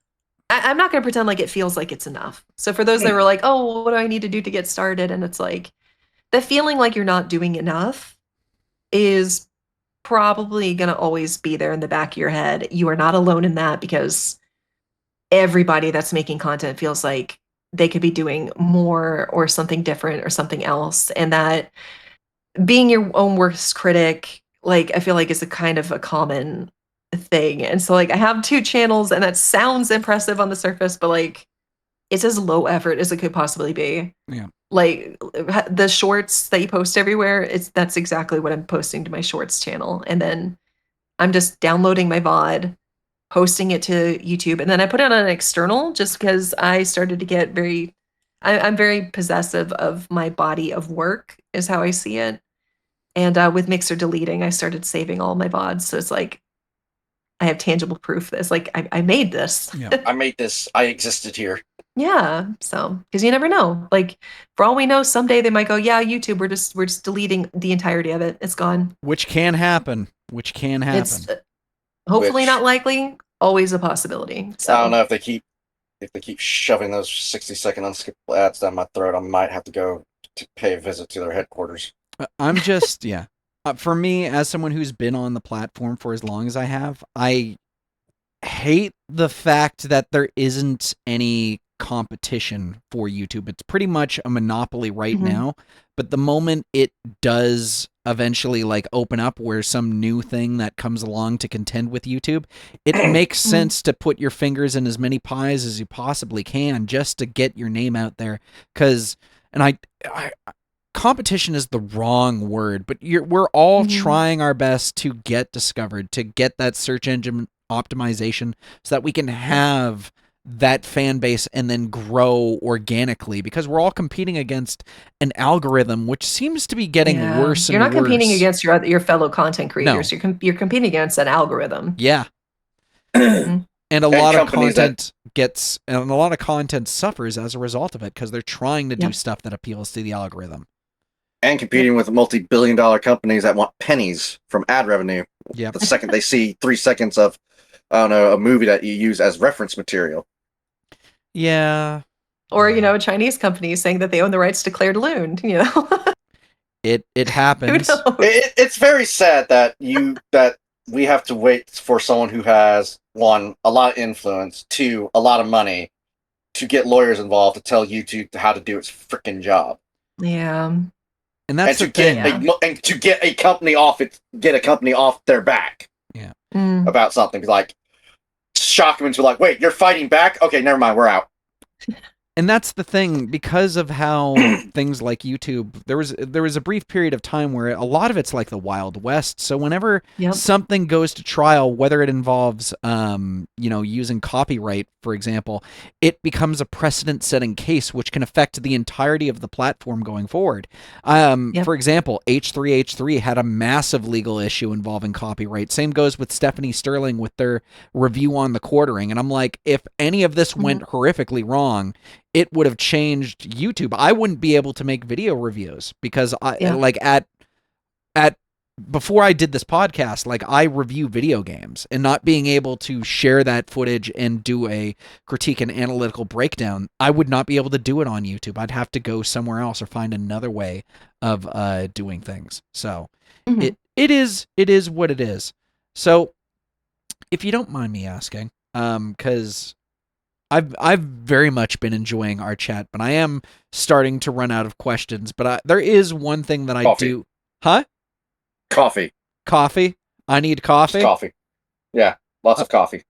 I'm not going to pretend like it feels like it's enough. So for those that were like, oh, what do I need to do to get started? And it's like, the feeling like you're not doing enough is probably going to always be there in the back of your head. You are not alone in that, because everybody that's making content feels like they could be doing more or something different or something else. And that being your own worst critic, like, I feel like is a kind of a common thing. And so like I have 2 channels, and that sounds impressive on the surface, but like it's as low effort as it could possibly be. Yeah. Like the shorts that you post everywhere, that's exactly what I'm posting to my shorts channel. And then I'm just downloading my VOD, posting it to YouTube, and then I put it on an external just because I started to get I'm very possessive of my body of work, is how I see it. And with Mixer deleting, I started saving all my VODs. So it's like I have tangible proof that it's like I made this. Yeah. I made this. I existed here. Yeah. So, because you never know. Like, for all we know, someday they might go, yeah, YouTube, we're just deleting the entirety of it. It's gone. Which can happen. It's hopefully not likely. Always a possibility. So I don't know if they keep shoving those 60-second unskippable ads down my throat. I might have to go to pay a visit to their headquarters. I'm just for me, as someone who's been on the platform for as long as I have, I hate the fact that there isn't any competition for YouTube. It's pretty much a monopoly right now, but the moment it does eventually like open up where some new thing that comes along to contend with YouTube, it makes sense to put your fingers in as many pies as you possibly can just to get your name out there. I competition is the wrong word, but we're all trying our best to get discovered, to get that search engine optimization so that we can have that fan base and then grow organically, because we're all competing against an algorithm which seems to be getting worse and You're not worse. competing against your fellow content creators. No. You're competing against an algorithm. Yeah. And a lot of content and a lot of content suffers as a result of it, because they're trying to do stuff that appeals to the algorithm. And competing with multi-billion-dollar companies that want pennies from ad revenue. Yep. The second they see 3 seconds of, I don't know, a movie that you use as reference material. Yeah. Or, a Chinese company saying that they own the rights to Claire de Lune, It happens. It's very sad that we have to wait for someone who has, 1, a lot of influence, 2, a lot of money, to get lawyers involved to tell YouTube how to do its freaking job. Yeah. And that's and to get a company off their back. Yeah. About something, like shock them into like, wait, you're fighting back? Okay, never mind, we're out. And that's the thing, because of how things like YouTube, there was a brief period of time where a lot of it's like the Wild West. So whenever Yep. something goes to trial, whether it involves using copyright, for example, it becomes a precedent-setting case, which can affect the entirety of the platform going forward. Yep. For example, H3H3 had a massive legal issue involving copyright. Same goes with Stephanie Sterling with their review on The Quartering. And I'm like, if any of this went horrifically wrong, it would have changed YouTube. I wouldn't be able to make video reviews because before I did this podcast, like, I review video games, and not being able to share that footage and do a critique and analytical breakdown, I would not be able to do it on YouTube. I'd have to go somewhere else or find another way of doing things. So it is what it is. So if you don't mind me asking, because I've very much been enjoying our chat, but I am starting to run out of questions. But there is one thing that I do. Huh? Coffee. Coffee? I need coffee? Coffee. Yeah, lots of coffee.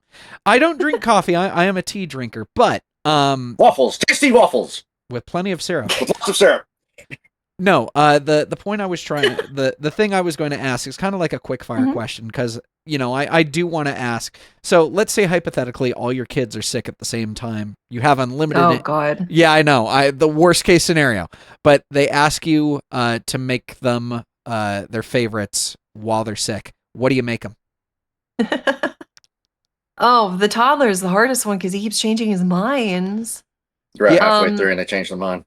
I don't drink coffee. I am a tea drinker, but waffles, tasty waffles with plenty of syrup. With lots of syrup. No, the point I was trying, the thing I was going to ask is kind of like a quick fire question, because I do want to ask. So let's say hypothetically all your kids are sick at the same time. You have unlimited. Oh God. Yeah, I know. The worst case scenario. But they ask you to make them their favorites while they're sick. What do you make them? Oh, the toddler is the hardest one because he keeps changing his minds. You're halfway through and they change their mind.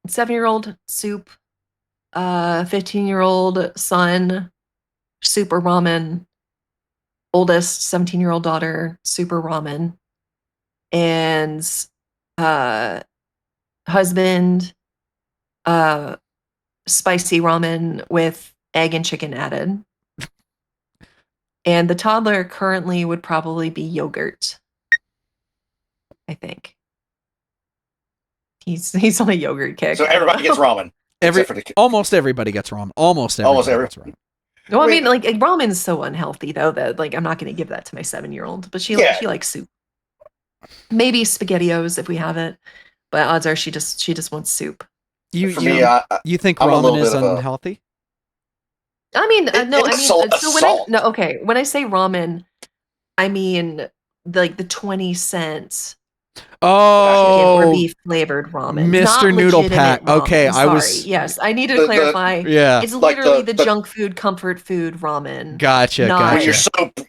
7-year-old soup, 15-year-old son, super ramen, oldest 17-year-old daughter, super ramen, and husband, spicy ramen with egg and chicken added. And the toddler currently would probably be yogurt, I think. He's on a yogurt kick. So everybody gets ramen. Almost everybody gets ramen. Almost everybody gets ramen. Well, I mean, like, ramen is so unhealthy, though, that, like, I'm not going to give that to my 7-year-old. But she likes soup. Maybe SpaghettiOs if we have it, but odds are she just wants soup. You think ramen is unhealthy? I mean, no. I mean, so when I say ramen, I mean like the 20 cents. Oh, beef flavored ramen, Mr. Noodle Pack. Ramen. Okay, Yes, I need to clarify. It's literally the junk food, comfort food ramen. Gotcha.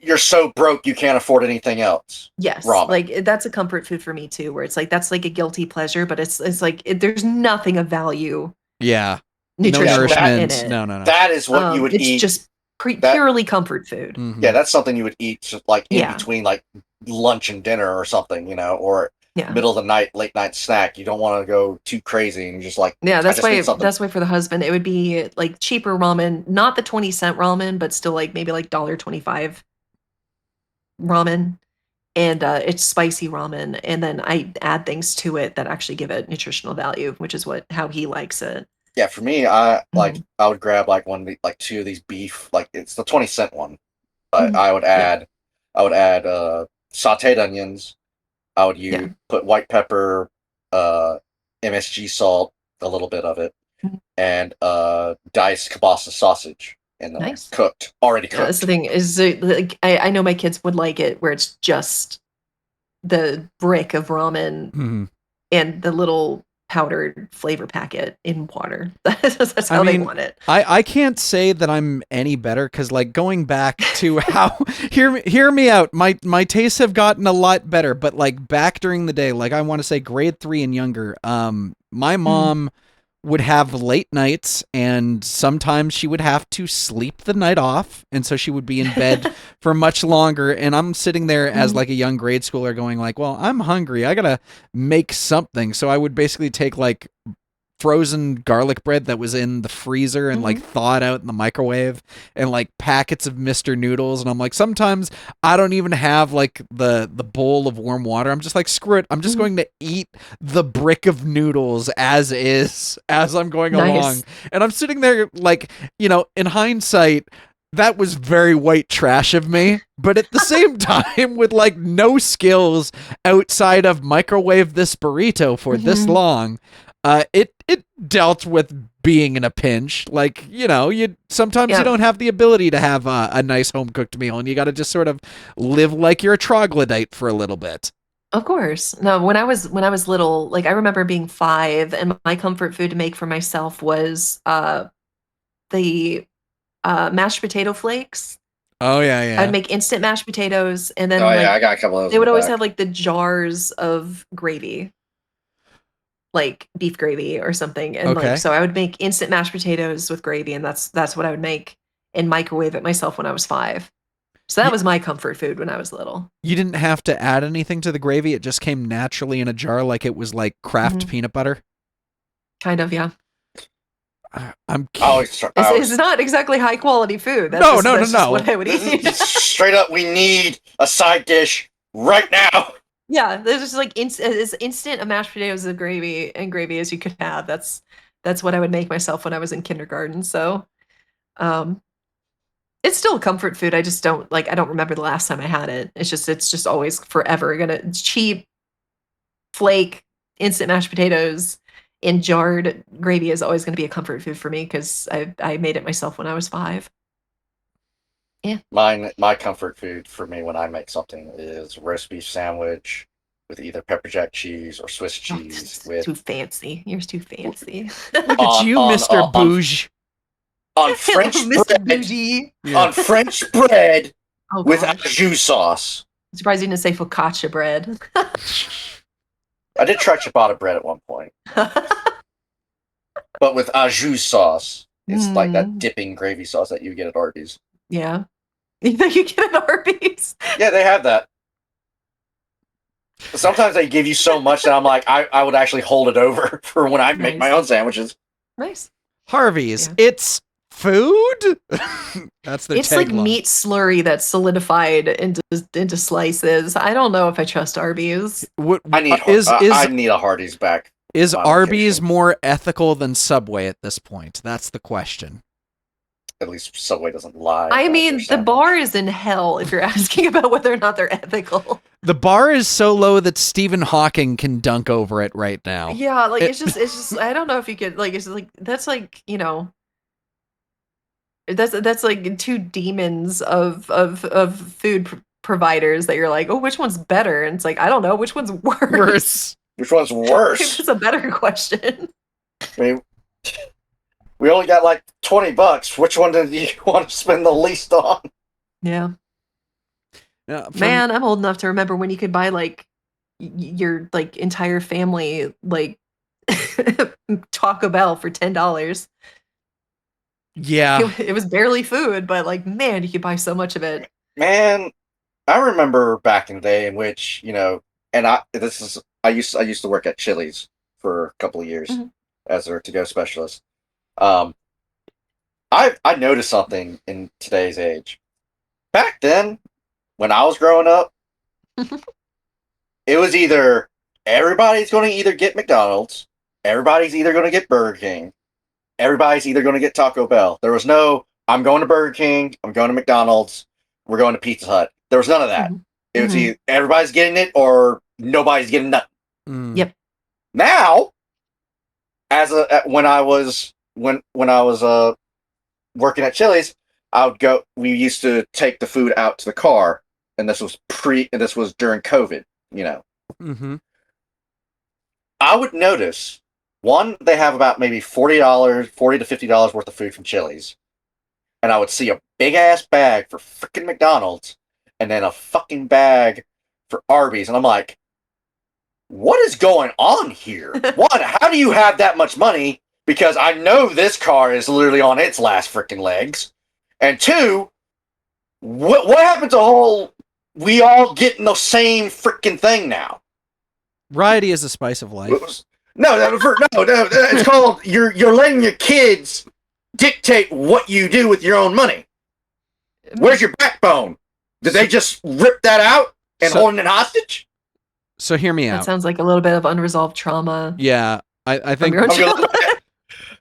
You're so broke you can't afford anything else. Yes, ramen. Like that's a comfort food for me too. Where it's like that's like a guilty pleasure, but it's like there's nothing of value. Yeah, nutrition no nourishment. in it. No. That is what you would eat. It's just purely comfort food. Mm-hmm. Yeah, that's something you would eat just like in between like lunch and dinner or something, or middle of the night, late night snack. You don't want to go too crazy and just like that's why for the husband it would be like cheaper ramen, not the 20-cent ramen, but still like maybe like $1.25 ramen, and it's spicy ramen, and then I add things to it that actually give it nutritional value, which is how he likes it. Yeah, for me, I would grab like two of these beef, like it's the 20-cent one, but I would add sauteed onions. I would put white pepper, MSG salt, a little bit of it, and diced kielbasa sausage, and then already cooked. That's the thing is, like, I know my kids would like it where it's just the brick of ramen and the little powdered flavor packet in water. That's how they want it. I can't say that I'm any better, because like going back to how hear me out, my tastes have gotten a lot better, but like back during the day, like I want to say grade 3 and younger, my mom would have late nights, and sometimes she would have to sleep the night off, and so she would be in bed for much longer, and I'm sitting there as like a young grade schooler going like, well, I'm hungry, I gotta make something. So I would basically take like frozen garlic bread that was in the freezer and like thaw it out in the microwave, and like packets of Mr. Noodles, and I'm like, sometimes I don't even have like the bowl of warm water. I'm just like, screw it, I'm just going to eat the brick of noodles as is, as I'm going along. And I'm sitting there like, in hindsight, that was very white trash of me. But at the same time, with like no skills outside of microwave this burrito for this long, it dealt with being in a pinch. Like, you sometimes you don't have the ability to have a nice home cooked meal, and you got to just sort of live like you're a troglodyte for a little bit. Of course. No, when I was little, like I remember being 5, and my comfort food to make for myself was the mashed potato flakes. Oh yeah. I'd make instant mashed potatoes, and then I got a couple of those. They would always have like the jars of gravy, like beef gravy or something, and like so I would make instant mashed potatoes with gravy, and that's what I would make and microwave it myself when I was 5. So that was my comfort food when I was little. You didn't have to add anything to the gravy; it just came naturally in a jar, like it was like Kraft peanut butter. Kind of, yeah. It's not exactly high quality food. That's no. What I would eat. Straight up, we need a side dish right now. Yeah, there's just like as instant a mashed potatoes of gravy as you could have. That's what I would make myself when I was in kindergarten. So, it's still a comfort food. I just don't I don't remember the last time I had it. It's just always forever it's cheap, flake, instant mashed potatoes in jarred gravy is always going to be a comfort food for me because I made it myself when I was 5. Yeah. My comfort food for me when I make something is roast beef sandwich with either pepper jack cheese or Swiss cheese. Too fancy. Yours too fancy. Look at you, Mr. Bouge. On French bread. On French bread with au jus sauce. I'm surprised you didn't say focaccia bread. I did try ciabatta bread at one point. But with au jus sauce. It's like that dipping gravy sauce that you get at Arby's. Yeah. You get at Arby's? Yeah, they have that. Sometimes they give you so much that I'm like, I would actually hold it over for when I make my own sandwiches. Nice. Harvey's. Yeah. It's food? That's their It's tagline. Like meat slurry that's solidified into slices. I don't know if I trust Arby's. I need a Hardee's back. Is Arby's more ethical than Subway at this point? That's the question. At least Subway doesn't lie. I mean, the bar is in hell if you're asking about whether or not they're ethical. The bar is so low that Stephen Hawking can dunk over it right now. Yeah, it's just I don't know if you could it's like that's like, that's like two demons of food providers that you're like, oh, which one's better? And it's like, I don't know, which one's worse? Which one's worse? It's a better question. I mean, we only got like $20. Which one did you want to spend the least on? Yeah. Man, I'm old enough to remember when you could buy like your entire family Taco Bell for $10. Yeah. It was barely food, but man, you could buy so much of it. Man, I remember back in the day in which, and I used to work at Chili's for a couple of years as their to-go specialist. I noticed something in today's age. Back then, when I was growing up, it was either everybody's going to either get McDonald's, everybody's either going to get Burger King, everybody's either going to get Taco Bell. There was no, I'm going to Burger King, I'm going to McDonald's, we're going to Pizza Hut. There was none of that. It was either everybody's getting it or nobody's getting nothing. Yep. Now, when I was working at Chili's, we used to take the food out to the car, and this was during COVID, I would notice, one, they have about maybe $40 to $50 worth of food from Chili's, and I would see a big ass bag for freaking McDonald's, and then a fucking bag for Arby's, and I'm like, what is going on here? One, how do you have that much money? Because I know this car is literally on its last freaking legs. And two, what happened to we all getting the same freaking thing now? Variety is the spice of life. No, it's called you're letting your kids dictate what you do with your own money. Where's your backbone? Did they just rip that out and holding it hostage? So hear me out. That sounds like a little bit of unresolved trauma. Yeah, I think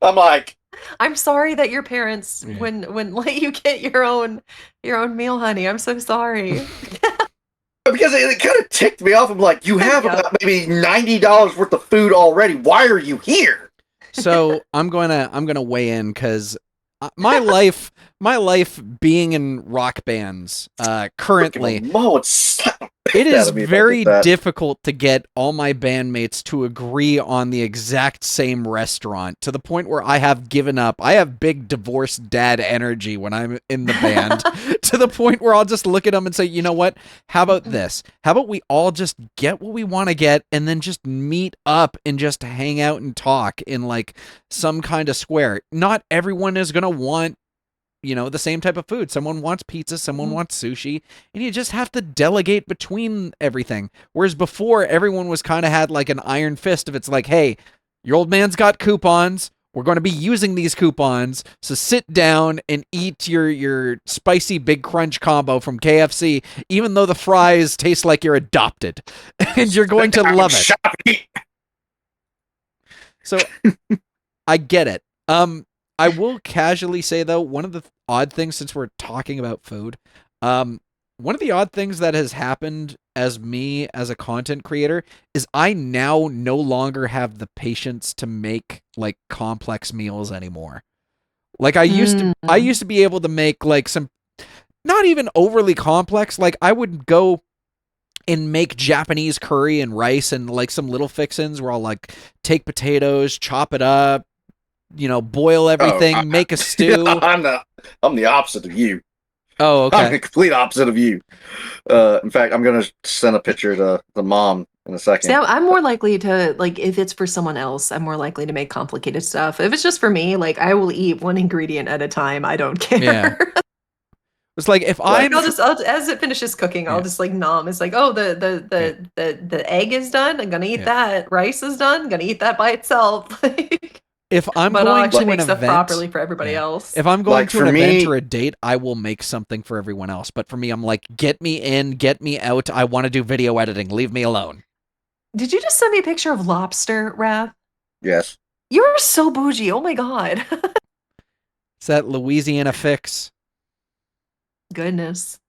I'm like, I'm sorry that your parents wouldn't let you get your own meal, honey. I'm so sorry. because it kind of ticked me off. I'm like, you have Yep. about maybe $90 worth of food already. Why are you here? So I'm gonna weigh in because my life being in rock bands currently, it is very difficult to get all my bandmates to agree on the exact same restaurant, to the point where I have given up. I have big divorced dad energy when I'm in the band, to the point where I'll just look at them and say, you know what? How about this? How about we all just get what we want to get and then just meet up and just hang out and talk in like some kind of square? Not everyone is going to want, you know, the same type of food. Someone wants pizza, someone wants sushi, and you just have to delegate between everything. Whereas before, everyone was kind of had like an iron fist of it's like, hey, your old man's got coupons. We're going to be using these coupons, so sit down and eat your spicy big crunch combo from KFC, even though the fries taste like you're adopted, and you're going to love it. So I get it. I will casually say, though, one of the odd things, since we're talking about food, one of the odd things that has happened as me as a content creator is I now no longer have the patience to make like complex meals anymore. Like I used to be able to make like some not even overly complex. Like I would go and make Japanese curry and rice and like some little fixins where I'll like take potatoes, chop it up, you know, boil everything, make a stew. I'm the opposite of you. Oh, okay. I'm the complete opposite of you. In fact, I'm gonna send a picture to the mom in a second. See, I'm more likely to, like, if it's for someone else, I'm more likely to make complicated stuff. If it's just for me, like, I will eat one ingredient at a time. I don't care. Yeah. It's like if I'll as it finishes cooking, I'll just like nom. It's like, oh, the egg is done. I'm gonna eat that. Rice is done. I'm gonna eat that by itself. If I'm but I'll going actually to make an stuff event properly for everybody else. If I'm going Like, to an for event me- or a date, I will make something for everyone else. But for me, I'm like, get me in, get me out. I want to do video editing. Leave me alone. Did you just send me a picture of lobster, Raph? Yes. You're so bougie. Oh my god. It's that Louisiana fix. Goodness.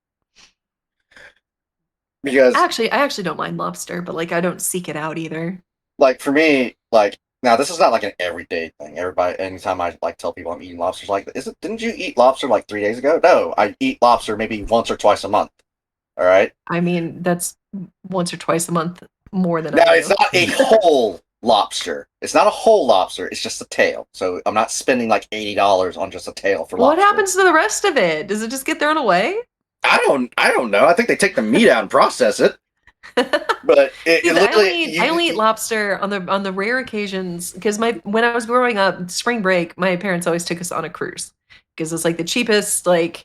Because I actually don't mind lobster, but like I don't seek it out either. like for me, like now this is not like an everyday thing. Everybody, anytime I like tell people I'm eating lobsters, like, didn't you eat lobster like 3 days ago? No, I eat lobster maybe once or twice a month. All right. I mean, that's once or twice a month more than Now I do. it's not a whole lobster. It's not a whole lobster. It's just a tail. So I'm not spending like $80 on just a tail for lobster. What happens to the rest of it? Does it just get thrown away? I don't know. I think they take the meat out and process it. But I only eat lobster on the rare occasions because when I was growing up, spring break, my parents always took us on a cruise because it's like the cheapest like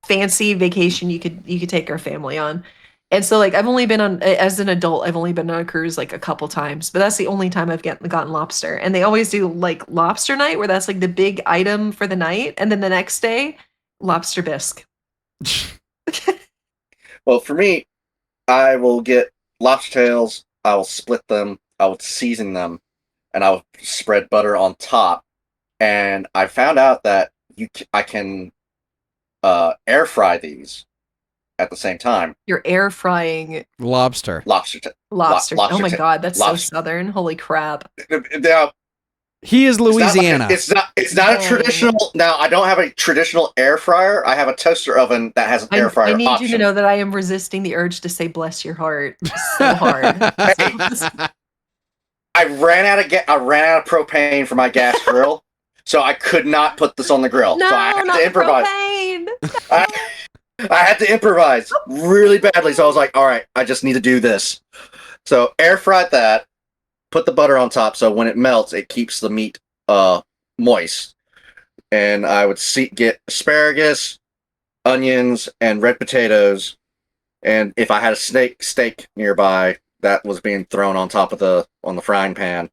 fancy vacation you could take our family on. And so like I've only been on as an adult, I've only been on a cruise like a couple times, but that's the only time I've gotten lobster. And they always do like lobster night where that's like the big item for the night, and then the next day, lobster bisque. Well, for me, I will get lobster tails, I will split them, I will season them, and I will spread butter on top. And I found out that I can air fry these at the same time. You're air frying lobster. Lobster. Oh my god, that's so southern. Holy crap. Now, he is Louisiana. It's not a traditional. Now, I don't have a traditional air fryer. I have a toaster oven that has an air fryer I need option. you to know that I am resisting the urge to say "bless your heart" so hard. I ran out of propane for my gas grill, so I could not put this on the grill. No, so I had to improvise. Propane. I had to improvise really badly, so I was like, "All right, I just need to do this." So air fried that. Put the butter on top, so when it melts, it keeps the meat moist. And I would get asparagus, onions, and red potatoes. And if I had a steak nearby, that was being thrown on top of the frying pan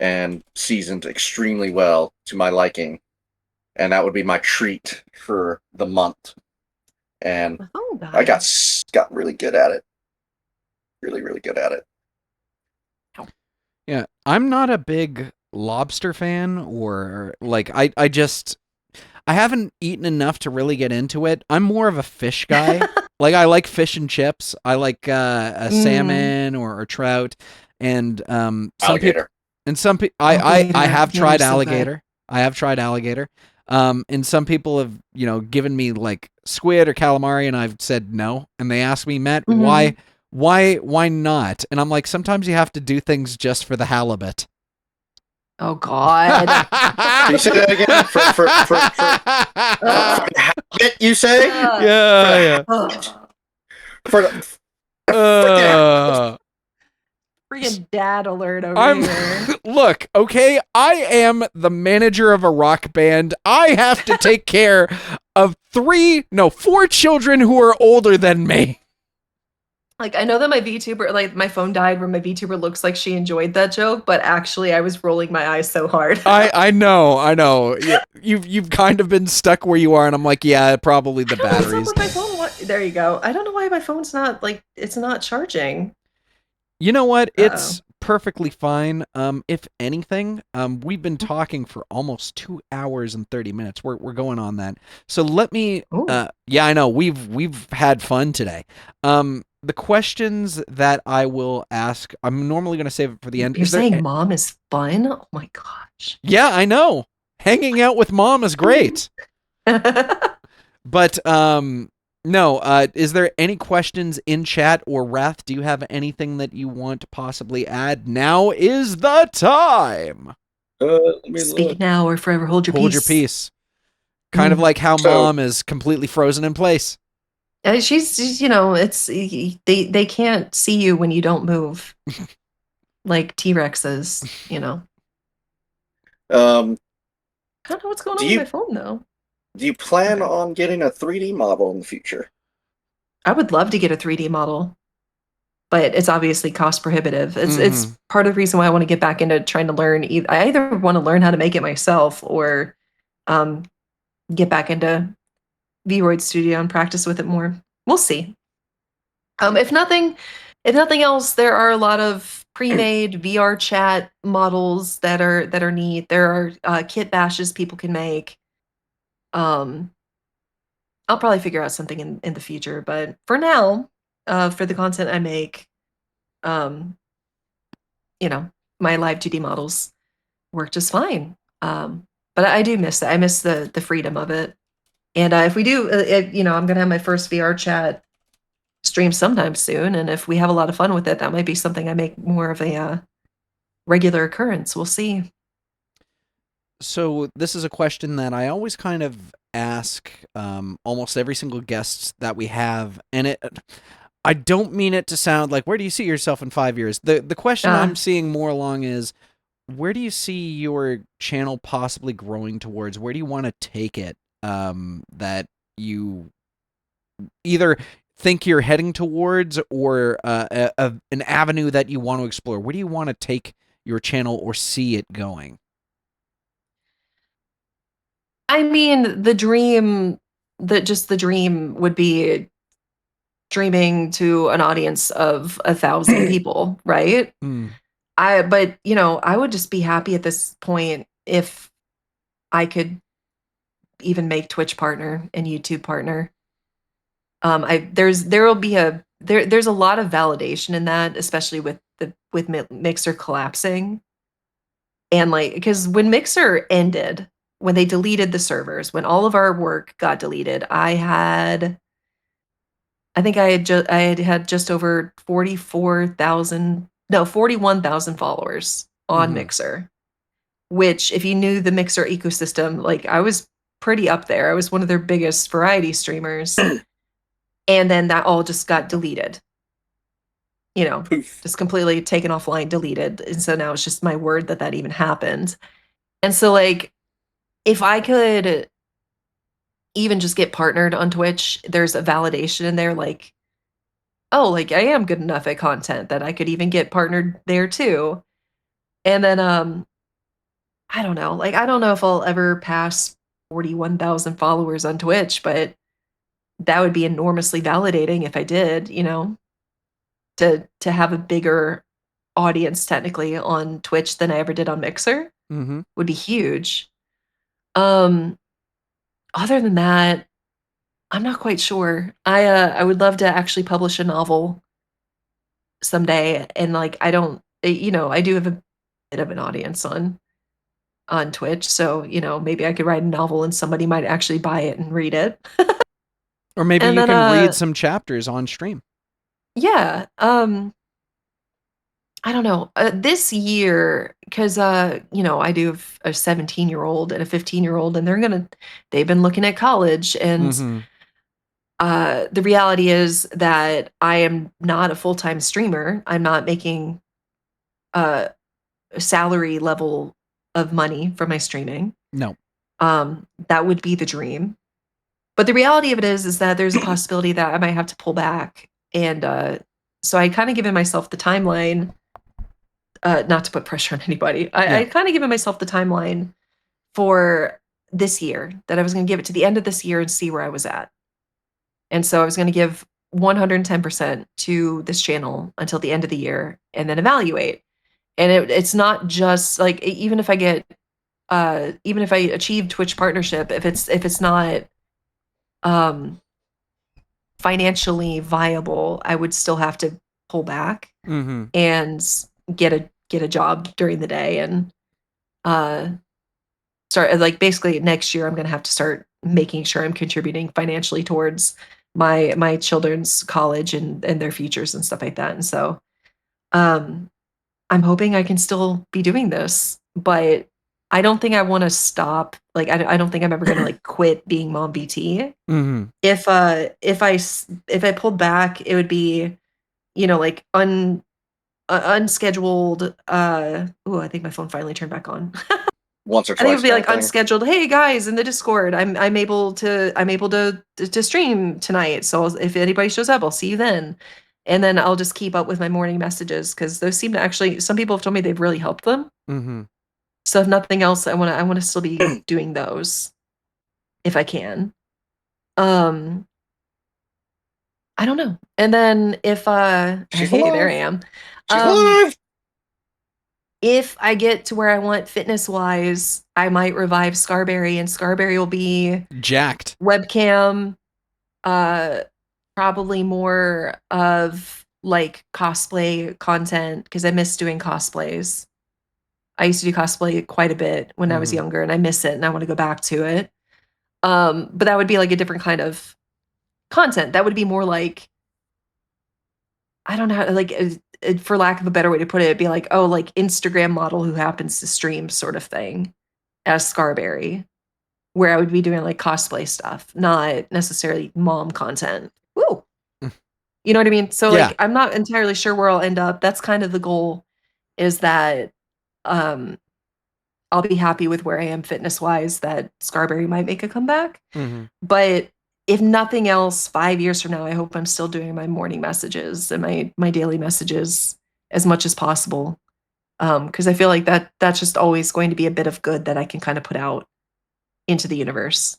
and seasoned extremely well to my liking. And that would be my treat for the month. And I got really good at it. Really, really good at it. Yeah, I'm not a big lobster fan, or like I haven't eaten enough to really get into it. I'm more of a fish guy. Like I like fish and chips. I like a salmon or trout, and some people Alligator. and some people I have tried alligator. I have tried alligator. And some people have given me like squid or calamari, and I've said no. And they ask me, Matt, why not? And I'm like, sometimes you have to do things just for the halibut. Oh God! Can you say that again? For halibut, you say? Yeah. For the Freaking dad alert over here. Look, okay, I am the manager of a rock band. I have to take care of 4 children who are older than me. Like, I know that my VTuber, like, my phone died where my VTuber looks like she enjoyed that joke, but actually I was rolling my eyes so hard. I know. You've kind of been stuck where you are, and I'm like, yeah, probably the batteries. My phone, there you go. I don't know why my phone's not, like, it's not charging. You know what? It's perfectly fine. If anything, we've been talking for almost 2 hours and 30 minutes. We're going on that. So let me. Yeah, I know we've had fun today. The questions that I will ask, I'm normally going to save it for the end. You're saying mom is fun? Oh my gosh. Yeah, I know. Hanging out with mom is great. But no, is there any questions in chat, or Wrath, do you have anything that you want to possibly add? Now is the time. Speak now or forever hold your peace. Hold your peace. Kind of like how mom is completely frozen in place. She's it's they can't see you when you don't move. Like T-Rexes, I don't know what's going on with my phone though. Do you plan on getting a 3D model in the future? I would love to get a 3D model, but it's obviously cost prohibitive. It's part of the reason why I want to get back into trying to learn. I either want to learn how to make it myself or get back into Vroid Studio and practice with it more. We'll see. If nothing else, there are a lot of pre-made VR chat models that are neat. There are kit bashes people can make. I'll probably figure out something in the future, but for now, for the content I make, my live 2D models work just fine. But I do miss it. I miss the freedom of it. And if we do, I'm gonna have my first VR chat stream sometime soon, and if we have a lot of fun with it, that might be something I make more of a regular occurrence. We'll see. So this is a question that I always kind of ask almost every single guest that we have, and I don't mean it to sound like, where do you see yourself in 5 years? The question I'm seeing more along is, where do you see your channel possibly growing towards? Where do you want to take it? That you either think you're heading towards, or an avenue that you want to explore. Where do you want to take your channel or see it going? I mean, the dream would be streaming to an audience of 1,000 people, right? But I would just be happy at this point if I could even make Twitch partner and YouTube partner. There's a lot of validation in that, especially with Mixer collapsing. And because when Mixer ended, when they deleted the servers, when all of our work got deleted, I had just over 41,000 followers on Mixer, which, if you knew the Mixer ecosystem, I was pretty up there. I was one of their biggest variety streamers. And then that all just got deleted. Just completely taken offline, deleted. And so now it's just my word that even happened. And so if I could even just get partnered on Twitch, there's a validation in there, I am good enough at content that I could even get partnered there too. And then I don't know. I don't know if I'll ever pass 41,000 followers on Twitch, but that would be enormously validating if I did, to have a bigger audience technically on Twitch than I ever did on Mixer. Mm-hmm. would be huge. Other than that, I'm not quite sure. I would love to actually publish a novel someday, and like I don't, I do have a bit of an audience on Twitch, so maybe I could write a novel and somebody might actually buy it and read it. Or maybe And you then can read some chapters on stream. yeah, I don't know. This year, because I do have a 17-year-old and a 15-year-old, and they've been looking at college, and Mm-hmm. the reality is that I am not a full-time streamer. I'm not making a salary level of money from my streaming. No. That would be the dream. But the reality of it is that there's a possibility that I might have to pull back. And so I kind of given myself the timeline, not to put pressure on anybody. I kind of given myself the timeline for this year, that I was going to give it to the end of this year and see where I was at. And so I was going to give 110% to this channel until the end of the year and then evaluate. And it's not just like, even if I achieve Twitch partnership, if it's not financially viable, I would still have to pull back Mm-hmm. and get a job during the day, and start, like, basically next year I'm going to have to start making sure I'm contributing financially towards my children's college and their futures and stuff like that. And so um I'm hoping I can still be doing this, but I don't think I want to stop. Like, I don't think I'm ever going to like quit being MomVT. Mm-hmm. If I pulled back, it would be, like unscheduled. I think my phone finally turned back on. Once or I think it twice would be kind like of thing. unscheduled. Hey guys, in the Discord, I'm able to stream tonight. So if anybody shows up, I'll see you then. And then I'll just keep up with my morning messages, because those seem to actually, some people have told me they've really helped them. Mm-hmm. So if nothing else, I want to still be doing those if I can. Um, I don't know. And then if She's hey, there I alive. am. She's Um, alive. if I get to where I want fitness wise, I might revive Scarberry, and Scarberry will be Jacked. webcam, uh probably more of like cosplay content, because I miss doing cosplays. I used to do cosplay quite a bit when I was Mm-hmm. younger, and I miss it and I want to go back to it. But that would be like a different kind of content. That would be more like, I don't know, like, for lack of a better way to put it, it'd be like, oh, like Instagram model who happens to stream sort of thing as Scarberry, where I would be doing like cosplay stuff, not necessarily mom content. Woo. You know what I mean? So Yeah. like, I'm not entirely sure where I'll end up. That's kind of the goal, is that um I'll be happy with where I am fitness wise, that Scarberry might make a comeback. Mm-hmm. But if nothing else, 5 years from now, I hope I'm still doing my morning messages and my daily messages as much as possible. Because I feel like that's just always going to be a bit of good that I can kind of put out into the universe.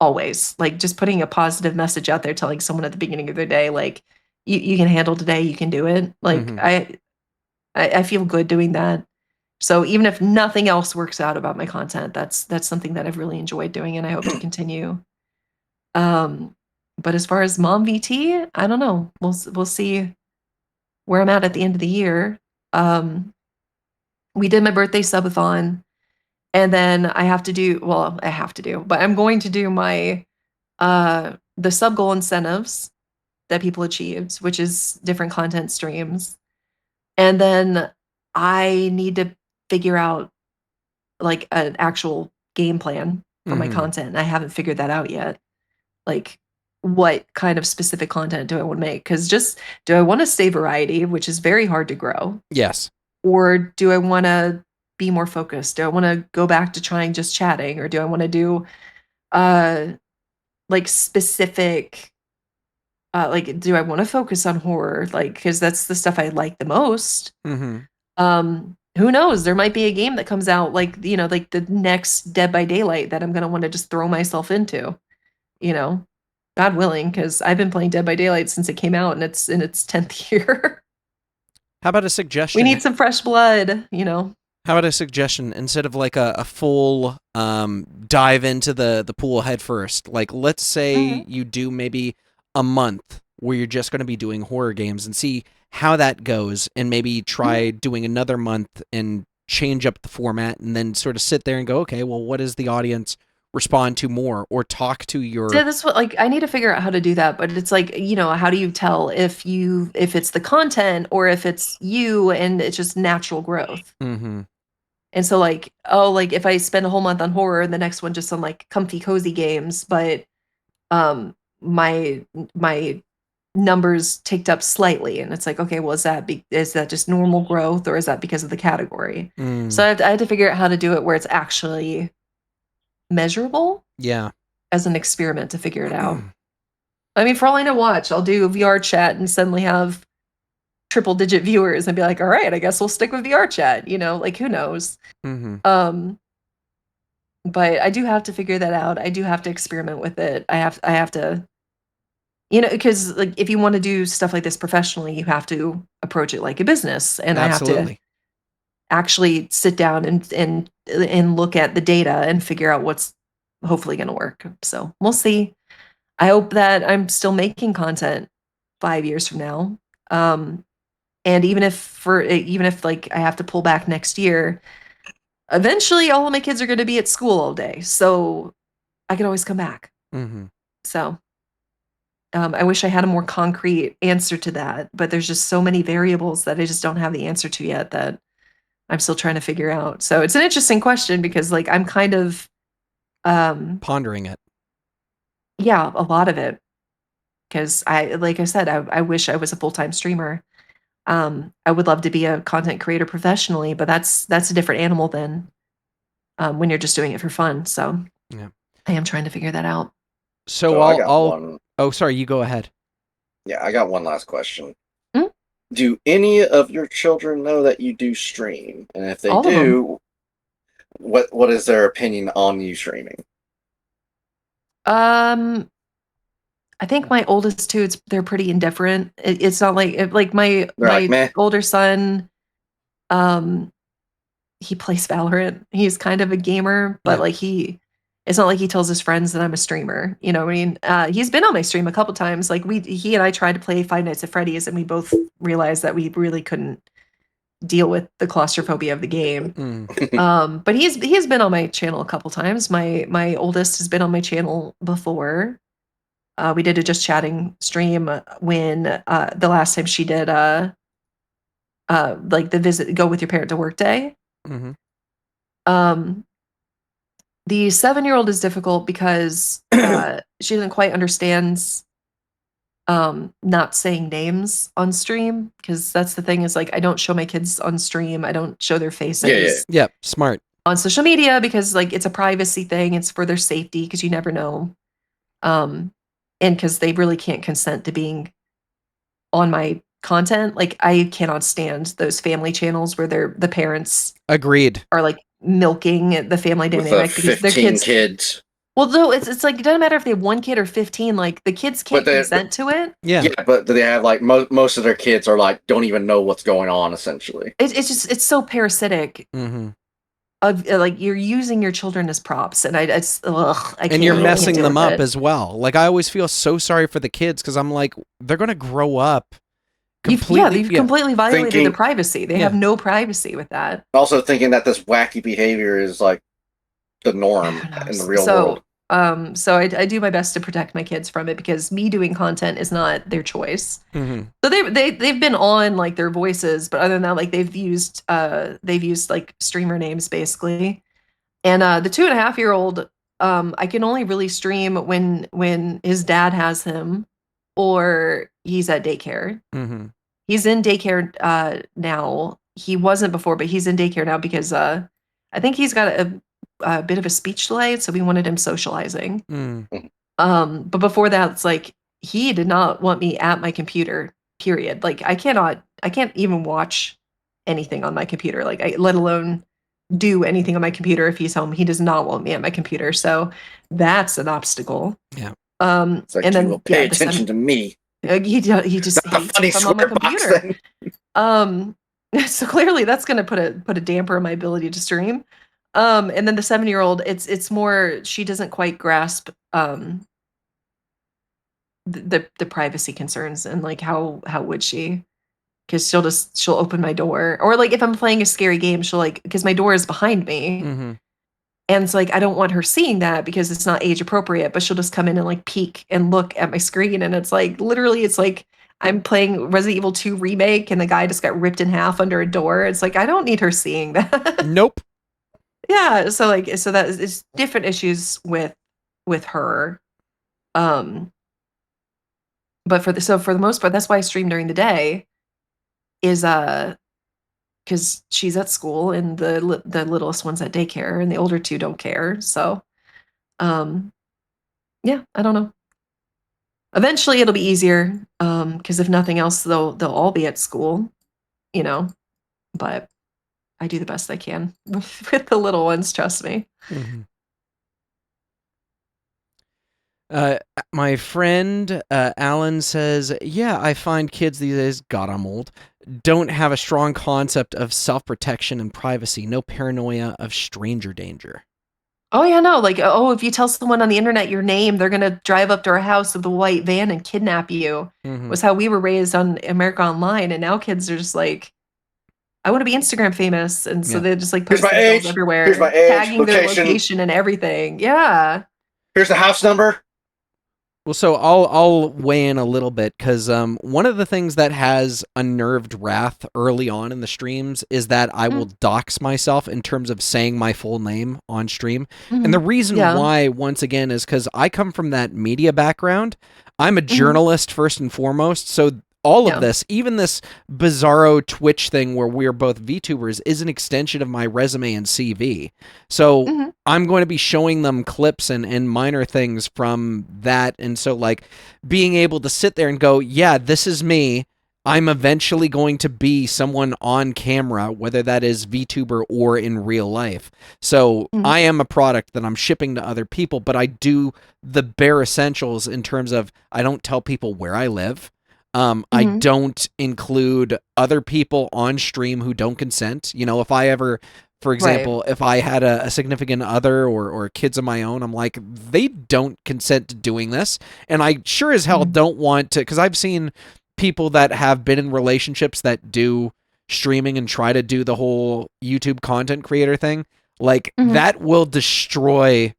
Always, like, just putting a positive message out there, telling someone at the beginning of their day, like, you can handle today, you can do it. Like, Mhm. I feel good doing that. So even if nothing else works out about my content, that's something that I've really enjoyed doing, and I hope to continue. But as far as MomVT, I don't know. We'll see where I'm at the end of the year. We did my birthday subathon, and then I have to do, well, I have to do, but I'm going to do my the sub goal incentives that people achieved, which is different content streams. And then I need to figure out like an actual game plan for my Mhm. content. I haven't figured that out yet. Like, what kind of specific content do I want to make? Because just, do I want to stay variety, which is very hard to grow? Yes. Or do I want to be more focused? Do I want to go back to trying just chatting? Or do I want to do uh like specific, like, do I want to focus on horror? Like, because that's the stuff I like the most. Mhm. Who knows? There might be a game that comes out, like, like the next Dead by Daylight, that I'm gonna want to just throw myself into, you know, God willing, because I've been playing Dead by Daylight since it came out, and it's in its 10th year. How about a We suggestion? need some fresh blood, you know. How about a suggestion instead of like a full dive into the pool head first? Like, let's say you do maybe a month where you're just going to be doing horror games and see how that goes, and maybe try doing another month and change up the format, and then sort of sit there and go, okay, well, what does the audience respond to more, or talk to your Yeah, that's what, like, I need to figure out how to do that, but it's like, how do you tell if it's the content or if it's you and it's just natural growth? Mm-hmm. And so, like, like if I spend a whole month on horror and the next one just on like comfy cozy games, but my numbers ticked up slightly, and it's like, okay, well, is that just normal growth, or is that because of the category? So I had to figure out how to do it where it's actually measurable. Yeah. As an experiment to figure it out. I mean, for all I know, I'll do VR chat and suddenly have triple digit viewers and be like, all right, I guess we'll stick with VR chat, like, who knows? Mm-hmm. But I do have to figure that out. I do have to experiment with it. I have to, because like, if you want to do stuff like this professionally, you have to approach it like a business, and Absolutely. I have to actually sit down and look at the data and figure out what's hopefully going to work. So we'll see. I hope that I'm still making content 5 years from now. And even if like I have to pull back next year, eventually all of my kids are going to be at school all day. So I can always come back. Mm-hmm. So I wish I had a more concrete answer to that, but there's just so many variables that I just don't have the answer to yet that I'm still trying to figure out. So it's an interesting question because like I'm kind of pondering it. Yeah, a lot of it. Because like I said, I wish I was a full-time streamer. I would love to be a content creator professionally, but that's a different animal than when you're just doing it for fun. So yeah, I am trying to figure that out. So I got I'll one. Oh, sorry, you go ahead. Yeah, I got one last question. Hmm? Do any of your children know that you do stream? And if they All of do, what is their opinion on you streaming? I think my oldest two, they're pretty indifferent. It's not like my Meh. older son, he plays Valorant. He's kind of a gamer, but like it's not like he tells his friends that I'm a streamer. You know what I mean? He's been on my stream a couple times. Like he and I tried to play Five Nights at Freddy's, and we both realized that we really couldn't deal with the claustrophobia of the game. But he's been on my channel a couple times. My oldest has been on my channel before. We did a just chatting stream when the last time she did like the go with your parent to work day. Mm-hmm. The 7-year-old is difficult because she doesn't quite understands not saying names on stream, because that's the thing is like I don't show my kids on stream. I don't show their faces. Yeah, smart. On social media, because like it's a privacy thing. It's for their safety, because you never know. And because they really can't consent to being on my content. Like I cannot stand those family channels where the parents Agreed are like milking the family dynamic because their kids. Well, no, it's like it doesn't matter if they have one kid or 15. Like the kids can't consent to it. Yeah, but they have like most of their kids are like don't even know what's going on. Essentially, it's so parasitic. Mm-hmm. Of like you're using your children as props, and I can't. And you're messing them up it. as well. Like I always feel so sorry for the kids because I'm like they're gonna grow up. You've completely violated their privacy. They have no privacy with that. Also thinking that this wacky behavior is like the norm in the real world. So I do my best to protect my kids from it, because me doing content is not their choice. Mm-hmm. So they've been on like their voices, but other than that, like they've used like streamer names basically. And the 2.5-year-old, I can only really stream when his dad has him or he's at daycare. Mm-hmm. He's in daycare now. He wasn't before, but he's in daycare now because I think he's got a bit of a speech delay, so we wanted him socializing. But before that, it's like he did not want me at my computer, period. Like I can't even watch anything on my computer, like let alone do anything on my computer if he's home. He does not want me at my computer, so that's an obstacle. Yeah. It's like, and then pay attention to me. He just hates if I'm on my computer. So clearly that's going to put a damper on my ability to stream. And then the 7-year-old, it's more, she doesn't quite grasp the privacy concerns, and like how would she? Because she'll open my door, or like if I'm playing a scary game, she'll like, because my door is behind me, Mm-hmm. and it's like I don't want her seeing that because it's not age appropriate. But she'll just come in and like peek and look at my screen, and it's like literally, it's like I'm playing Resident Evil 2 remake, and the guy just got ripped in half under a door. It's like I don't need her seeing that. Nope. Yeah, so like so that is it's different issues with her. Um, but for the most part, that's why I stream during the day. Is because she's at school and the littlest one's at daycare and the older two don't care. So, um, yeah, I don't know. Eventually, it'll be easier. Because if nothing else, they'll all be at school, you know. But I do the best I can with the little ones. Trust me. Mm-hmm. My friend Alan says, yeah, I find kids these days, God, I'm old, don't have a strong concept of self-protection and privacy, no paranoia of stranger danger. Oh yeah, no, like oh, if you tell someone on the internet your name, they're gonna drive up to our house with a white van and kidnap you. Mm-hmm. Was how we were raised on America Online, and now kids are just like, I want to be Instagram famous, and so Yeah. they just like Here's post my themselves age. everywhere, Here's my age, tagging their location. location and everything. Yeah. Here's the house number. Well, so I'll weigh in a little bit, because one of the things that has unnerved Wrath early on in the streams is that I will dox myself in terms of saying my full name on stream. And the reason why, once again, is because I come from that media background. I'm a journalist first and foremost, so all of this, even this bizarro Twitch thing where we're both VTubers, is an extension of my resume and CV. So I'm going to be showing them clips and minor things from that. And so, like, being able to sit there and go, yeah, this is me. I'm eventually going to be someone on camera, whether that is VTuber or in real life. So I am a product that I'm shipping to other people, but I do the bare essentials in terms of I don't tell people where I live. I don't include other people on stream who don't consent. You know, if I ever, for example, if I had a significant other or kids of my own, I'm like, they don't consent to doing this. And I sure as hell don't want to, because I've seen people that have been in relationships that do streaming and try to do the whole YouTube content creator thing. Like, that will destroy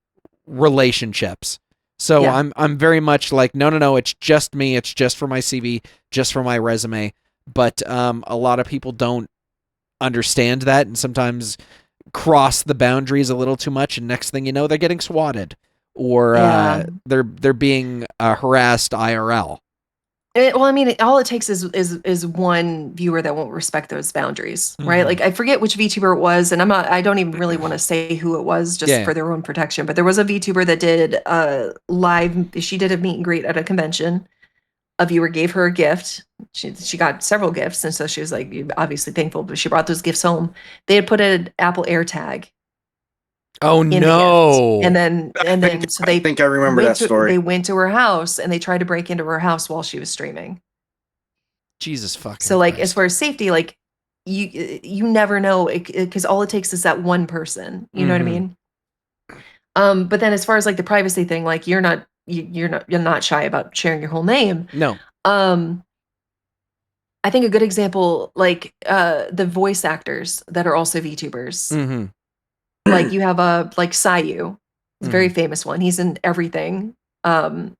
relationships. So I'm very much like, no, it's just me. It's just for my CV, just for my resume. But a lot of people don't understand that and sometimes cross the boundaries a little too much. And next thing you know, they're getting swatted or they're being harassed IRL. Well, I mean, all it takes is one viewer that won't respect those boundaries, right? Like, I forget which VTuber it was, and I don't even really want to say who it was, just for their own protection. But there was a VTuber that did live. She did a meet and greet at a convention. A viewer gave her a gift. She got several gifts, and so she was like obviously thankful. But she brought those gifts home. They had put an Apple AirTag. Oh no! And then so they I think I remember that story. They went to her house and they tried to break into her house while she was streaming. Jesus fucking. So like, Christ. as far as safety, like you never know, because all it takes is that one person. You know what I mean? But then as far as like the privacy thing, like you're not shy about sharing your whole name. No. I think a good example, like the voice actors that are also VTubers. Like you have like Sayu, a very famous one. He's in everything. Alejandro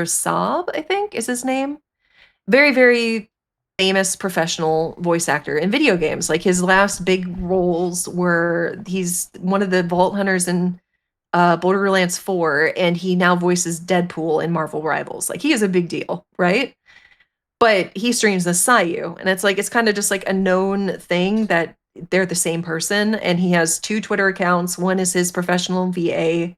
Saab, I think is his name. Very, very famous professional voice actor in video games. Like his last big roles were he's one of the Vault Hunters in Borderlands 4, and he now voices Deadpool in Marvel Rivals. Like he is a big deal, right? But he streams as Sayu, and it's like it's kind of just like a known thing that they're the same person, and he has 2 Twitter accounts. One is his professional VA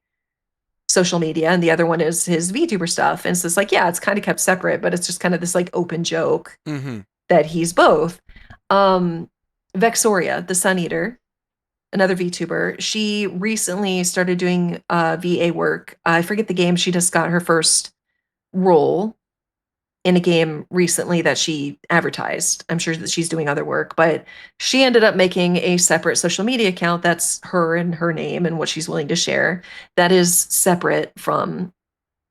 social media, and the other one is his VTuber stuff. And so it's like, yeah, it's kind of kept separate, but it's just kind of this like open joke that he's both. Vexoria, the Sun Eater, another VTuber, she recently started doing VA work. I forget the game. She just got her first role. in a game recently that she advertised. I'm sure that she's doing other work, but she ended up making a separate social media account that's her and her name and what she's willing to share that is separate from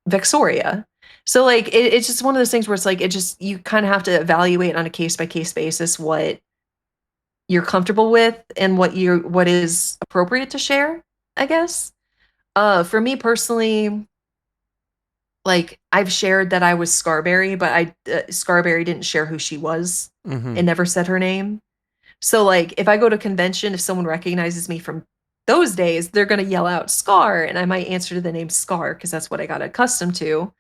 Vexoria. So like it's just one of those things where it's like it just you kind of have to evaluate on a case by case basis what you're comfortable with and what is appropriate to share, I guess. For me personally, like I've shared that I was Scarberry, but Scarberry didn't share who she was and never said her name. So like if I go to convention, if someone recognizes me from those days, they're gonna yell out Scar, and I might answer to the name Scar because that's what I got accustomed to.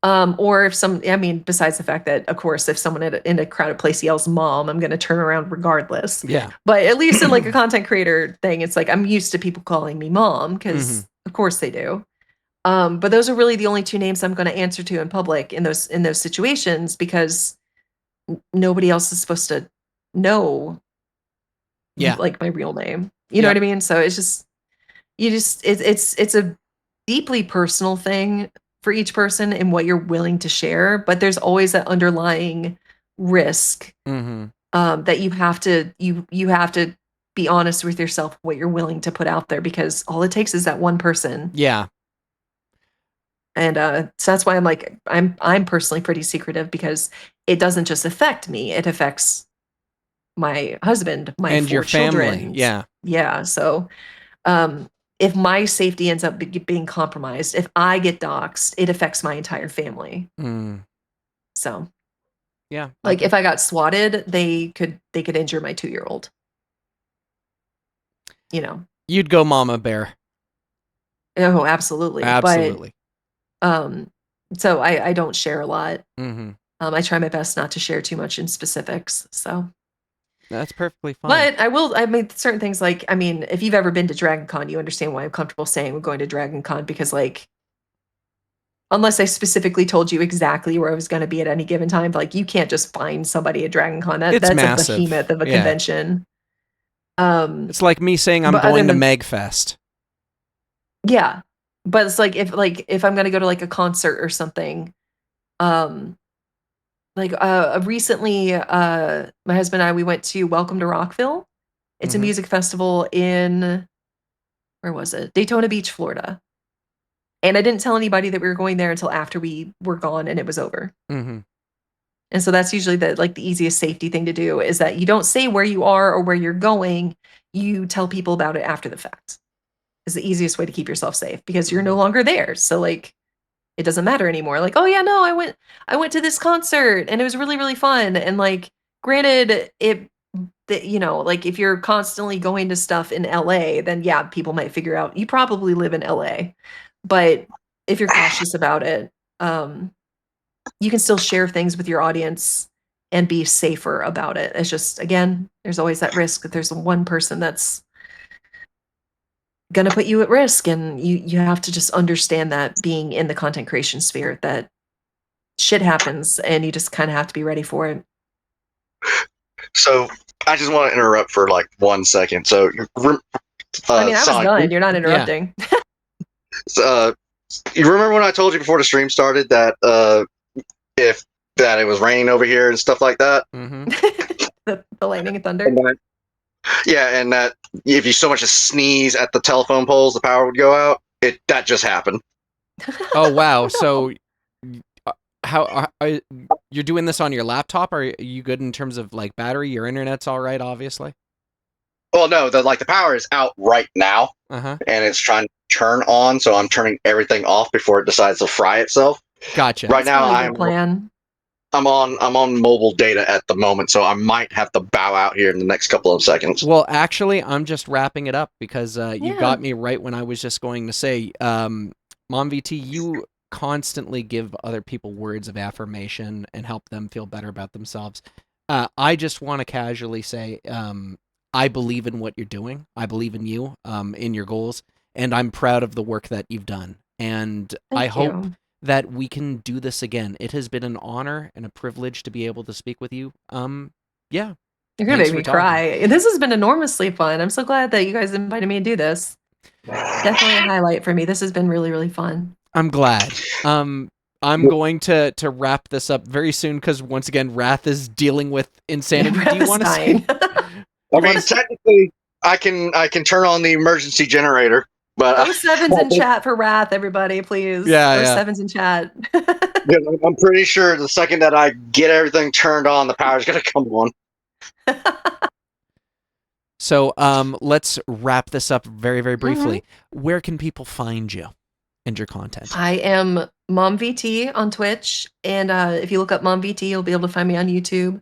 Or if I mean, besides the fact that, of course, if someone in a crowded place yells mom, I'm going to turn around regardless. Yeah. But at least in like a content creator thing, it's like I'm used to people calling me mom because of course they do. But those are really the only two names I'm going to answer to in public in those situations because nobody else is supposed to know like my real name. You know what I mean? So it's just it's a deeply personal thing for each person and what you're willing to share, but there's always that underlying risk that you have to be honest with yourself what you're willing to put out there because all it takes is that one person. Yeah. And so that's why I'm like I'm personally pretty secretive because it doesn't just affect me, it affects my husband, my and 4 your family. children. Yeah. Yeah. So if my safety ends up being compromised, if I get doxxed, it affects my entire family. So, yeah, like if I got swatted, they could injure my 2-year-old. You know, you'd go mama bear. Oh, absolutely. Absolutely. But, so I don't share a lot. I try my best not to share too much in specifics. So. That's perfectly fine. But I mean, certain things like, I mean, if you've ever been to Dragon Con, you understand why I'm comfortable saying we're going to Dragon Con because, like, unless I specifically told you exactly where I was going to be at any given time, like, you can't just find somebody at Dragon Con. That's massive. A behemoth of a convention. It's like me saying I'm going to Megfest. Yeah. But it's like, if I'm going to go to, like, a concert or something, recently, my husband and I, we went to Welcome to Rockville. It's a music festival in, where was it? Daytona Beach, Florida. And I didn't tell anybody that we were going there until after we were gone and it was over. And so that's usually the easiest safety thing to do is that you don't say where you are or where you're going. You tell people about it after the fact. Is the easiest way to keep yourself safe because you're no longer there. So like, it doesn't matter anymore. Like, oh yeah, no, I went to this concert and it was really, really fun. And like, granted, like if you're constantly going to stuff in LA, then yeah, people might figure out you probably live in LA. But if you're cautious about it, you can still share things with your audience and be safer about it. It's just, again, there's always that risk that there's one person that's gonna put you at risk, and you have to just understand that being in the content creation sphere that shit happens and you just kind of have to be ready for it. So I just want to interrupt for like 1 second. So I mean, I was done. You're not interrupting. Yeah. You remember when I told you before the stream started that it was raining over here and stuff like that? the lightning and thunder. Yeah, and that if you so much as sneeze at the telephone poles, the power would go out. That just happened. Oh wow! So, how are you're doing this on your laptop? Are you good in terms of like battery? Your internet's all right, obviously. Well, no, the power is out right now, and it's trying to turn on. So I'm turning everything off before it decides to fry itself. Gotcha. Right now, I'm on mobile data at the moment, so I might have to bow out here in the next couple of seconds. Well, actually, I'm just wrapping it up because you got me right when I was just going to say, MomVT, you constantly give other people words of affirmation and help them feel better about themselves. I just want to casually say, I believe in what you're doing. I believe in you, in your goals, and I'm proud of the work that you've done. And I hope that we can do this again. It has been an honor and a privilege to be able to speak with you. Yeah. You're going to make me cry. This has been enormously fun. I'm so glad that you guys invited me to do this. Definitely a highlight for me. This has been really, really fun. I'm glad. I'm going to wrap this up very soon because once again, Wrath is dealing with insanity. Wrath Do you is want to dying. say? I mean, technically, I can turn on the emergency generator, but O7's in chat for Wrath, everybody, please. Yeah, yeah. O7's in chat. I'm pretty sure the second that I get everything turned on, the power's gonna come on. So let's wrap this up very, very briefly. Where can people find you and your content? I am MomVT on Twitch, and if you look up MomVT, you'll be able to find me on YouTube.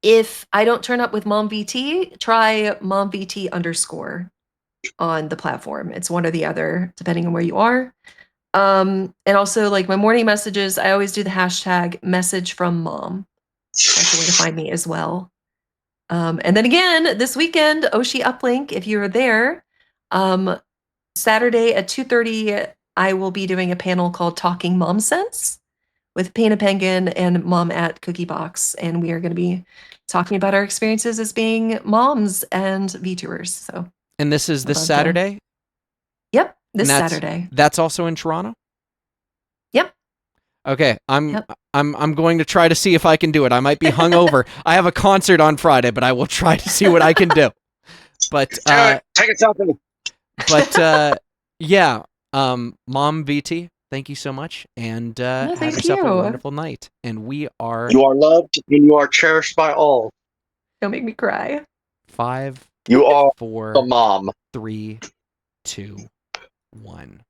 If I don't turn up with MomVT, try MomVT_ on the platform. It's one or the other, depending on where you are. And also, like my morning messages, I always do the hashtag message from mom. That's a way to find me as well. And then again, this weekend, Oshi Uplink, if you're there, Saturday at 2:30, I will be doing a panel called Talking Mom Sense with Paint a Penguin and Mom at Cookie Box. And we are going to be talking about our experiences as being moms and VTubers. So, And this is this Saturday? Yep, this And Saturday. That's also in Toronto? Yep. Okay, I'm going to try to see if I can do it. I might be hungover. I have a concert on Friday, but I will try to see what I can do. But take a selfie. But yeah, MomVT, thank you so much, and have yourself a wonderful night. And we are. You are loved and you are cherished by all. Don't make me cry. 5. You are 4. a mom. 3, 2, 1.